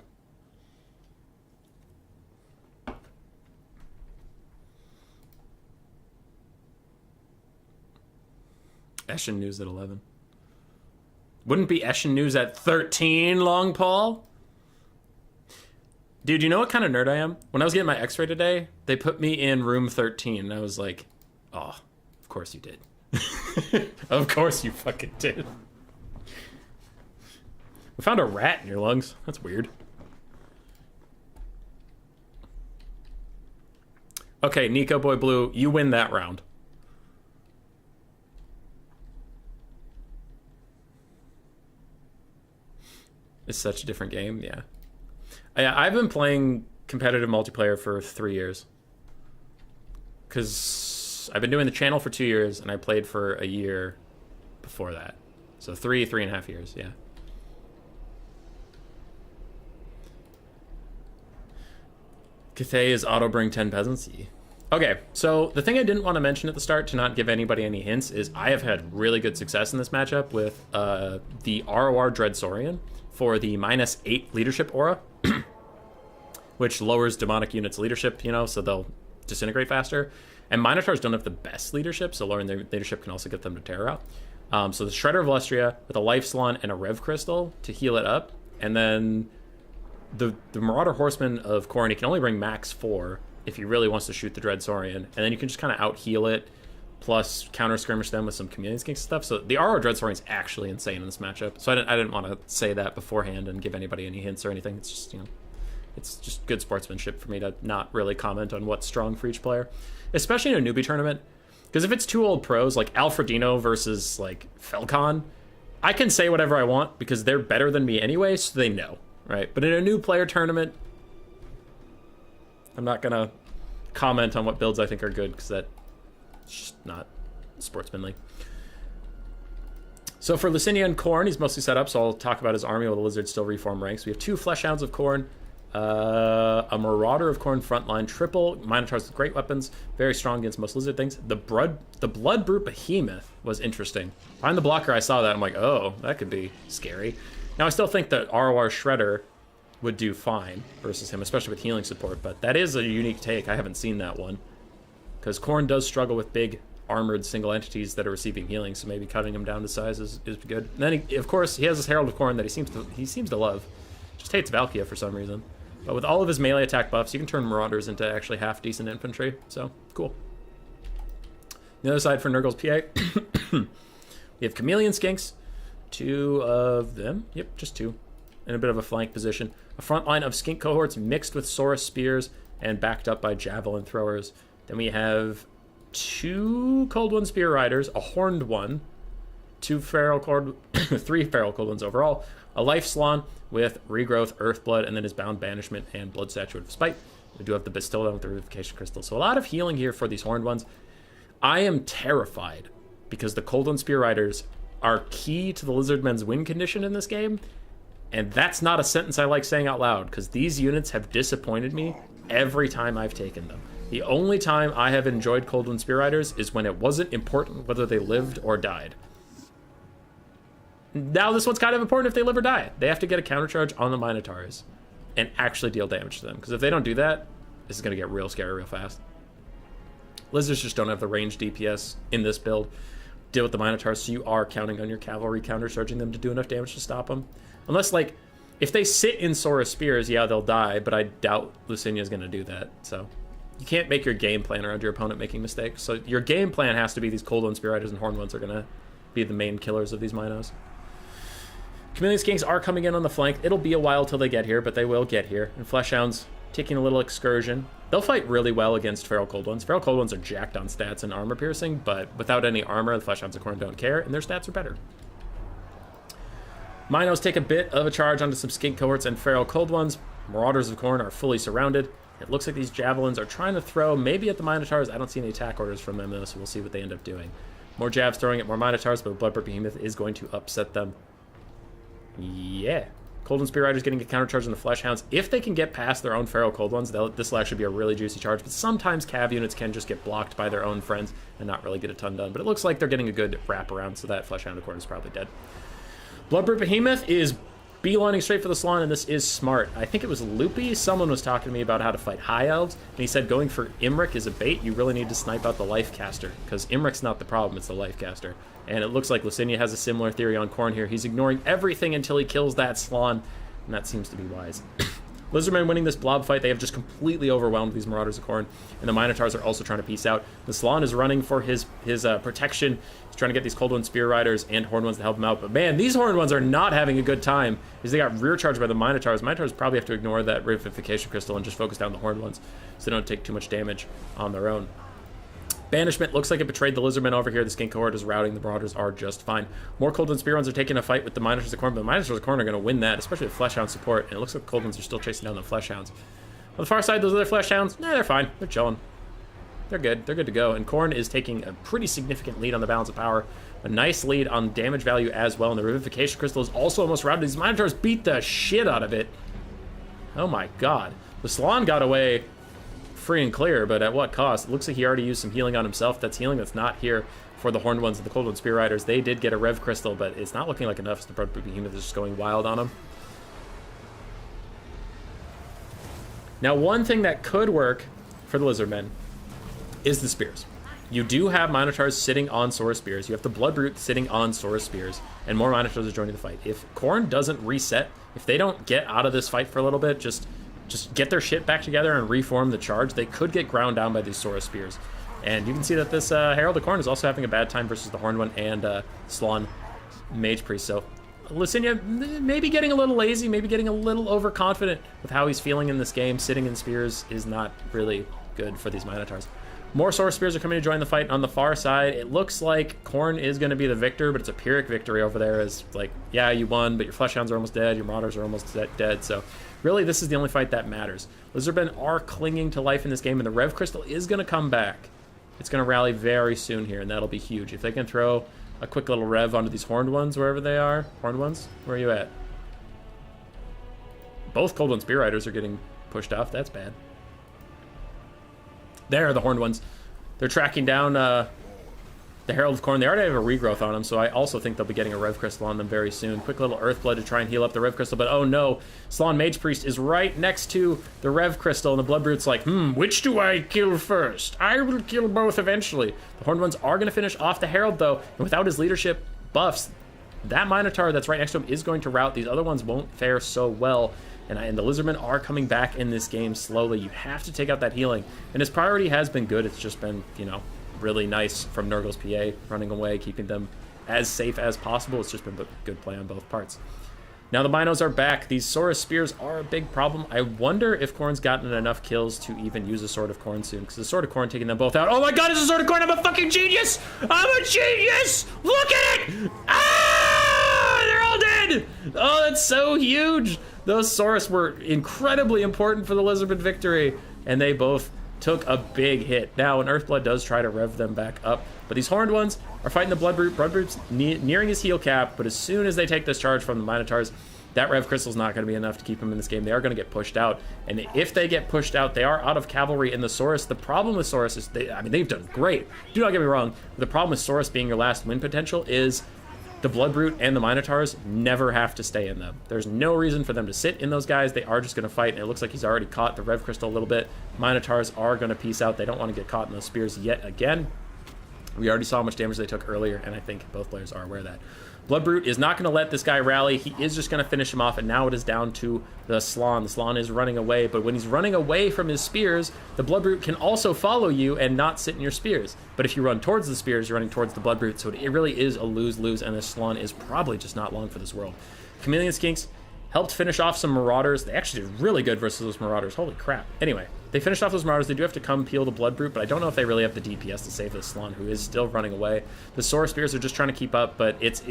Eshin News at 11. Wouldn't be Eshin News at 13, Long Paul? Dude, you know what kind of nerd I am? When I was getting my x-ray today, they put me in room 13, and I was like, oh, of course you did. Of course you fucking did. We found a rat in your lungs. That's weird. Okay, Nico Boy Blue, you win that round. It's such a different game, yeah. I've been playing competitive multiplayer for 3 years. Because I've been doing the channel for 2 years, and I played for a year before that. So 3.5 years, yeah. Cathay is auto bring 10 peasants. Okay, so the thing I didn't want to mention at the start to not give anybody any hints is I have had really good success in this matchup with the ROR Dreadsaurian for the -8 leadership aura, which lowers demonic units' leadership, you know, so they'll disintegrate faster. And Minotaurs don't have the best leadership, so lowering their leadership can also get them to terror out. So the Shredder of Lustria with a Life Salon and a Rev Crystal to heal it up. And then the Marauder Horseman of Khorne, he can only bring max 4 if he really wants to shoot the Dread Saurian. And then you can just kind of out-heal it, plus counter-skirmish them with some Chameleon Skinks stuff. So the RO Dread Saurian is actually insane in this matchup. So I didn't want to say that beforehand and give anybody any hints or anything. It's just, it's just good sportsmanship for me to not really comment on what's strong for each player, especially in a newbie tournament. Because if it's 2 old pros, like Alfredino versus, like, Felcon, I can say whatever I want because they're better than me anyway, so they know, right? But in a new player tournament, I'm not going to comment on what builds I think are good because that's just not sportsmanly. So for Lucinia and Khorne, he's mostly set up, so I'll talk about his army while the Lizards still reform ranks. We have 2 Fleshhounds of Khorne, a Marauder of Khorne frontline, triple Minotaurs with great weapons, very strong against most lizard things. The Blood Brute Behemoth was interesting. Behind the blocker, I saw that. I'm like, oh, that could be scary. Now, I still think that ROR Shredder would do fine versus him, especially with healing support, but that is a unique take. I haven't seen that one. Because Khorne does struggle with big, armored single entities that are receiving healing, so maybe cutting him down to size is good. And then, of course, he has this Herald of Khorne that he seems to love. Just hates Valkia for some reason. But with all of his melee attack buffs, you can turn Marauders into actually half-decent infantry. So, cool. The other side for Nurgle's PA, we have Chameleon Skinks. 2 of them. Yep, just 2. In a bit of a flank position. A front line of Skink cohorts mixed with Saurus Spears and backed up by Javelin Throwers. Then we have 2 Cold One Spear Riders, a Horned one, 3 Feral Cold Ones overall, a Life Salon with Regrowth, Earthblood, and then his Bound Banishment and Blood Statue of Spite. We do have the Bastilla with the Revivification Crystal. So a lot of healing here for these Horned ones. I am terrified because the Cold One Spear Riders are key to the Lizardmen's win condition in this game, and that's not a sentence I like saying out loud because these units have disappointed me every time I've taken them. The only time I have enjoyed Cold One Spear Riders is when it wasn't important whether they lived or died. Now this one's kind of important if they live or die. They have to get a countercharge on the Minotaurs and actually deal damage to them. Because if they don't do that, this is going to get real scary real fast. Lizards just don't have the range DPS in this build. Deal with the Minotaurs, so you are counting on your cavalry countercharging them to do enough damage to stop them. Unless, like, if they sit in Saurus Spears, yeah, they'll die, but I doubt Lucinia's going to do that. So you can't make your game plan around your opponent making mistakes. So your game plan has to be these Cold One Spear Riders and Horned ones are going to be the main killers of these Minos. Chameleon Skinks are coming in on the flank. It'll be a while till they get here, but they will get here. And Fleshhounds taking a little excursion. They'll fight really well against Feral Cold Ones. Feral Cold Ones are jacked on stats and armor piercing, but without any armor, the Fleshhounds of Khorne don't care, and their stats are better. Minos take a bit of a charge onto some Skink cohorts and Feral Cold Ones. Marauders of Khorne are fully surrounded. It looks like these Javelins are trying to throw maybe at the Minotaurs. I don't see any attack orders from them, though, so we'll see what they end up doing. More Javs throwing at more Minotaurs, but Bloodbird Behemoth is going to upset them. Yeah. Cold One Spear Riders getting a countercharge on the Fleshhounds. If they can get past their own Feral Cold Ones, this will actually be a really juicy charge. But sometimes Cav units can just get blocked by their own friends and not really get a ton done. But it looks like they're getting a good wraparound, so that Fleshhound of Khorne is probably dead. Bloodbird Behemoth is beelining straight for the Salon, and this is smart. I think it was Loopy. Someone was talking to me about how to fight High Elves, and he said going for Imric is a bait. You really need to snipe out the Life Caster, because Imric's not the problem, it's the Life Caster. And it looks like Lucinia has a similar theory on Khorne here. He's ignoring everything until he kills that Salon, and that seems to be wise. Lizardmen winning this blob fight. They have just completely overwhelmed these Marauders of Khorne, and the Minotaurs are also trying to piece out. The Salon is running for his protection. He's trying to get these Cold One Spear Riders and Horned Ones to help him out. But man, these Horned Ones are not having a good time because they got rear charged by the Minotaurs. Minotaurs probably have to ignore that Revivification Crystal and just focus down the Horned Ones so they don't take too much damage on their own. Banishment looks like it betrayed the Lizardmen over here. The Skink cohort is routing. The Marauders are just fine. More Cold One Spear Ones are taking a fight with the Minotaurs of Khorne, but the Minotaurs of Khorne are going to win that, especially with Fleshhound support. And it looks like the Cold Ones are still chasing down the Fleshhounds. On the far side, those other Fleshhounds, they're fine. They're chilling. They're good. They're good to go. And Khorne is taking a pretty significant lead on the balance of power. A nice lead on damage value as well. And the Revivification Crystal is also almost routed. These Minotaurs beat the shit out of it. Oh my god. The Salon got away free and clear, but at what cost? It looks like he already used some healing on himself. That's healing that's not here for the Horned Ones and the Cold One Spear Riders. They did get a Rev Crystal, but it's not looking like enough. So the Bloodbird Behemoth is just going wild on them. Now, one thing that could work for the Lizardmen is the spears. You do have Minotaurs sitting on Saurus Spears. You have the Blood Brute sitting on Saurus Spears, and more Minotaurs are joining the fight. If Khorne doesn't reset, if they don't get out of this fight for a little bit, just get their shit back together and reform the charge, they could get ground down by these Saurus Spears. And you can see that this Herald of Khorne is also having a bad time versus the Horned One and Slaanesh Mage Priest. So Licinia maybe getting a little lazy, maybe getting a little overconfident with how he's feeling in this game. Sitting in Spears is not really good for these Minotaurs. More Saurus Spears are coming to join the fight. On the far side, it looks like Khorne is going to be the victor, but it's a Pyrrhic victory over there. As like, yeah, you won, but your Fleshhounds are almost dead, your Marauders are almost dead, so really this is the only fight that matters. Lizardmen are clinging to life in this game, and the Rev Crystal is going to come back. It's going to rally very soon here, and that'll be huge. If they can throw a quick little Rev onto these Horned Ones, wherever they are. Horned Ones? Where are you at? Both Cold One Spear Riders are getting pushed off. That's bad. There are the Horned Ones. They're tracking down the Herald of Khorne. They already have a regrowth on them, so I also think they'll be getting a Rev Crystal on them very soon. Quick little Earthblood to try and heal up the Rev Crystal, but oh no, Slaanesh Mage Priest is right next to the Rev Crystal, and the Blood Brute's like, which do I kill first? I will kill both eventually. The Horned Ones are going to finish off the Herald, though, and without his leadership buffs, that Minotaur that's right next to him is going to rout. These other ones won't fare so well. And the Lizardmen are coming back in this game slowly. You have to take out that healing. And his priority has been good. It's just been, you know, really nice from Nurgle's PA, running away, keeping them as safe as possible. It's just been a good play on both parts. Now the Minos are back. These Saurus Spears are a big problem. I wonder if Khorne's gotten enough kills to even use a Sword of Khorne soon, because the Sword of Khorne taking them both out. Oh my god, it's a Sword of Khorne! I'm a fucking genius! I'm a genius! Look at it! Ah! They're all dead! Oh, that's so huge! Those Saurus were incredibly important for the Lizardman victory, and they both took a big hit. Now, an Earthblood does try to rev them back up, but these Horned Ones are fighting the Blood Brute. Blood Brute's nearing his heal cap, but as soon as they take this charge from the Minotaurs, that Rev Crystal's not going to be enough to keep them in this game. They are going to get pushed out, and if they get pushed out, they are out of cavalry in the Saurus. The problem with Saurus is, they've done great. Do not get me wrong. The problem with Saurus being your last win potential is the Blood Brute and the Minotaurs never have to stay in them. There's no reason for them to sit in those guys. They are just going to fight, and it looks like he's already caught the Rev Crystal a little bit. Minotaurs are going to peace out. They don't want to get caught in those spears yet again. We already saw how much damage they took earlier, and I think both players are aware of that. Blood Brute is not going to let this guy rally. He is just going to finish him off, and now it is down to the Slaanesh. The Slaanesh is running away, but when he's running away from his spears, the Blood Brute can also follow you and not sit in your spears. But if you run towards the spears, you're running towards the Blood Brute, so it really is a lose-lose, and this Slaanesh is probably just not long for this world. Chameleon Skinks helped finish off some Marauders. They actually did really good versus those Marauders. Holy crap. Anyway, they finished off those Marauders. They do have to come peel the Blood Brute, but I don't know if they really have the DPS to save this Slaanesh, who is still running away. The Saurus Spears are just trying to keep up, but it's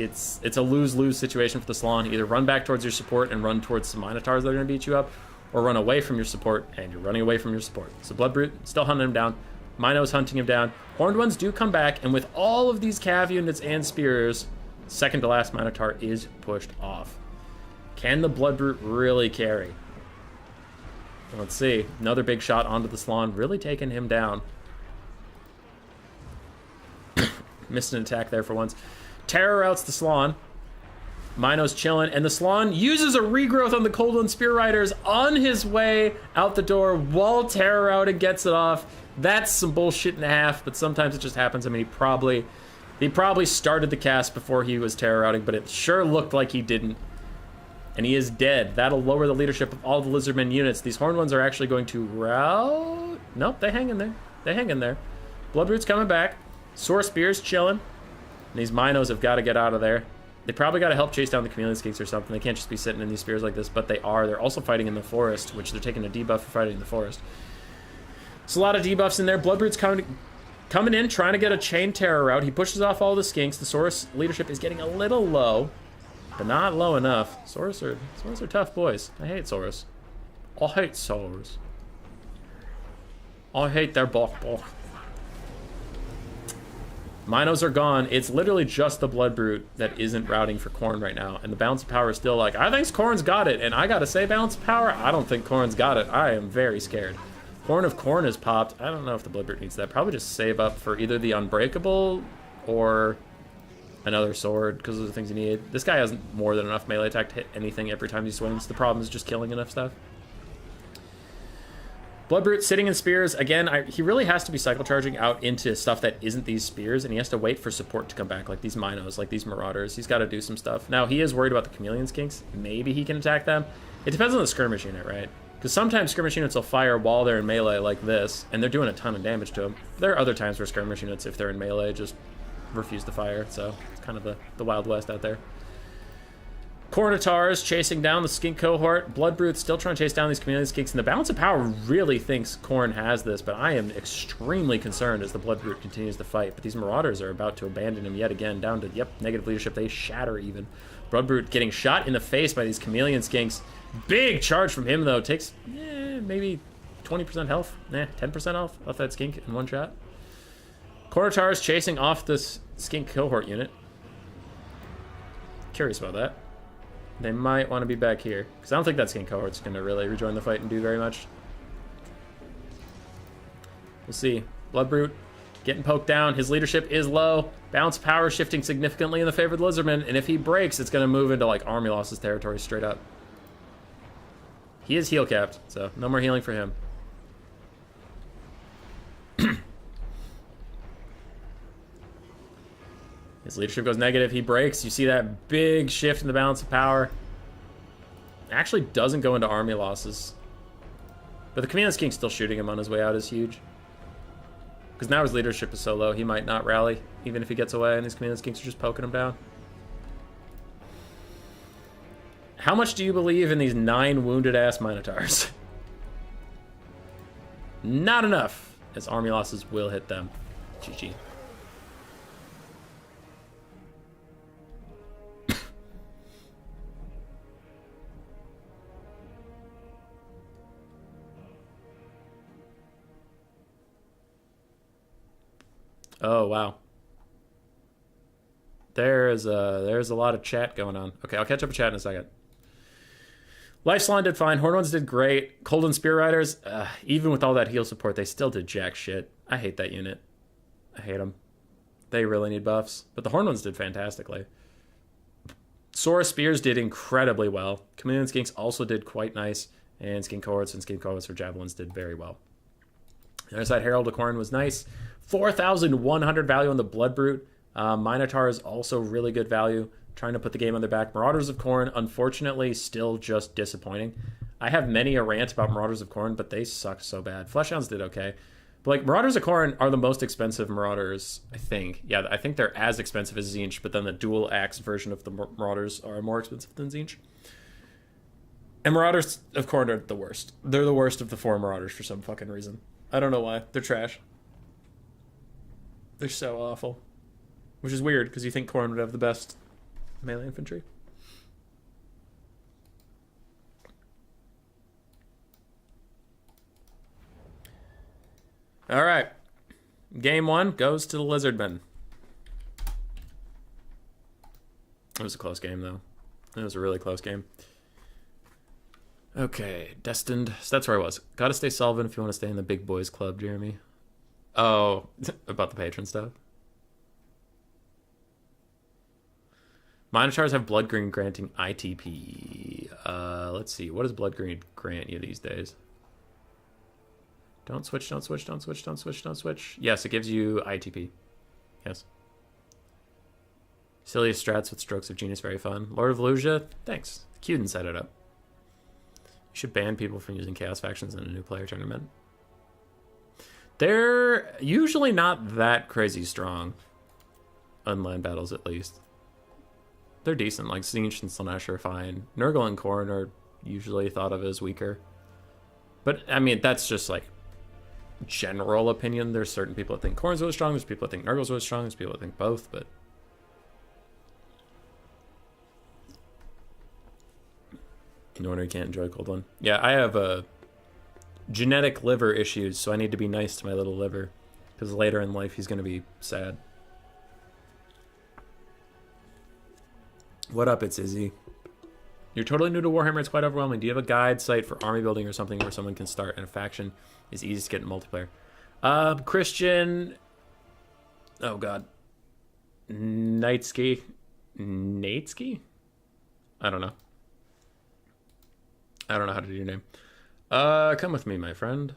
a lose-lose situation for the Slaanesh. Either run back towards your support and run towards some Minotaurs that are going to beat you up, or run away from your support, and you're running away from your support. So Blood Brute still hunting him down. Minos hunting him down. Horned Ones do come back, and with all of these Cav units and Spears, second to last Minotaur is pushed off. Can the Blood Brute really carry? Let's see. Another big shot onto the Slaanesh, really taking him down. Missed an attack there for once. Terror outs the Slaanesh. Minos chilling, and the Slaanesh uses a regrowth on the Cold One Spear Riders on his way out the door while Terror out and gets it off. That's some bullshit and a half, but sometimes it just happens. I mean, he probably started the cast before he was Terror outing, but it sure looked like he didn't. And he is dead. That'll lower the leadership of all the Lizardmen units. These Horned Ones are actually going to rout. Nope, they hang in there. They hang in there. Blood Brute's coming back. Saurus Spears chilling. And these Minos have got to get out of there. They probably got to help chase down the Chameleon Skinks or something. They can't just be sitting in these spears like this, but they are. They're also fighting in the forest, which they're taking a debuff for fighting in the forest. So a lot of debuffs in there. Blood Brute's coming in, trying to get a Chain Terror out. He pushes off all the Skinks. The Saurus leadership is getting a little low, but not low enough. Saurus are tough boys. I hate Saurus. I hate Saurus. I hate their bok. Minos are gone. It's literally just the Blood Brute that isn't routing for Khorne right now. And the balance of power is still like, I think Khorne's got it. And I gotta say, balance of power, I don't think Khorne's got it. I am very scared. Horn of Khorne has popped. I don't know if the Blood Brute needs that. Probably just save up for either the Unbreakable or another sword, because those are the things you need. This guy has more than enough melee attack to hit anything every time he swings. The problem is just killing enough stuff. Bloodbrute sitting in spears. Again, he really has to be cycle charging out into stuff that isn't these spears, and he has to wait for support to come back, like these Minos, like these Marauders. He's got to do some stuff. Now, he is worried about the Chameleon Skinks. Maybe he can attack them. It depends on the skirmish unit, right? Because sometimes skirmish units will fire while they're in melee like this, and they're doing a ton of damage to them. There are other times where skirmish units, if they're in melee, just refuse to fire. So it's kind of the Wild West out there. Khorne chasing down the Skink cohort. Bloodbrute still trying to chase down these Chameleon Skinks, and the Balance of Power really thinks Khorne has this, but I am extremely concerned as the Bloodbrute continues to fight. But these Marauders are about to abandon him yet again, down to, yep, negative leadership. They shatter even. Bloodbrute getting shot in the face by these Chameleon Skinks. Big charge from him, though. Takes, maybe 20% health. 10% health off that Skink in one shot. Khorne chasing off this Skink cohort unit. Curious about that. They might want to be back here, because I don't think that Skink cohort's going to really rejoin the fight and do very much. We'll see. Bloodbrute getting poked down. His leadership is low. Balance of power shifting significantly in the favor of the Lizardmen, and if he breaks, it's going to move into like army losses territory straight up. He is heal capped, so no more healing for him. His leadership goes negative. He breaks. You see that big shift in the balance of power. Actually doesn't go into army losses. But the Chameleon King still shooting him on his way out is huge. Because now his leadership is so low, he might not rally, even if he gets away, and his Chameleon Kings are just poking him down. How much do you believe in these 9 wounded-ass Minotaurs? Not enough, as army losses will hit them. GG. Oh, wow. There's a lot of chat going on. Okay, I'll catch up with chat in a second. Lifeline did fine. Horned Ones did great. Cold and Spear Riders, even with all that heal support, they still did jack shit. I hate that unit. I hate them. They really need buffs. But the Horned Ones did fantastically. Sora Spears did incredibly well. Chameleon Skinks also did quite nice. And Skink Cohorts and Skink Cohorts for Javelins did very well. The other side, Herald of Khorne was nice. 4,100 value on the Bloodbrute. Minotaur is also really good value. Trying to put the game on their back. Marauders of Khorne, unfortunately, still just disappointing. I have many a rant about Marauders of Khorne, but they suck so bad. Fleshhounds did okay. But like, Marauders of Khorne are the most expensive Marauders, I think. Yeah, I think they're as expensive as Tzeentch, but then the dual axe version of the Marauders are more expensive than Tzeentch. And Marauders of Khorne are the worst. They're the worst of the 4 Marauders for some fucking reason. I don't know why. They're trash. They're so awful. Which is weird, because you think Khorne would have the best melee infantry. Alright. Game 1 goes to the Lizardmen. It was a close game, though. It was a really close game. Okay, Destined. So that's where I was. Gotta stay solvent if you want to stay in the big boys club, Jeremy. Oh, about the patron stuff. Minotaurs have Blood Green granting ITP. Let's see. What does Blood Green grant you these days? Don't switch, don't switch, don't switch, don't switch, don't switch. Yes, it gives you ITP. Yes. Silliest strats with Strokes of Genius, very fun. Lord of Lugia, thanks. Cuden set it up. You should ban people from using Chaos Factions in a new player tournament. They're usually not that crazy strong. On land battles, at least. They're decent, like Tzeentch and Slaanesh are fine. Nurgle and Khorne are usually thought of as weaker. But, I mean, that's just, like, general opinion. There's certain people that think Khorne's really strong, there's people that think Nurgle's really strong, there's people that think both, but... No wonder you can't enjoy Cold One. Yeah, I have, genetic liver issues, so I need to be nice to my little liver. Because later in life, he's going to be sad. What up, it's Izzy. You're totally new to Warhammer, it's quite overwhelming. Do you have a guide site for army building or something where someone can start in a faction? Is easy to get in multiplayer. Christian... Oh, God. Nightsky? Natesky? I don't know. I don't know how to do your name. Come with me, my friend.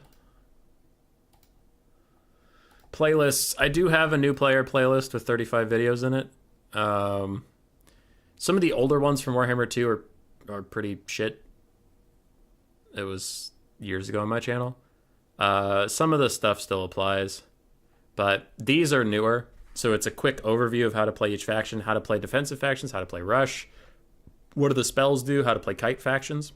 Playlists. I do have a new player playlist with 35 videos in it. Some of the older ones from Warhammer 2 are pretty shit. It was years ago on my channel. Some of the stuff still applies, but these are newer. So it's a quick overview of how to play each faction, how to play defensive factions, how to play rush, what do the spells do, how to play kite factions.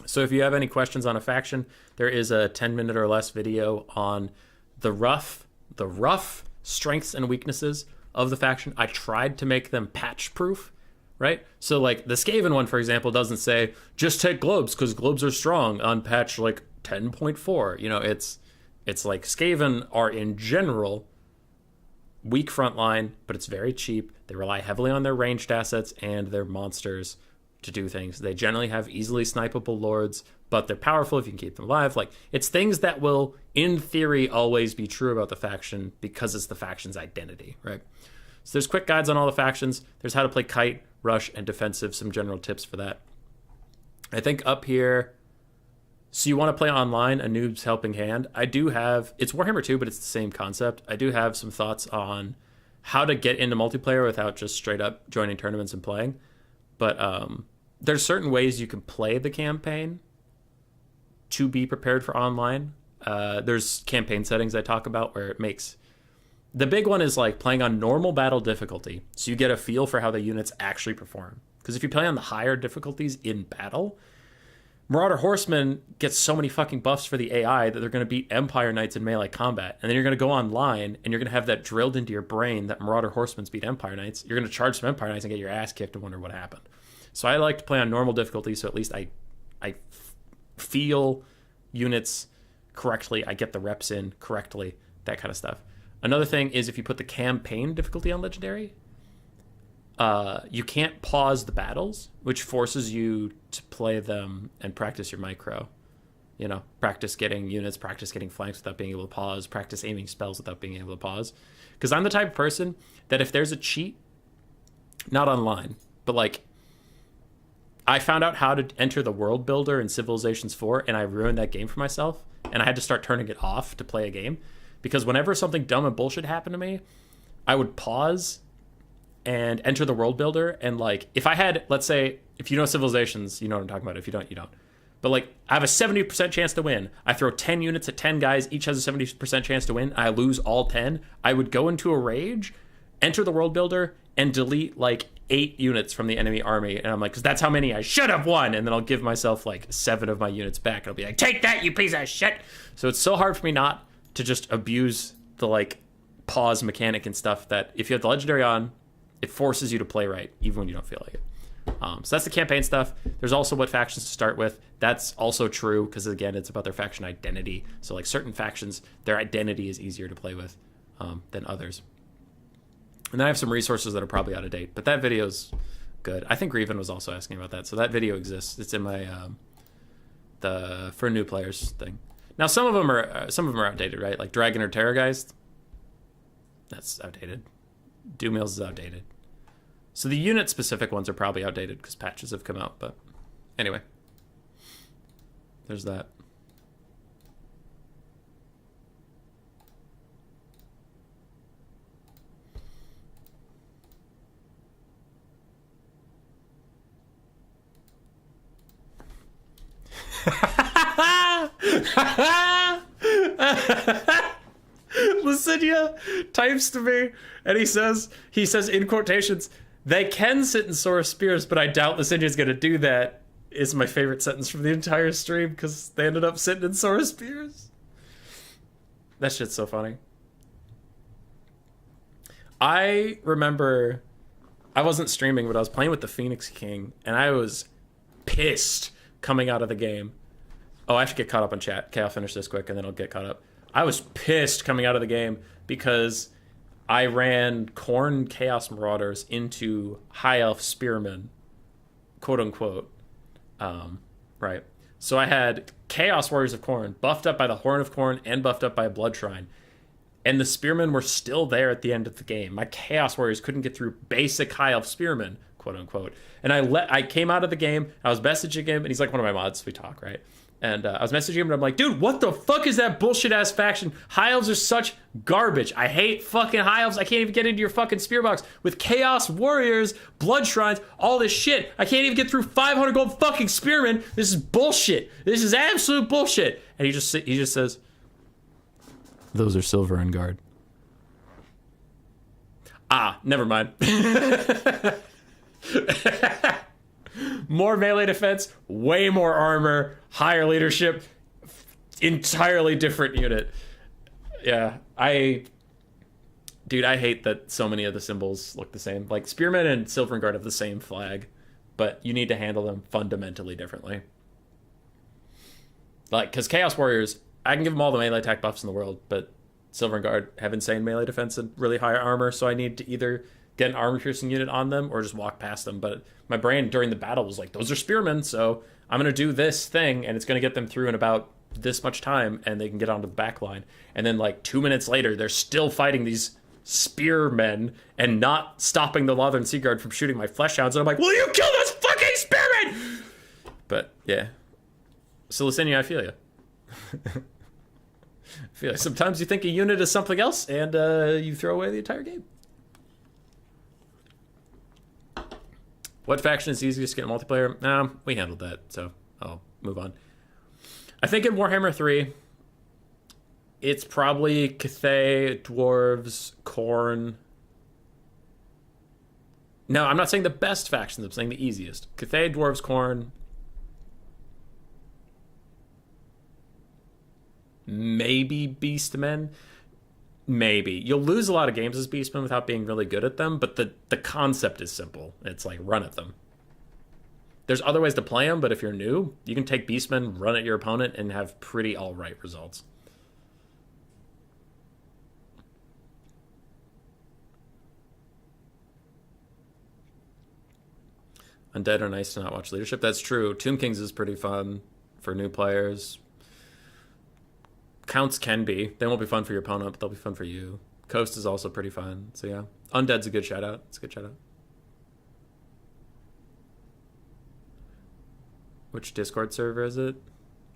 So if you have any questions on a faction, there is a 10-minute or less video on the rough strengths and weaknesses of the faction. I tried to make them patch proof, right? So like the Skaven one, for example, doesn't say just take globes because globes are strong on patch like 10.4. You know, it's like Skaven are in general weak front line, but it's very cheap. They rely heavily on their ranged assets and their monsters to do things. They generally have easily snipeable lords, but they're powerful if you can keep them alive. Like, it's things that will, in theory, always be true about the faction because it's the faction's identity, right? So there's quick guides on all the factions. There's how to play kite, rush, and defensive, some general tips for that. I think up here, so you want to play online, a noob's helping hand. I do have, it's Warhammer 2, but it's the same concept. I do have some thoughts on how to get into multiplayer without just straight up joining tournaments and playing. But there's certain ways you can play the campaign to be prepared for online. There's campaign settings I talk about where it makes... The big one is like playing on normal battle difficulty, so you get a feel for how the units actually perform. Because if you play on the higher difficulties in battle, Marauder Horsemen gets so many fucking buffs for the AI that they're going to beat Empire Knights in melee combat. And then you're going to go online and you're going to have that drilled into your brain that Marauder Horsemen beat Empire Knights. You're going to charge some Empire Knights and get your ass kicked and wonder what happened. So I like to play on normal difficulty, so at least I feel units correctly. I get the reps in correctly, that kind of stuff. Another thing is if you put the campaign difficulty on Legendary, you can't pause the battles, which forces you to play them and practice your micro. You know, practice getting units, practice getting flanks without being able to pause, practice aiming spells without being able to pause. Because I'm the type of person that if there's a cheat, not online, but like, I found out how to enter the world builder in Civilizations 4, and I ruined that game for myself, and I had to start turning it off to play a game. Because whenever something dumb and bullshit happened to me, I would pause and enter the world builder, and like, if I had, let's say, if you know Civilizations, you know what I'm talking about. If you don't, you don't. But like, I have a 70% chance to win. I throw 10 units at 10 guys, each has a 70% chance to win. I lose all 10. I would go into a rage, enter the world builder, and delete like 8 units from the enemy army. And I'm like, because that's how many I should have won. And then I'll give myself like 7 of my units back. And I'll be like, take that, you piece of shit. So it's so hard for me not to just abuse the like pause mechanic and stuff that if you have the legendary on, it forces you to play right, even when you don't feel like it. So that's the campaign stuff. There's also what factions to start with. That's also true because, again, it's about their faction identity. So like certain factions, their identity is easier to play with than others. And then I have some resources that are probably out of date, but that video's good. I think Reven was also asking about that. So that video exists. It's in my the for new players thing. Now some of them are outdated, right? Like Dragon or Terrorgeist. That's outdated. Doom Hills is outdated. So the unit specific ones are probably outdated because patches have come out, but anyway. There's that. Lucidia types to me and he says in quotations, they can sit in Sora Spears, but I doubt Lucidia's gonna do that, is my favorite sentence from the entire stream because they ended up sitting in Sora Spears. That shit's so funny. I remember I wasn't streaming, but I was playing with the Phoenix King and I was pissed coming out of the game. Oh, I have to get caught up on chat. Okay, I'll finish this quick and then I'll get caught up. I was pissed coming out of the game because I ran Khorne Chaos Marauders into High Elf Spearmen, quote unquote. Right. So I had Chaos Warriors of Khorne, buffed up by the Horn of Khorne and buffed up by a Blood Shrine. And the Spearmen were still there at the end of the game. My Chaos Warriors couldn't get through basic High Elf Spearmen, quote unquote. And I came out of the game, I was messaging him, and he's like one of my mods, we talk, right? And I was messaging him, and I'm like, dude, what the fuck is that bullshit-ass faction? High Elves are such garbage. I hate fucking High Elves. I can't even get into your fucking spear box. With Chaos Warriors, Blood Shrines, all this shit. I can't even get through 500 gold fucking spearmen. This is bullshit. This is absolute bullshit. And he just says, those are Silver and Guard. Ah, never mind. More melee defense, way more armor, higher leadership, entirely different unit. Yeah, dude, I hate that so many of the symbols look the same. Like, Spearmen and Silver Guard have the same flag, but you need to handle them fundamentally differently. Like, because Chaos Warriors, I can give them all the melee attack buffs in the world, but Silver Guard have insane melee defense and really high armor, so I need to either get an armor-piercing unit on them or just walk past them. But my brain during the battle was like, those are spearmen, so I'm going to do this thing, and it's going to get them through in about this much time, and they can get onto the back line. And then, like, 2 minutes later, they're still fighting these spearmen and not stopping the Lothern Sea Guard from shooting my flesh hounds. And I'm like, will you kill those fucking spearmen? But, yeah. So, Licinia, I feel you. I feel like sometimes you think a unit is something else, and you throw away the entire game. What faction is easiest to get in multiplayer? We handled that, so I'll move on. I think in Warhammer 3, it's probably Cathay, Dwarves, Khorne. No, I'm not saying the best factions, I'm saying the easiest. Cathay, Dwarves, Khorne. Maybe Beastmen. Maybe. You'll lose a lot of games as Beastmen without being really good at them, but the concept is simple. It's like, run at them. There's other ways to play them, but if you're new, you can take Beastmen, run at your opponent, and have pretty alright results. Undead are nice to not watch leadership. That's true. Tomb Kings is pretty fun for new players. Counts can be. They won't be fun for your opponent, but they'll be fun for you. Coast is also pretty fun. So yeah. Undead's a good shout out. It's a good shout out. Which Discord server is it?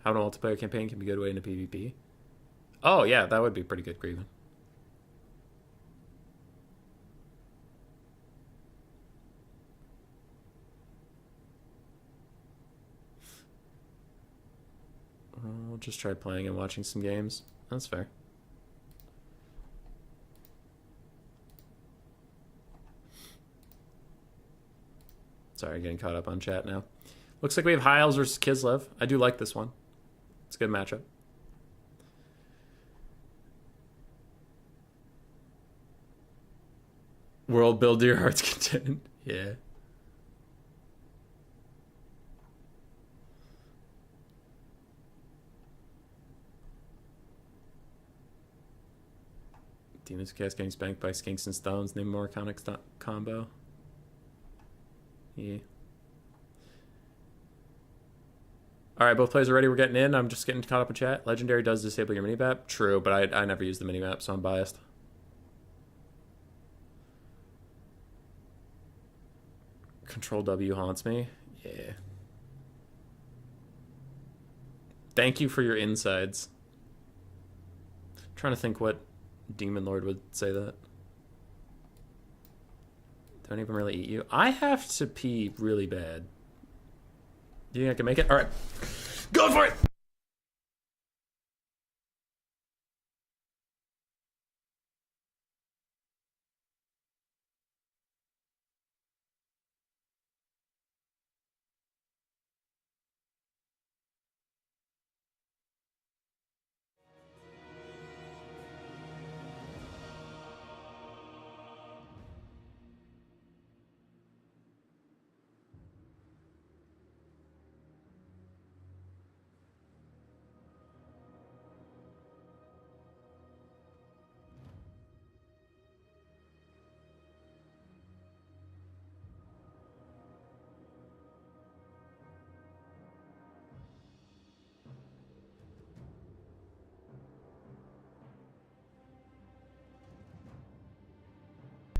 How a multiplayer campaign can be a good way into PvP? Oh yeah, that would be pretty good, Grievin. We'll just try playing and watching some games. That's fair. Sorry, getting caught up on chat now. Looks like we have High Elves versus Kislev. I do like this one. It's a good matchup. World build to your heart's content. Yeah. Demons Cast getting spanked by Skinks and Stones. Name more iconic combo. Yeah. Alright, both players are ready. We're getting in. I'm just getting caught up in chat. Legendary does disable your minimap. True, but I never use the minimap, so I'm biased. Control W haunts me. Yeah. Thank you for your insides. I'm trying to think what Demon Lord would say that. Don't even really eat you. I have to pee really bad. Do you think I can make it? All right. Go for it!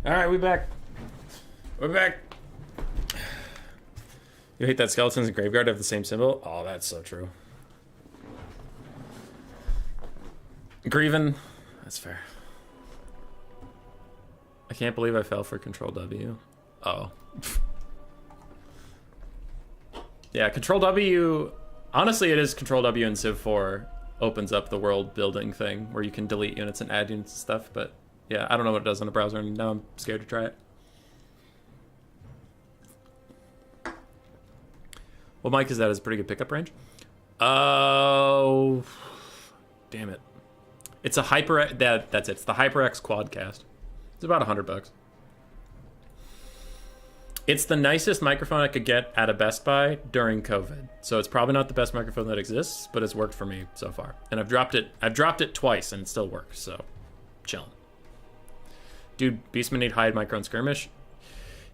All right, we're back. We're back. You hate that skeletons and graveyard have the same symbol? Oh, that's so true. Grieven. That's fair. I can't believe I fell for Control W. Oh. Yeah, Control W... Honestly, it is Control W in Civ 4 opens up the world building thing where you can delete units and add units and stuff, but yeah, I don't know what it does on the browser, and now I'm scared to try it. What mic is that? Is a pretty good pickup range? Oh... Damn it. It's a Hyper... That's it. It's the HyperX Quadcast. It's about $100. It's the nicest microphone I could get at a Best Buy during COVID. So it's probably not the best microphone that exists, but it's worked for me so far. And I've dropped it twice and it still works, so chilling. Dude, Beastmen need hide micro and skirmish.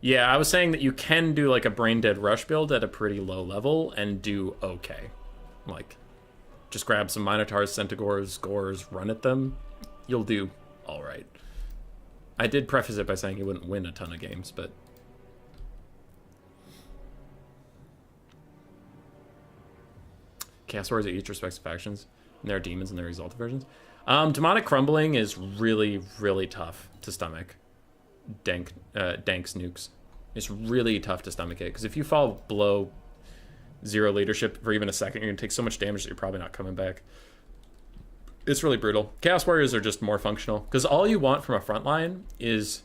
Yeah, I was saying that you can do like a brain dead rush build at a pretty low level and do okay. Like, just grab some Minotaurs, Centaurs, Gores, run at them. You'll do all right. I did preface it by saying you wouldn't win a ton of games, but... Chaos Warriors at each respective factions, and there are demons and there are exalted versions. Demonic Crumbling is really, really tough to stomach. Dank's nukes. It's really tough to stomach it, because if you fall below 0 leadership for even a second, you're going to take so much damage that you're probably not coming back. It's really brutal. Chaos Warriors are just more functional, because all you want from a front line is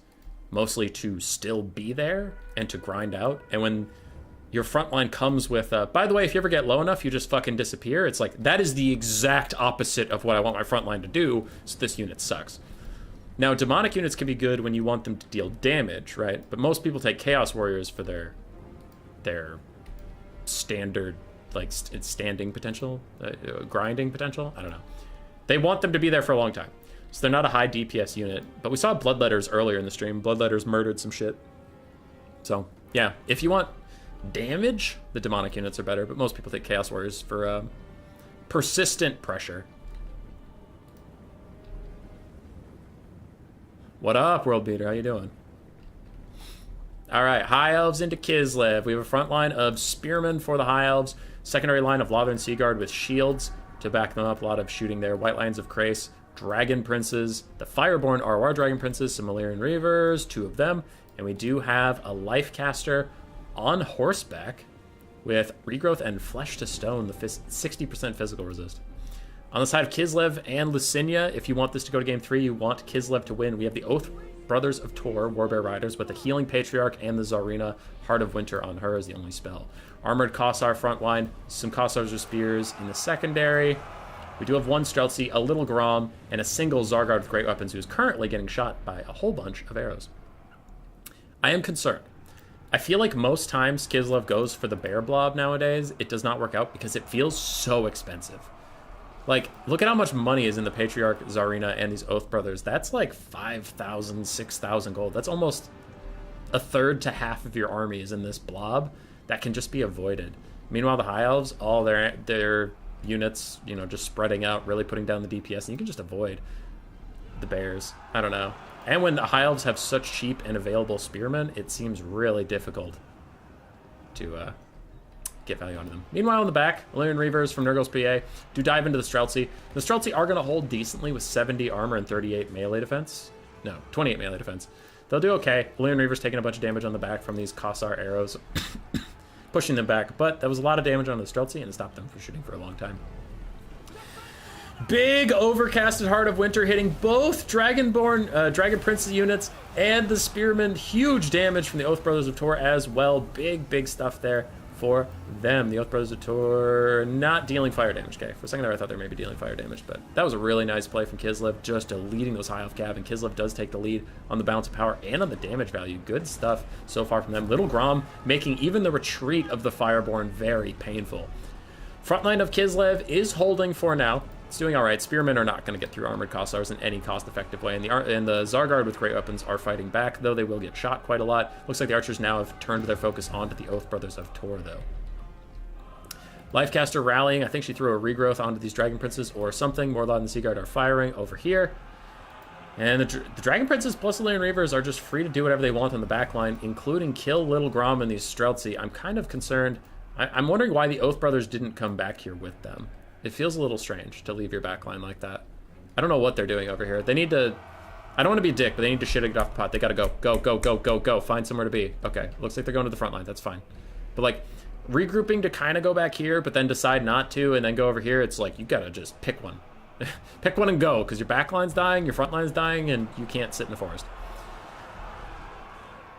mostly to still be there and to grind out, and when your front line comes with, by the way, if you ever get low enough, you just fucking disappear. It's like, that is the exact opposite of what I want my front line to do, so this unit sucks. Now, demonic units can be good when you want them to deal damage, right? But most people take Chaos Warriors for their standard, like, standing potential, grinding potential? I don't know. They want them to be there for a long time. So they're not a high DPS unit. But we saw Bloodletters earlier in the stream. Bloodletters murdered some shit. So, yeah, if you want damage, the demonic units are better, but most people take Chaos Warriors for persistent pressure. What up, World Beater? How you doing? All right, High Elves into Kislev. We have a front line of Spearmen for the High Elves, secondary line of Lothern Seaguard with shields to back them up. A lot of shooting there. White Lions of Krace, Dragon Princes, the Fireborn ROR Dragon Princes, some Valyrian Reavers, 2 of them, and we do have a Lifecaster on horseback with regrowth and flesh to stone, the 60% physical resist. On the side of Kislev and Lucinia, if you want this to go to game 3, you want Kislev to win. We have the Oath Brothers of Tor, Warbear Riders, with the Healing Patriarch and the Tsarina, Heart of Winter on her is the only spell. Armored Kossar front line, some Kossars with spears in the secondary. We do have 1 Streltsy, a little Grom, and a single Zargard with great weapons who is currently getting shot by a whole bunch of arrows. I am concerned. I feel like most times Kislev goes for the bear blob nowadays, it does not work out because it feels so expensive. Like, look at how much money is in the Patriarch, Tsarina, and these Oath Brothers. That's like 5,000, 6,000 gold. That's almost a third to half of your army is in this blob that can just be avoided. Meanwhile, the High Elves, all their units, you know, just spreading out, really putting down the DPS, and you can just avoid the bears. I don't know. And when the High Elves have such cheap and available spearmen, it seems really difficult to get value out of them. Meanwhile, in the back, Valyrian Reavers from Nurgle's PA do dive into the Streltsy. The Streltsy are going to hold decently with 70 armor and 38 melee defense. No, 28 melee defense. They'll do okay. Valyrian Reavers taking a bunch of damage on the back from these Kossar arrows, pushing them back. But that was a lot of damage on the Streltsy and it stopped them from shooting for a long time. Big Overcasted Heart of Winter hitting both Dragon Prince units and the Spearmen. Huge damage from the Oath Brothers of Tor as well. Big stuff there for them. The Oath Brothers of Tor not dealing fire damage. Okay, for a second there I thought they were maybe dealing fire damage, but that was a really nice play from Kislev, just deleting those High Elf Cav, and Kislev does take the lead on the balance of power and on the damage value. Good stuff so far from them. Little Grom making even the retreat of the Fireborn very painful. Frontline of Kislev is holding for now. It's doing all right. Spearmen are not going to get through armored Kossars in any cost-effective way, and the Zargard with great weapons are fighting back, though they will get shot quite a lot. Looks like the archers now have turned their focus onto the Oath Brothers of Tor, though. Lifecaster rallying. I think she threw a regrowth onto these Dragon Princes or something. Morlod and the Seaguard are firing over here. And the Dragon Princes plus the Valyrian Reavers are just free to do whatever they want on the back line, including kill Little Grom and these Streltsy. I'm kind of concerned. I'm wondering why the Oath Brothers didn't come back here with them. It feels a little strange to leave your backline like that. I don't know what they're doing over here. They need to... I don't want to be a dick, but they need to shit it off the pot. They gotta go. Go, go, go, go, go. Find somewhere to be. Okay, looks like they're going to the front line. That's fine. But, like, regrouping to kind of go back here, but then decide not to, and then go over here, it's like, you gotta just pick one. Pick one and go, because your back line's dying, your front line's dying, and you can't sit in the forest.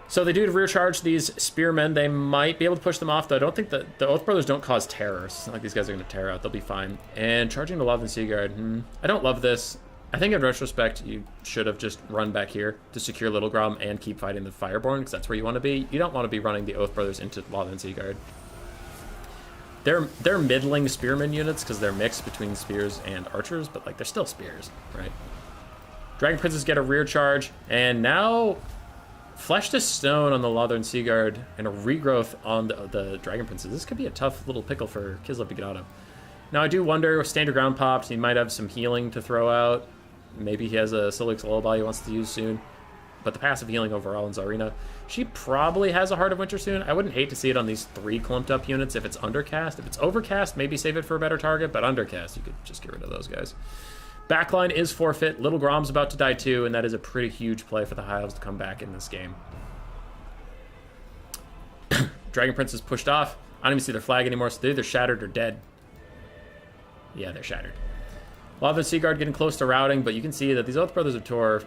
So they do rear charge these spearmen. They might be able to push them off, though. I don't think that the Oath Brothers don't cause terror. It's not like these guys are going to tear out. They'll be fine. And charging the Lothern Seaguard. I don't love this. I think in retrospect, you should have just run back here to secure Little Grom and keep fighting the Fireborn, because that's where you want to be. You don't want to be running the Oath Brothers into Lothern Seaguard. They're middling spearmen units because they're mixed between spears and archers, but like they're still spears, right? Dragon Princes get a rear charge, and now Flesh to Stone on the Lothern Seaguard and a regrowth on the Dragon Princes. This could be a tough little pickle for Kislev to get out of. Now I do wonder, with Standard Ground popped, he might have some healing to throw out. Maybe he has a Silic's Lullaby he wants to use soon. But the passive healing overall in Zarina, she probably has a Heart of Winter soon. I wouldn't hate to see it on these 3 clumped up units if it's undercast. If it's overcast, maybe save it for a better target, but undercast, you could just get rid of those guys. Backline is forfeit. Little Grom's about to die too, and that is a pretty huge play for the High Elves to come back in this game. Dragon Prince is pushed off. I don't even see their flag anymore, so they're either shattered or dead. Yeah, they're shattered. Lothern Seaguard getting close to routing, but you can see that these Oath Brothers of Tor,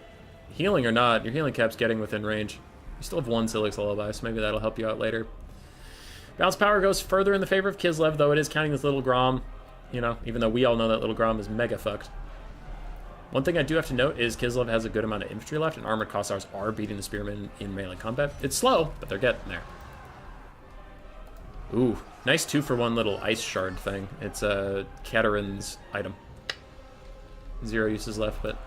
healing or not, your healing cap's getting within range. You still have 1 Silic's Lullaby, so maybe that'll help you out later. Balance power goes further in the favor of Kislev, though it is counting this Little Grom, you know, even though we all know that Little Grom is mega fucked. One thing I do have to note is Kislev has a good amount of infantry left, and Armored Kossars are beating the Spearmen in melee combat. It's slow, but they're getting there. Ooh, nice 2-for-1 little ice shard thing. It's a Katarin's item. 0 uses left, but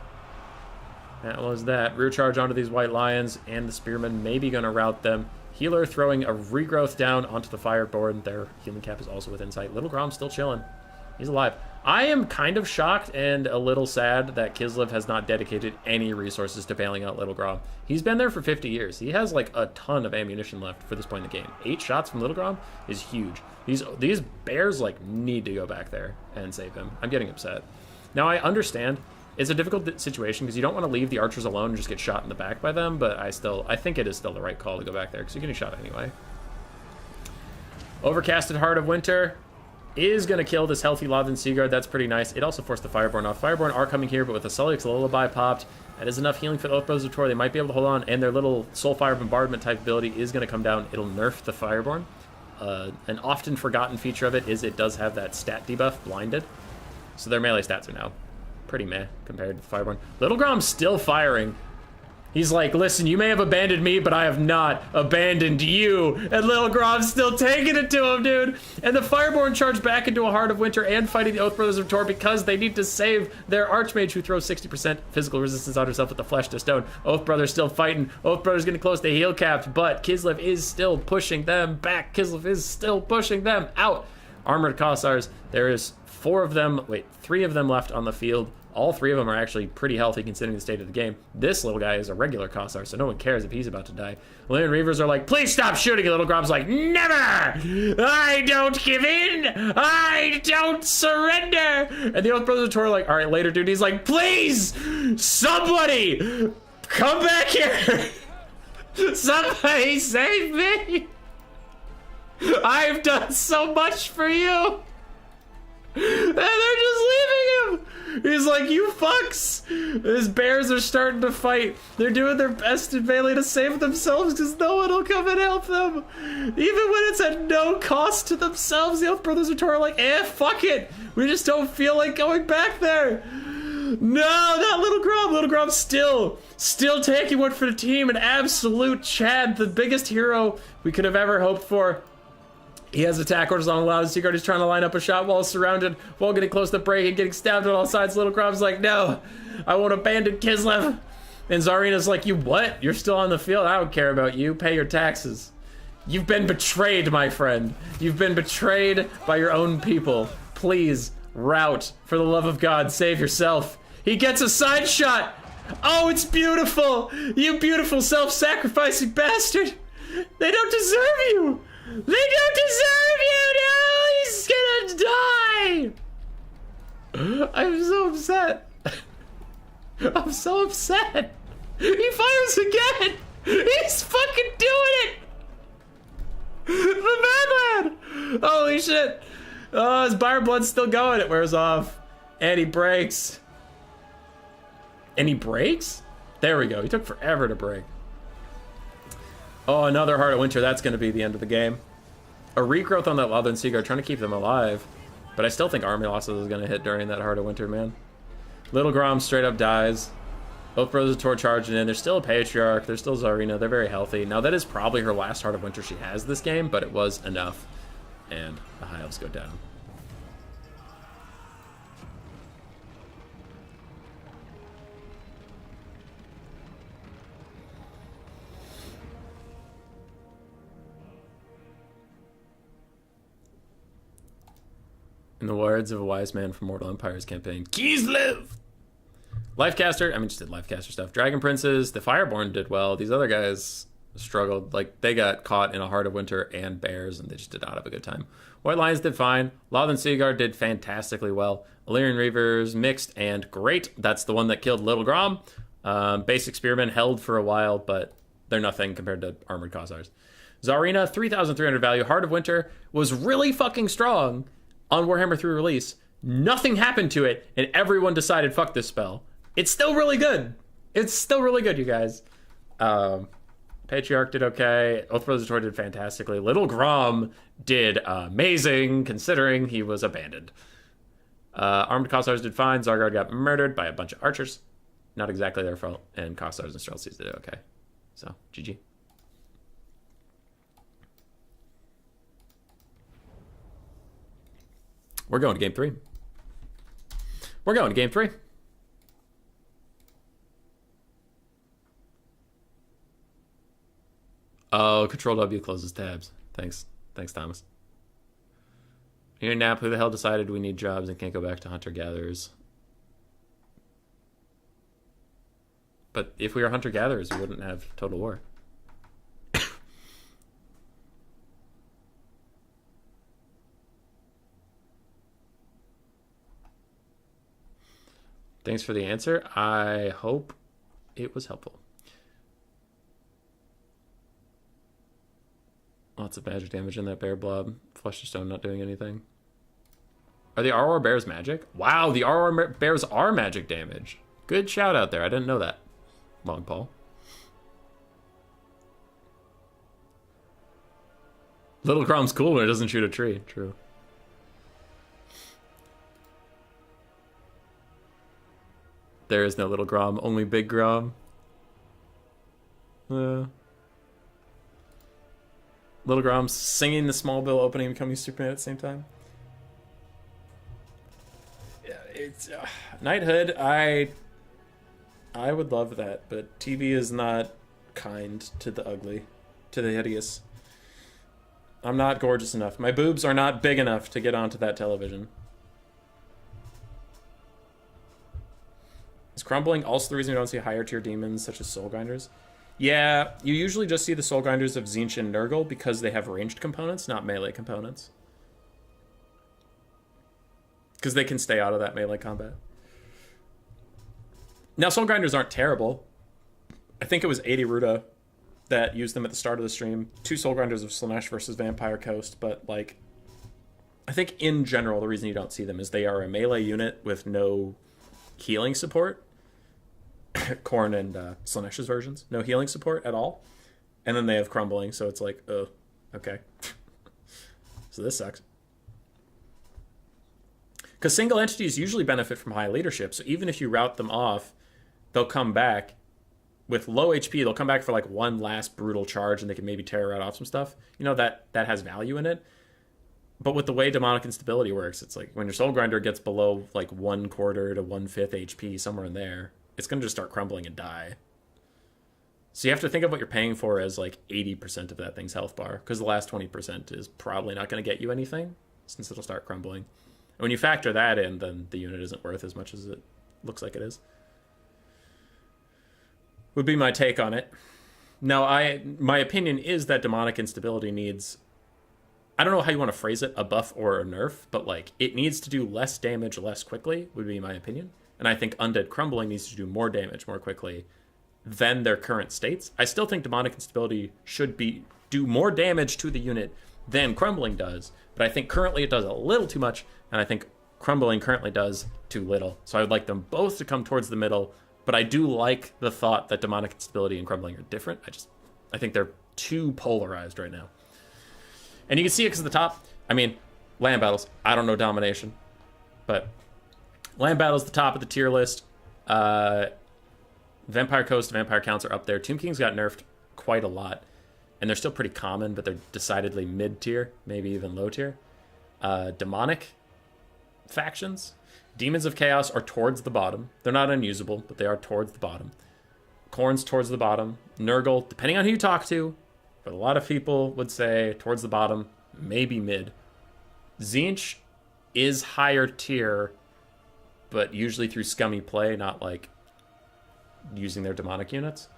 that was that. Rear charge onto these White Lions, and the Spearmen may be going to rout them. Healer throwing a regrowth down onto the Fireboard. Their healing cap is also within sight. Little Grom's still chilling. He's alive. I am kind of shocked and a little sad that Kislev has not dedicated any resources to bailing out Little Grom. He's been there for 50 years. He has like a ton of ammunition left for this point in the game. 8 shots from Little Grom is huge. These bears like need to go back there and save him. I'm getting upset. Now I understand it's a difficult situation because you don't want to leave the archers alone and just get shot in the back by them, but I think it is still the right call to go back there because you're getting shot anyway. Overcasted Heart of Winter is going to kill this healthy Lothern Seaguard. That's pretty nice. It also forced the Fireborn off. Fireborn are coming here, but with the Sullix Lullaby popped, that is enough healing for the Oath Brothers of Tor. They might be able to hold on, and their little Soulfire Bombardment type ability is going to come down. It'll nerf the Fireborn. An often forgotten feature of it is it does have that stat debuff, Blinded. So their melee stats are now pretty meh compared to the Fireborn. Little Grom's still firing. He's like, listen, you may have abandoned me, but I have not abandoned you. And Little Grom's still taking it to him, dude. And the Fireborn charge back into a Heart of Winter and fighting the Oath Brothers of Tor because they need to save their Archmage who throws 60% physical resistance on herself with the Flesh to Stone. Oath Brothers still fighting. Oath Brothers getting close to heal capped, but Kislev is still pushing them back. Kislev is still pushing them out. Armored Kossars, there is 3 of them left on the field. All 3 of them are actually pretty healthy considering the state of the game. This little guy is a regular Kossar, so no one cares if he's about to die. Linen Reavers are like, please stop shooting. And Little Grom's like, never! I don't give in! I don't surrender! And the Oath Brothers of Tor are like, all right, later, dude. He's like, please! Somebody! Come back here! Somebody save me! I've done so much for you! And they're just leaving him! He's like, you fucks! His bears are starting to fight. They're doing their best in melee to save themselves because no one will come and help them. Even when it's at no cost to themselves, the Oath Brothers of Tor are like, fuck it! We just don't feel like going back there! No, not Little Grom! Little Grom's still taking one for the team. An absolute Chad, the biggest hero we could have ever hoped for. He has attack orders on Lothern Seaguard. He's trying to line up a shot while surrounded, while getting close to break and getting stabbed on all sides. Little Grom's like, no, I won't abandon Kislev. And Zarina's like, you what? You're still on the field? I don't care about you. Pay your taxes. You've been betrayed, my friend. You've been betrayed by your own people. Please, rout. For the love of God, save yourself. He gets a side shot. Oh, it's beautiful. You beautiful self-sacrificing bastard. They don't deserve you. They don't deserve you! No! He's gonna die! I'm so upset. I'm so upset. He fires again. He's fucking doing it. The madman. Holy shit. Oh, his Byron Blood's still going. It wears off. And he breaks. And he breaks? There we go. He took forever to break. Oh, another Heart of Winter. That's going to be the end of the game. A regrowth on that Lothern Seaguard, trying to keep them alive. But I still think army losses is going to hit during that Heart of Winter, man. Little Grom straight up dies. Both Brothers of Tor charging in. There's still a Patriarch. There's still Tsarina. They're very healthy. Now, that is probably her last Heart of Winter she has this game, but it was enough. And the High Elves go down. In the words of a wise man from Mortal Empire's campaign, Kislev! Lifecaster, I mean, just did Lifecaster stuff. Dragon Princes, the Fireborn did well. These other guys struggled. Like, they got caught in a Heart of Winter and Bears, and they just did not have a good time. White Lions did fine. Lothern Seaguard did fantastically well. Illyrian Reavers, mixed and great. That's the one that killed Little Grom. Basic Spearmen held for a while, but they're nothing compared to Armored Khazars. Tsarina, 3,300 value. Heart of Winter was really fucking strong on Warhammer 3 release. Nothing happened to it, and everyone decided, fuck this spell. It's still really good. It's still really good, you guys. Patriarch did okay. Oath Brothers of Tor did fantastically. Little Grom did amazing, considering he was abandoned. Armored Khazars did fine. Zargard got murdered by a bunch of archers. Not exactly their fault. And Khazars and Streltsies did okay. So, GG. We're going to game 3. We're going to game 3. Oh, Control W closes tabs. Thanks. Thanks, Thomas. Here, Nap, who the hell decided we need jobs and can't go back to hunter-gatherers? But if we were hunter-gatherers, we wouldn't have Total War. Thanks for the answer. I hope it was helpful. Lots of magic damage in that bear blob. Flesh to Stone not doing anything. Are the Aurora Bears magic? Wow, the Aurora Bears are magic damage. Good shout out there. I didn't know that. Long Paul. Little Grom's cool when it doesn't shoot a tree. True. There is no Little Grom, only Big Grom. Little Grom's singing the small bill opening and becoming Superman at the same time. Yeah, it's Knighthood. I would love that, but TV is not kind to the ugly, to the hideous. I'm not gorgeous enough. My boobs are not big enough to get onto that television. Is crumbling also the reason we don't see higher tier demons such as Soul Grinders? Yeah, you usually just see the Soul Grinders of Tzeentch and Nurgle because they have ranged components, not melee components. Because they can stay out of that melee combat. Now, Soul Grinders aren't terrible. I think it was 80 Ruda that used them at the start of the stream. 2 Soul Grinders of Slaanesh versus Vampire Coast, but, like, I think in general the reason you don't see them is they are a melee unit with no healing support. Khorne and Slaanesh's versions. No healing support at all. And then they have crumbling, so it's like, oh, okay. So this sucks. Because single entities usually benefit from high leadership, so even if you route them off, they'll come back with low HP. They'll come back for like one last brutal charge, and they can maybe tear right off some stuff. You know, that has value in it. But with the way demonic instability works, it's like when your Soul Grinder gets below like 1/4 to 1/5 HP, somewhere in there, it's going to just start crumbling and die. So you have to think of what you're paying for as like 80% of that thing's health bar, because the last 20% is probably not going to get you anything, since it'll start crumbling. And when you factor that in, then the unit isn't worth as much as it looks like it is. Would be my take on it. Now, my opinion is that demonic instability needs, I don't know how you want to phrase it, a buff or a nerf, but like it needs to do less damage less quickly, would be my opinion. and I think Undead Crumbling needs to do more damage more quickly than their current states. I still think Demonic Instability should do more damage to the unit than Crumbling does, but I think currently it does a little too much, and I think Crumbling currently does too little. So I would like them both to come towards the middle, but I do like the thought that Demonic Instability and Crumbling are different. I think they're too polarized right now. And you can see it because the top, I mean, land battles. I don't know domination, but land battles the top of the tier list. Vampire Coast, Vampire Counts are up there. Tomb Kings got nerfed quite a lot, and they're still pretty common, but they're decidedly mid-tier, maybe even low-tier. Demonic factions. Demons of Chaos are towards the bottom. They're not unusable, but they are towards the bottom. Khorne's towards the bottom. Nurgle, depending on who you talk to, but a lot of people would say towards the bottom, maybe mid. Tzeentch is higher tier, but usually through scummy play, not like using their demonic units.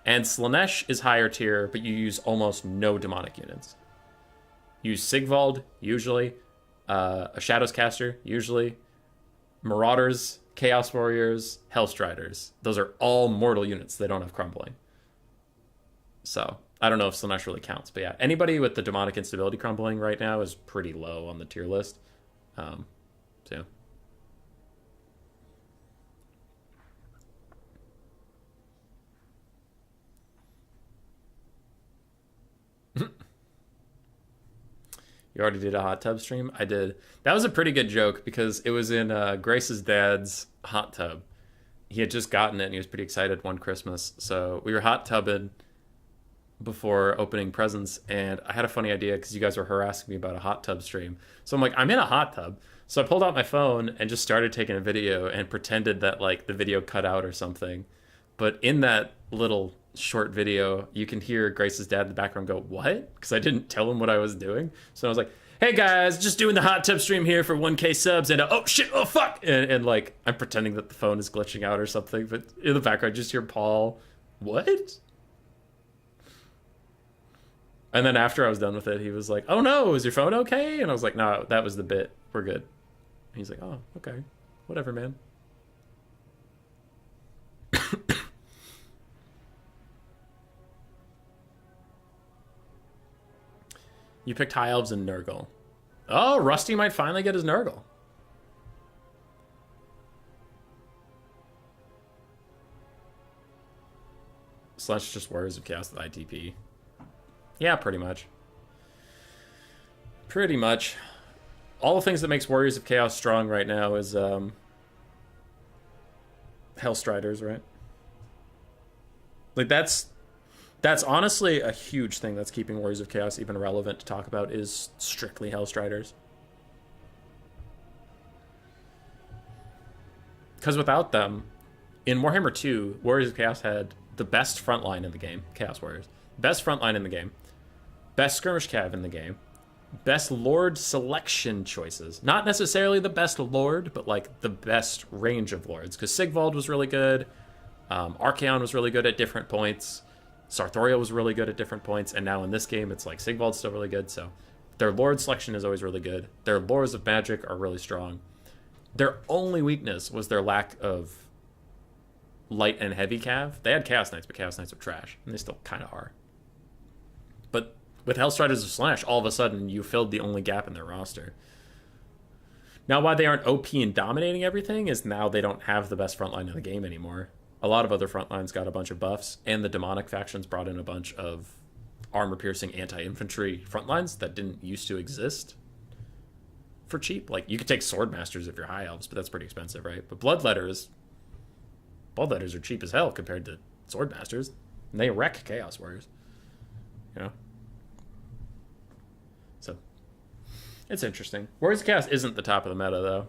And Slaanesh is higher tier, but you use almost no demonic units. Use Sigvald, usually. A Shadows Caster, usually. Marauders, Chaos Warriors, Hellstriders. Those are all mortal units. They don't have Crumbling. So, I don't know if Slaanesh really counts. But yeah, anybody with the Demonic Instability Crumbling right now is pretty low on the tier list. So yeah. You already did a hot tub stream? I did. That was a pretty good joke because it was in Grace's dad's hot tub. He had just gotten it and he was pretty excited one Christmas. So we were hot tubbing before opening presents, and I had a funny idea because you guys were harassing me about a hot tub stream. So I'm like, I'm in a hot tub. So I pulled out my phone and just started taking a video and pretended that like the video cut out or something. But in that little short video, you can hear Grace's dad in the background go, "What?" Because I didn't tell him what I was doing. So I was like, "Hey guys, just doing the hot tub stream here for 1K subs," and oh shit, oh fuck, and like I'm pretending that the phone is glitching out or something, but in the background just hear Paul, "What?" And then after I was done with it, he was like, "Oh no, is your phone okay?" And I was like, "No, that was the bit. We're good." And he's like, "Oh, okay, whatever, man." You picked High Elves and Nurgle. Oh, Rusty might finally get his Nurgle. Slash just Warriors of Chaos with ITP. Yeah, pretty much. Pretty much. All the things that makes Warriors of Chaos strong right now is Hellstriders, right? Like that's honestly a huge thing that's keeping Warriors of Chaos even relevant to talk about is strictly Hellstriders. Because without them, in Warhammer 2, Warriors of Chaos had the best front line in the game, Chaos Warriors. Best front line in the game. Best skirmish cav in the game. Best Lord selection choices. Not necessarily the best Lord, but like the best range of Lords. Because Sigvald was really good. Archaon was really good at different points. Sarthoria was really good at different points, and now in this game, it's like Sigvald's still really good, so their Lord selection is always really good. Their Lords of Magic are really strong. Their only weakness was their lack of light and heavy cav. They had Chaos Knights, but Chaos Knights are trash, and they still kind of are. But with Hellstriders of Slaanesh, all of a sudden, you filled the only gap in their roster. Now, why they aren't OP and dominating everything is now they don't have the best frontline in the game anymore. A lot of other front lines got a bunch of buffs, and the demonic factions brought in a bunch of armor-piercing anti-infantry front lines that didn't used to exist for cheap. Like, you could take Swordmasters if you're High Elves, but that's pretty expensive, right? But Bloodletters are cheap as hell compared to Swordmasters, and they wreck Chaos Warriors. You know? So, it's interesting. Warriors of Chaos isn't the top of the meta, though.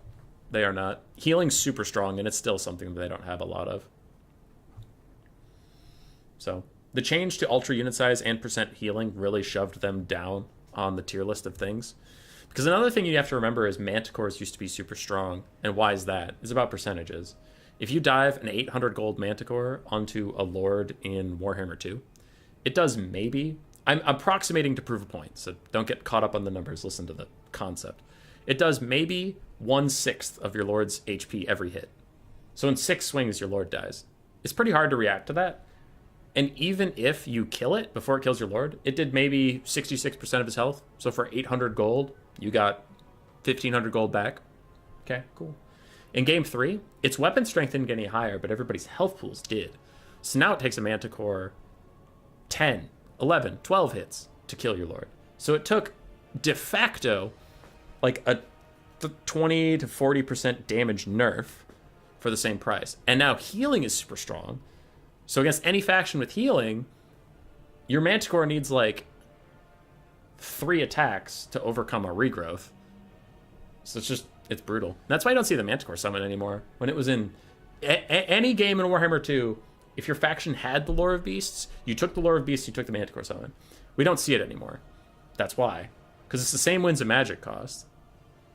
They are not. Healing's super strong, and it's still something that they don't have a lot of. So the change to ultra unit size and percent healing really shoved them down on the tier list of things. Because another thing you have to remember is Manticores used to be super strong. And why is that? It's about percentages. If you dive an 800 gold Manticore onto a Lord in Warhammer 2, it does maybe... I'm approximating to prove a point, so don't get caught up on the numbers. Listen to the concept. It does maybe 1/6 of your Lord's HP every hit. So in 6 swings, your Lord dies. It's pretty hard to react to that. And even if you kill it before it kills your Lord, it did maybe 66% of his health. So for 800 gold, you got 1,500 gold back. Okay, cool. In game 3, its weapon strength didn't get any higher, but everybody's health pools did. So now it takes a Manticore 10, 11, 12 hits to kill your Lord. So it took de facto like a 20 to 40% damage nerf for the same price. And now healing is super strong. So against any faction with healing, your Manticore needs like 3 attacks to overcome a regrowth. So it's brutal. And that's why I don't see the Manticore summon anymore. When it was in any game in Warhammer 2, if your faction had the Lore of Beasts, you took the Lore of Beasts, you took the Manticore summon. We don't see it anymore. That's why. Because it's the same wins and magic cost,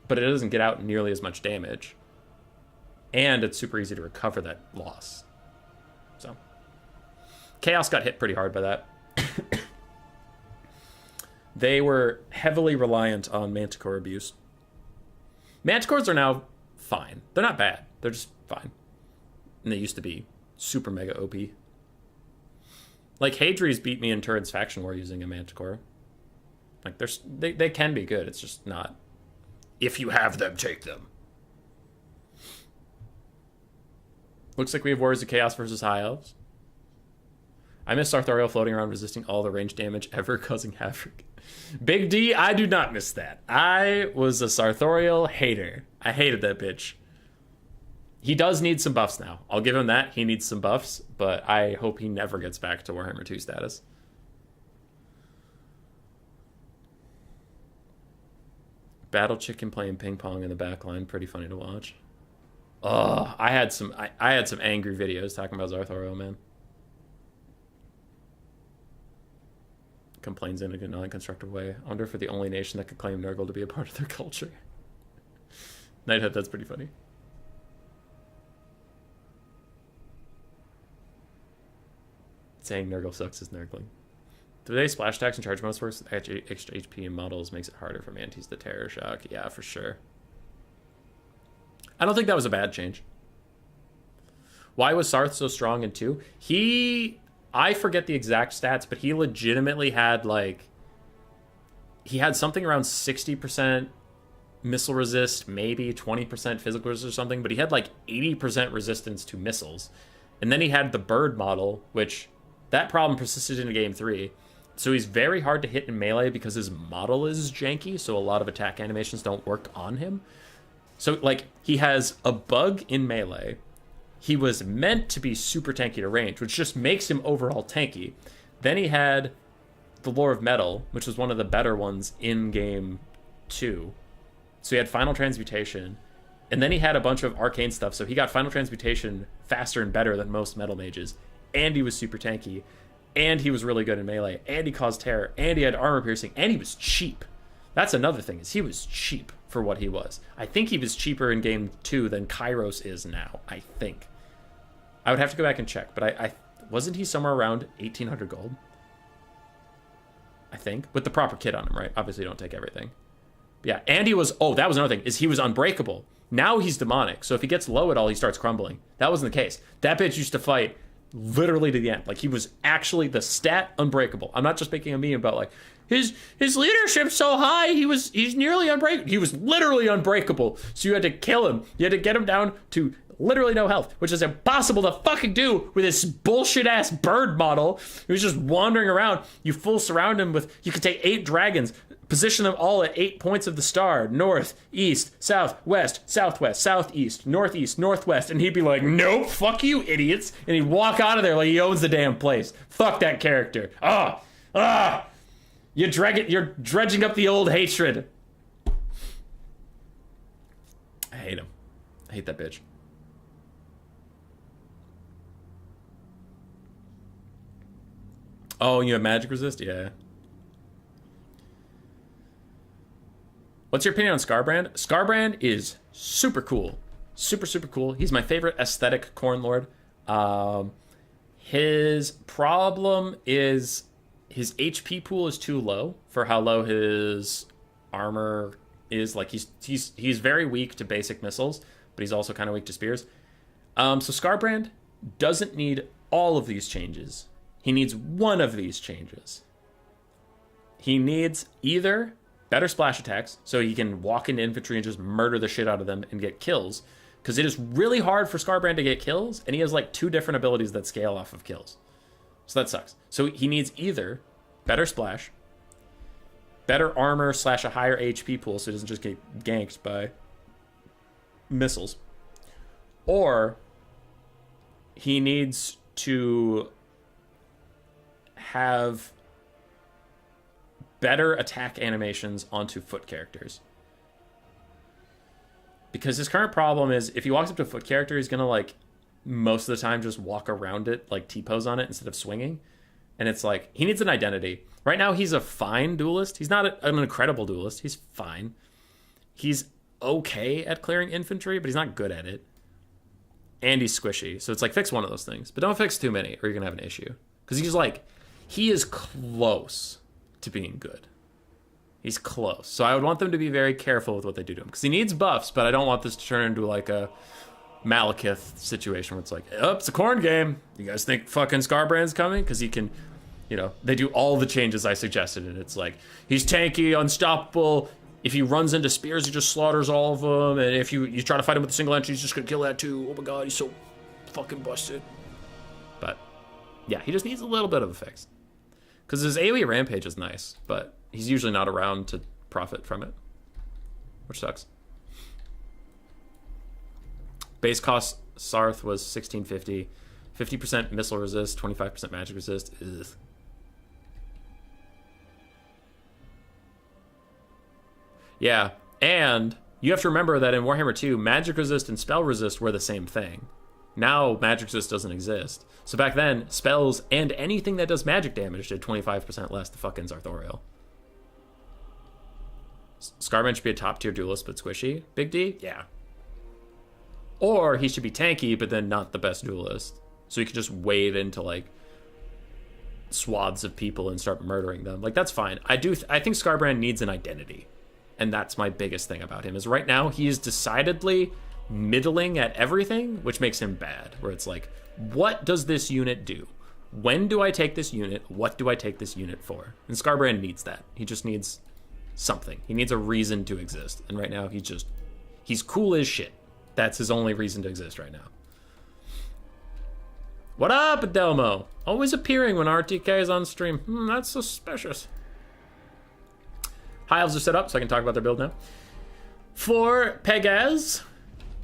but it doesn't get out nearly as much damage. And it's super easy to recover that loss. So Chaos got hit pretty hard by that. They were heavily reliant on Manticore abuse. Manticores are now fine. They're not bad. They're just fine. And they used to be super mega OP. Like, Hadri's beat me in Turin's Faction War using a Manticore. Like, they can be good. It's just not, if you have them, take them. Looks like we have Warriors of Chaos versus High Elves. I miss Sartorial floating around resisting all the range damage ever, causing havoc. Big D, I do not miss that. I was a Sartorial hater. I hated that bitch. He does need some buffs now. I'll give him that. He needs some buffs, but I hope he never gets back to Warhammer 2 status. Battle Chicken playing ping pong in the back line, pretty funny to watch. Oh, I had some angry videos talking about Sartorial, man. Complains in a non-constructive way. I wonder if we're the only nation that could claim Nurgle to be a part of their culture. Nighthead, that's pretty funny. Saying Nurgle sucks is Nurgling. The way splash attacks and charge bonus works with extra HP and models makes it harder for Mantis to Terror Shock. Yeah, for sure. I don't think that was a bad change. Why was Sarth so strong in 2? I forget the exact stats, but he legitimately had he had something around 60% missile resist, maybe 20% physical resist or something, but he had 80% resistance to missiles. And then he had the bird model, which that problem persisted in game 3. So he's very hard to hit in melee because his model is janky, so a lot of attack animations don't work on him. So he has a bug in melee. He was meant to be super tanky to range, which just makes him overall tanky. Then he had the Lore of Metal, which was one of the better ones in game 2. So he had Final Transmutation, and then he had a bunch of arcane stuff, so he got Final Transmutation faster and better than most metal mages, and he was super tanky, and he was really good in melee, and he caused terror, and he had armor piercing, and he was cheap. That's another thing, is he was cheap for what he was. I think he was cheaper in game 2 than Kairos is now, I think. I would have to go back and check, but I wasn't he somewhere around 1,800 gold? I think, with the proper kit on him, right? Obviously don't take everything. But yeah, and he was, that was another thing, is he was unbreakable. Now he's demonic, so if he gets low at all, he starts crumbling. That wasn't the case. That bitch used to fight literally to the end. He was actually the stat unbreakable. I'm not just making a meme about his leadership's so high, he's nearly unbreakable. He was literally unbreakable. So you had to kill him. You had to get him down to literally no health, which is impossible to fucking do with this bullshit ass bird model. He was just wandering around. You full surround him with, you could take 8 dragons, position them all at 8 points of the star: north, east, south, west, southwest, southeast, northeast, northwest, and he'd be like, nope, fuck you idiots, and he'd walk out of there like he owns the damn place. Fuck that character. You're dredging up the old hatred. I hate him. I hate that bitch. Oh, you have magic resist? Yeah. What's your opinion on Scarbrand? Scarbrand is super cool. Super, super cool. He's my favorite aesthetic Khorne Lord. His problem is his HP pool is too low for how low his armor is. He's very weak to basic missiles, but he's also kind of weak to spears. So Scarbrand doesn't need all of these changes. He needs one of these changes. He needs either better splash attacks, so he can walk into infantry and just murder the shit out of them and get kills. Because it is really hard for Scarbrand to get kills, and he has like 2 different abilities that scale off of kills. So that sucks. So he needs either better splash, better armor / a higher HP pool so he doesn't just get ganked by missiles, or he needs to have better attack animations onto foot characters. Because his current problem is if he walks up to a foot character, he's gonna like most of the time just walk around it, like T-pose on it instead of swinging. And it's like, he needs an identity. Right now, he's a fine duelist. He's not an incredible duelist. He's fine. He's okay at clearing infantry, but he's not good at it. And he's squishy. So it's like, fix one of those things. But don't fix too many, or you're going to have an issue. Because he's like, he is close to being good. He's close. So I would want them to be very careful with what they do to him. Because he needs buffs, but I don't want this to turn into like a Malekith situation where it's like, oh, it's a Khorne game. You guys think fucking Scarbrand's coming? Because he can, you know, they do all the changes I suggested, and it's like, he's tanky, unstoppable. If he runs into spears, he just slaughters all of them. And if you try to fight him with a single entry, he's just gonna kill that too. Oh my god, he's so fucking busted. But yeah, he just needs a little bit of a fix. Because his AoE rampage is nice, but he's usually not around to profit from it, which sucks. Base cost Sarth was 1650, 50% missile resist, 25% magic resist. Ugh. Yeah, and you have to remember that in Warhammer 2, magic resist and spell resist were the same thing. Now magic resist doesn't exist. So back then, spells and anything that does magic damage did 25% less to fucking Zarthoriel. Scarbrand should be a top tier duelist but squishy. Big D? Yeah. Or he should be tanky, but then not the best duelist. So he could just wade into, like, swaths of people and start murdering them. Like, that's fine. I think Scarbrand needs an identity. And that's my biggest thing about him, is right now he is decidedly middling at everything, which makes him bad. Where it's like, what does this unit do? When do I take this unit? What do I take this unit for? And Scarbrand needs that. He just needs something. He needs a reason to exist. And right now, he's cool as shit. That's his only reason to exist right now. What up, Adelmo? Always appearing when RTK is on stream. That's suspicious. High elves are set up, so I can talk about their build now. For Pegaz,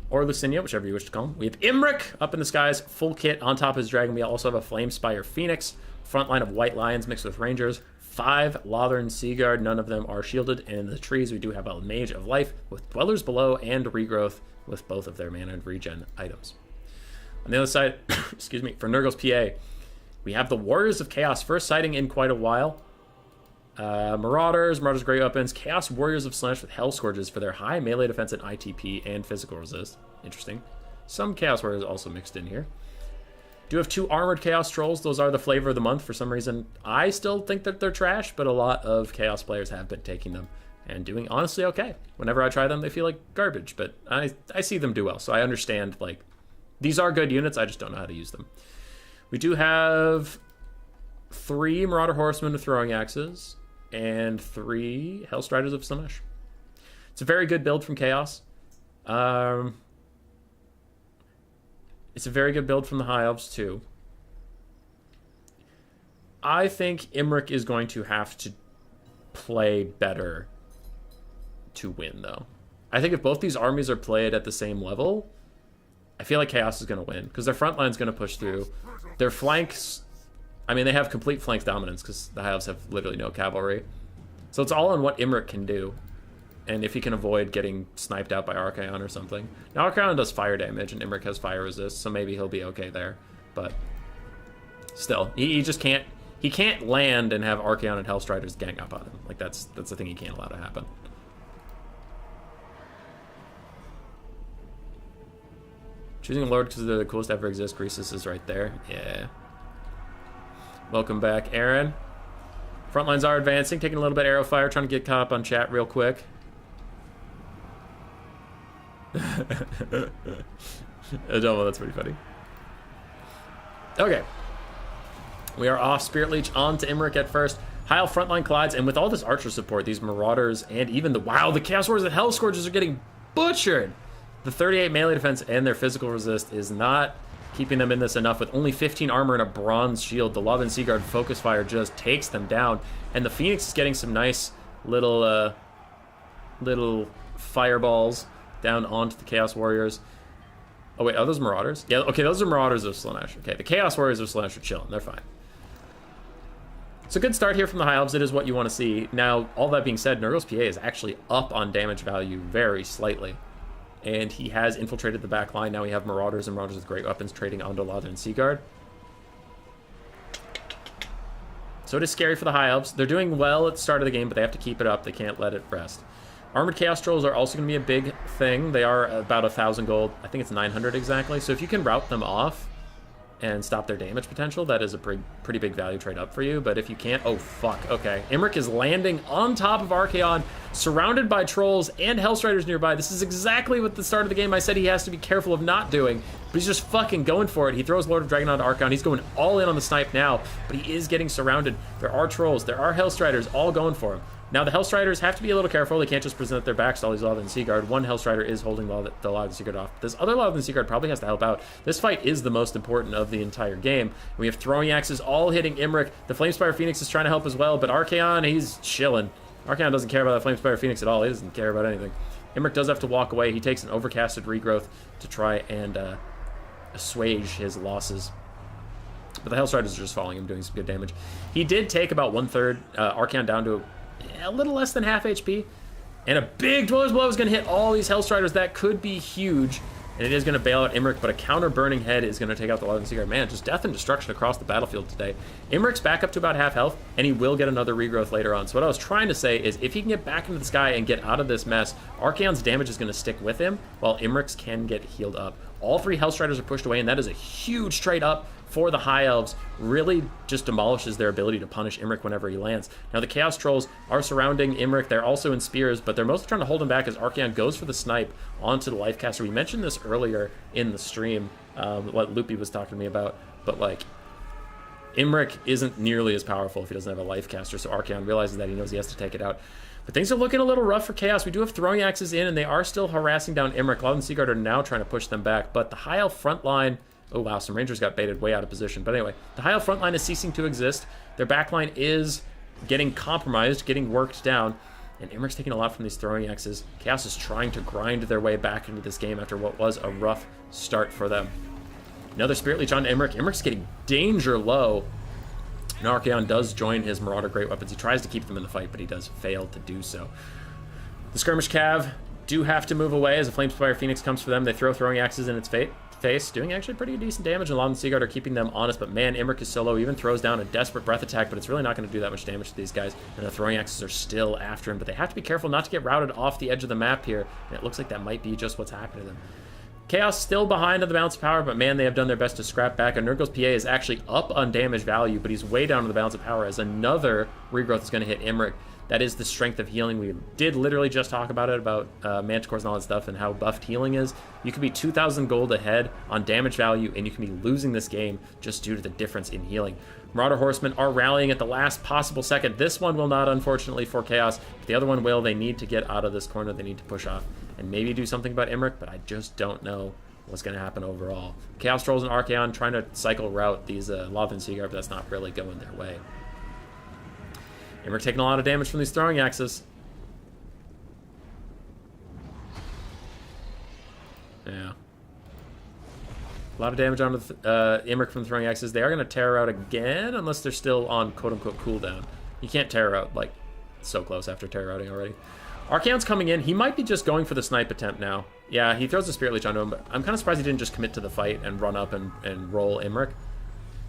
or Lucinia, whichever you wish to call him, we have Imric up in the skies, full kit. On top of his dragon, we also have a Flame Spire Phoenix. Front line of White Lions mixed with Rangers. 5 Lothern Seaguard, none of them are shielded. And in the trees, we do have a Mage of Life with Dwellers Below and Regrowth with both of their mana and regen items. On the other side, excuse me, for Nurgle's PA, we have the Warriors of Chaos, first sighting in quite a while. Marauders Great Weapons, Chaos Warriors of Slaanesh with Hell Scourges for their high melee defense and ITP and physical resist. Interesting. Some Chaos Warriors also mixed in here. Do have 2 Armored Chaos Trolls. Those are the flavor of the month for some reason. I still think that they're trash, but a lot of Chaos players have been taking them and doing honestly okay. Whenever I try them, they feel like garbage, but I see them do well, so I understand, like, these are good units, I just don't know how to use them. We do have 3 Marauder Horsemen with Throwing Axes and 3 Hellstriders of Slaanesh. It's a very good build from Chaos. It's a very good build from the High Elves, too. I think Imric is going to have to play better to win, though. I think if both these armies are played at the same level, I feel like Chaos is going to win, because their front line's going to push through. Their flanks, I mean, they have complete flank dominance, because the High Elves have literally no cavalry. So it's all on what Imric can do, and if he can avoid getting sniped out by Archaon or something. Now, Archaon does fire damage, and Imric has fire resist, so maybe he'll be okay there. But still, he just can't... He can't land and have Archaon and Hellstriders gang up on him. Like, that's the thing he can't allow to happen. Choosing a Lord because they're the coolest ever exist. Greasus is right there. Yeah. Welcome back, Aaron. Front lines are advancing, taking a little bit of arrow fire, trying to get caught up on chat real quick. Adomo, that's pretty funny. Okay. We are off Spirit Leech on to Imric at first. Heil frontline collides, and with all this archer support, these Marauders, and even the Chaos Warriors and Hell Scourges are getting butchered. The 38 melee defense and their physical resist is not keeping them in this enough. With only 15 armor and a bronze shield, the Lava and Sea Guard Focus Fire just takes them down. And the Phoenix is getting some nice little fireballs down onto the Chaos Warriors. Oh wait, are those Marauders? Yeah, okay, those are Marauders of Slaanesh. Okay, the Chaos Warriors of Slaanesh are chilling. They're fine. It's a good start here from the High Elves. It is what you want to see. Now, all that being said, Nurgle's PA is actually up on damage value very slightly. And he has infiltrated the back line. Now we have Marauders and Marauders with great weapons trading onto Lava and Sea Guard. So it is scary for the High Elves. They're doing well at the start of the game, but they have to keep it up. They can't let it rest. Armored Chaos Trolls are also going to be a big thing. They are about 1,000 gold. I think it's 900 exactly. So if you can route them off and stop their damage potential, that is a pretty big value trade up for you. But if you can't, oh fuck, okay. Imric is landing on top of Archaon, surrounded by trolls and Hellstriders nearby. This is exactly what the start of the game I said he has to be careful of not doing, but he's just fucking going for it. He throws Lord of Dragon onto Archaon. He's going all in on the snipe now, but he is getting surrounded. There are trolls, there are Hellstriders all going for him. Now, the Hellstriders have to be a little careful. They can't just present their backs to all these Lava and Sea Guard. One Hellstrider is holding the Lava and Sea Guard off. This other Lava and Sea Guard probably has to help out. This fight is the most important of the entire game. We have throwing axes all hitting Imric. The Flamespire Phoenix is trying to help as well, but Archaon, he's chilling. Archaon doesn't care about that Flamespire Phoenix at all. He doesn't care about anything. Imric does have to walk away. He takes an overcasted regrowth to try and assuage his losses. But the Hellstriders are just following him, doing some good damage. He did take about 1/3 Archaon down to a little less than half HP. And a big Dweller's Blow is going to hit all these Hellstriders. That could be huge. And it is going to bail out Imric, but a counter Burning Head is going to take out the Lava and Sea Guard. Man, just death and destruction across the battlefield today. Imric's back up to about half health, and he will get another regrowth later on. So what I was trying to say is if he can get back into the sky and get out of this mess, Archaon's damage is going to stick with him, while Imric's can get healed up. All three Hellstriders are pushed away, and that is a huge trade up for the High Elves. Really just demolishes their ability to punish Imric whenever he lands. Now the Chaos Trolls are surrounding Imric. They're also in spears, but they're mostly trying to hold him back as Archaon goes for the snipe onto the Lifecaster. We mentioned this earlier in the stream, what Loopy was talking to me about, but like Imric isn't nearly as powerful if he doesn't have a Lifecaster, so Archaon realizes that. He knows he has to take it out. But things are looking a little rough for Chaos. We do have throwing axes in, and they are still harassing down Imric. Lava and Sea Guard are now trying to push them back, but the High Elf front line... Oh, wow, some Rangers got baited way out of position. But anyway, the High Elf front line is ceasing to exist. Their back line is getting compromised, getting worked down. And Imric's taking a lot from these throwing axes. Chaos is trying to grind their way back into this game after what was a rough start for them. Another Spirit Leech on Imric. Imric's getting danger low. And Archaon does join his Marauder Great Weapons. He tries to keep them in the fight, but he does fail to do so. The Skirmish Cav do have to move away as a Flamespire Phoenix comes for them. They throw throwing axes in its face, doing actually pretty decent damage, and Lava and Sea Guard are keeping them honest, but man, Imric is so low. He even throws down a Desperate Breath attack, but it's really not going to do that much damage to these guys, and the throwing axes are still after him, but they have to be careful not to get routed off the edge of the map here, and it looks like that might be just what's happening to them. Chaos still behind on the balance of power, but man, they have done their best to scrap back, and Nurgle's PA is actually up on damage value, but he's way down on the balance of power as another regrowth is going to hit Imric. That is the strength of healing. We did literally just talk about it, about Manticores and all that stuff, and how buffed healing is. You could be 2,000 gold ahead on damage value, and you can be losing this game just due to the difference in healing. Marauder Horsemen are rallying at the last possible second. This one will not, unfortunately, for Chaos, but the other one will. They need to get out of this corner. They need to push off and maybe do something about Imric, but I just don't know what's going to happen overall. Chaos Trolls and Archaon trying to cycle route these Lava and Sea Guard, but that's not really going their way. And we're taking a lot of damage from these throwing axes. Yeah. A lot of damage on Imric from the throwing axes. They are going to tear out again, unless they're still on quote-unquote cooldown. You can't tear out, like, so close after tear routing already. Archaon's coming in. He might be just going for the snipe attempt now. Yeah, he throws the Spirit Leech onto him, but I'm kind of surprised he didn't just commit to the fight and run up and roll Imric.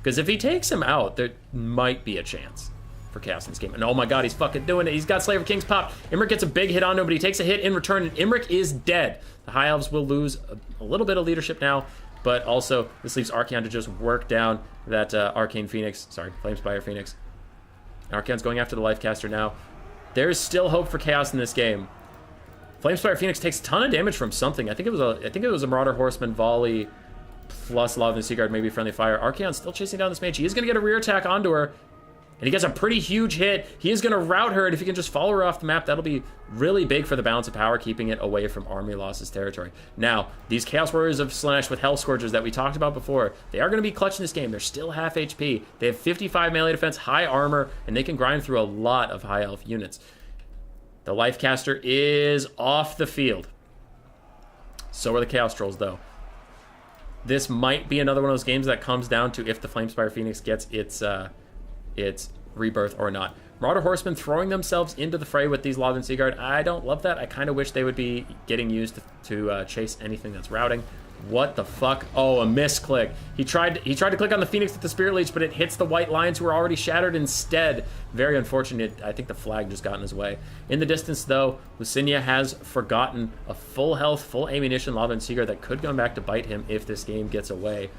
Because if he takes him out, there might be a chance for Chaos in this game. And oh my god, he's fucking doing it. He's got Slayer of Kings popped. Imric gets a big hit on him, but he takes a hit in return, and Imric is dead. The High Elves will lose a little bit of leadership now, but also this leaves Archaon to just work down that Arcane Phoenix. Sorry, Flamespire Phoenix. Archaon's going after the Lifecaster now. There's still hope for Chaos in this game. Flamespire Phoenix takes a ton of damage from something. I think it was a Marauder Horseman volley plus Lava Seaguard, maybe friendly fire. Archaon's still chasing down this mage. He is going to get a rear attack onto her. And he gets a pretty huge hit. He is going to rout her, and if he can just follow her off the map, that'll be really big for the balance of power, keeping it away from Army Loss's territory. Now, these Chaos Warriors of Slaanesh with Hell Scourgers that we talked about before, they are going to be clutch in this game. They're still half HP. They have 55 melee defense, high armor, and they can grind through a lot of high elf units. The Lifecaster is off the field. So are the Chaos Trolls, though. This might be another one of those games that comes down to if the Flamespire Phoenix gets its rebirth or not. Marauder Horsemen throwing themselves into the fray with these Lothan Seaguard. I don't love that. I kind of wish they would be getting used to chase anything that's routing. What the fuck? Oh, a misclick. He tried to click on the Phoenix with the Spirit Leech, but it hits the White Lions who are already shattered instead. Very unfortunate. I think the flag just got in his way. In the distance, though, Lucinia has forgotten a full health, full ammunition Lothan Seaguard that could come back to bite him if this game gets away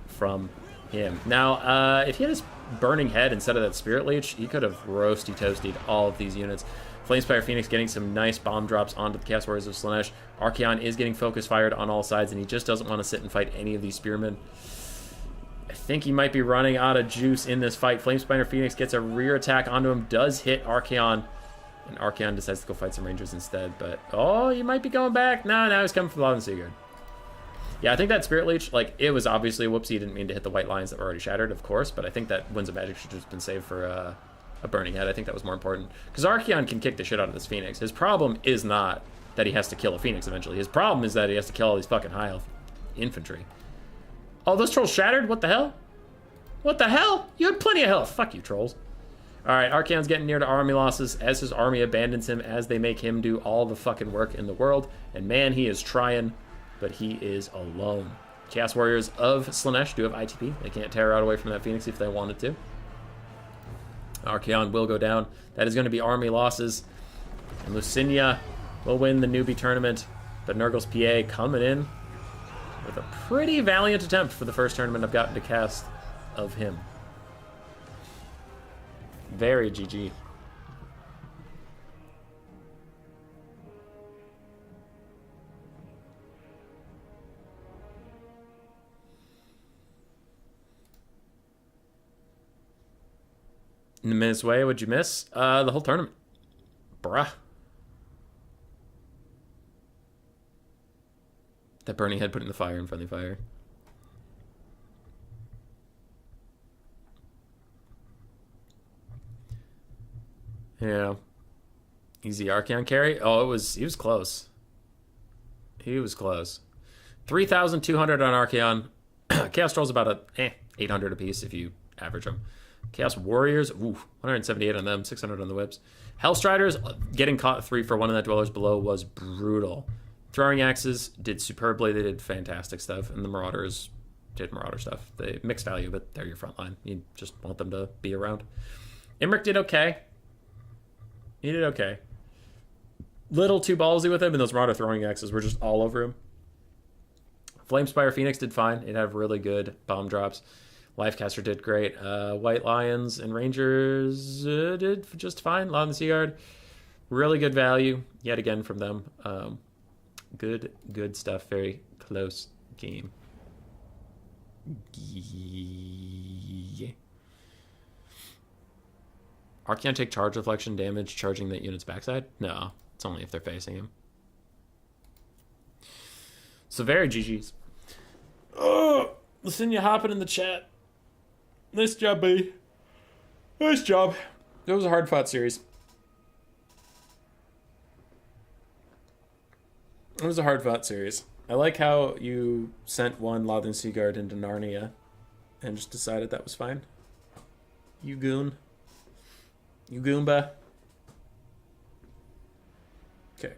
from him. Now, if he had his Burning Head instead of that Spirit Leech, he could have roasty-toasted all of these units. Flamespire Phoenix getting some nice bomb drops onto the Chaos Warriors of Slaanesh. Archaon is getting focus fired on all sides, and he just doesn't want to sit and fight any of these spearmen. I think he might be running out of juice in this fight. Flamespire Phoenix gets a rear attack onto him, does hit Archaon, and Archaon decides to go fight some Rangers instead. But, oh, he might be going back. No, now he's coming for Lothan Seaguard. Yeah, I think that Spirit Leech, like, it was obviously a whoopsie. He didn't mean to hit the White Lions that were already shattered, of course, but I think that Winds of Magic should have just been saved for a Burning Head. I think that was more important. Because Archaon can kick the shit out of this Phoenix. His problem is not that he has to kill a Phoenix eventually. His problem is that he has to kill all these fucking high elf infantry. Oh, those trolls shattered? What the hell? What the hell? You had plenty of health. Fuck you, trolls. Alright, Archaon's getting near to army losses as his army abandons him as they make him do all the fucking work in the world. And man, he is trying, but he is alone. Chaos Warriors of Slaanesh do have ITP. They can't tear out away from that Phoenix if they wanted to. Archaon will go down. That is going to be army losses. And Lucinia will win the newbie tournament. But Nurgle's PA coming in with a pretty valiant attempt for the first tournament I've gotten to cast of him. Very GG. In a minute's way, what'd you miss? The whole tournament. Bruh. That Burning Head putting the fire in friendly fire. Yeah. Easy Archaon carry. Oh, he was close. He was close. 3,200 on Archaon. Chaos Trolls about 800 apiece if you average them. Chaos Warriors, 178 on them, 600 on the whips. Hellstriders, getting caught 3 for 1 in that Dwellers Below was brutal. Throwing Axes did superbly. They did fantastic stuff. And the Marauders did Marauder stuff. They mixed value, but they're your front line. You just want them to be around. Imric did okay. He did okay. Little too ballsy with him, and those Marauder Throwing Axes were just all over him. Flamespire Phoenix did fine. It had really good bomb drops. Lifecaster did great. White Lions and Rangers did just fine. Lothan Seaguard, really good value yet again from them. Good stuff. Very close game. Yeah. Archaon take charge reflection damage charging that unit's backside? No, it's only if they're facing him. So very GG's. Oh, Lucinia hopping in the chat. Nice job, buddy. Nice job. It was a hard-fought series. It was a hard-fought series. I like how you sent one Lothan Seaguard into Narnia and just decided that was fine. You goon. You Goomba. Okay.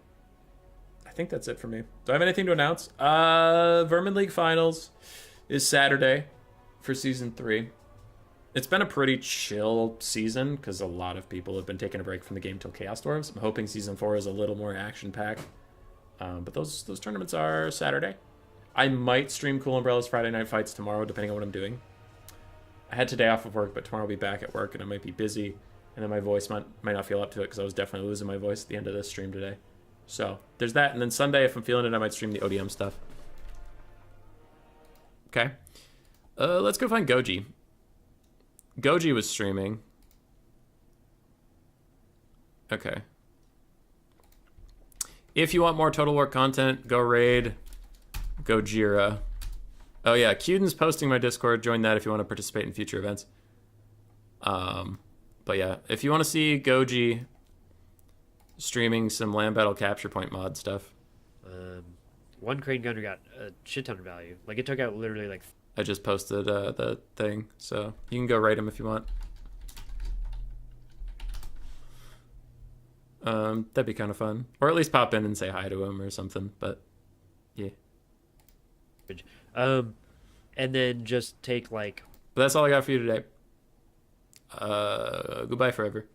I think that's it for me. Do I have anything to announce? Vermin League Finals is Saturday for Season 3. It's been a pretty chill season because a lot of people have been taking a break from the game till Chaos Dwarves. I'm hoping Season 4 is a little more action-packed. But those tournaments are Saturday. I might stream Cool Umbrellas Friday Night Fights tomorrow, depending on what I'm doing. I had today off of work, but tomorrow I'll be back at work, and I might be busy. And then my voice might not feel up to it because I was definitely losing my voice at the end of this stream today. So there's that, and then Sunday, if I'm feeling it, I might stream the ODM stuff. Okay. Let's go find Goji. Goji was streaming. Okay. If you want more Total War content, go raid Gojira. Oh yeah, Cuden's posting my Discord. Join that if you want to participate in future events. But yeah, if you want to see Goji streaming some Land Battle Capture Point mod stuff. One crane gunner got a shit ton of value. Like, it took out literally like... I just posted the thing, so you can go raid him if you want. That'd be kind of fun. Or at least pop in and say hi to him or something, but yeah. And then just take like... But that's all I got for you today. Goodbye forever.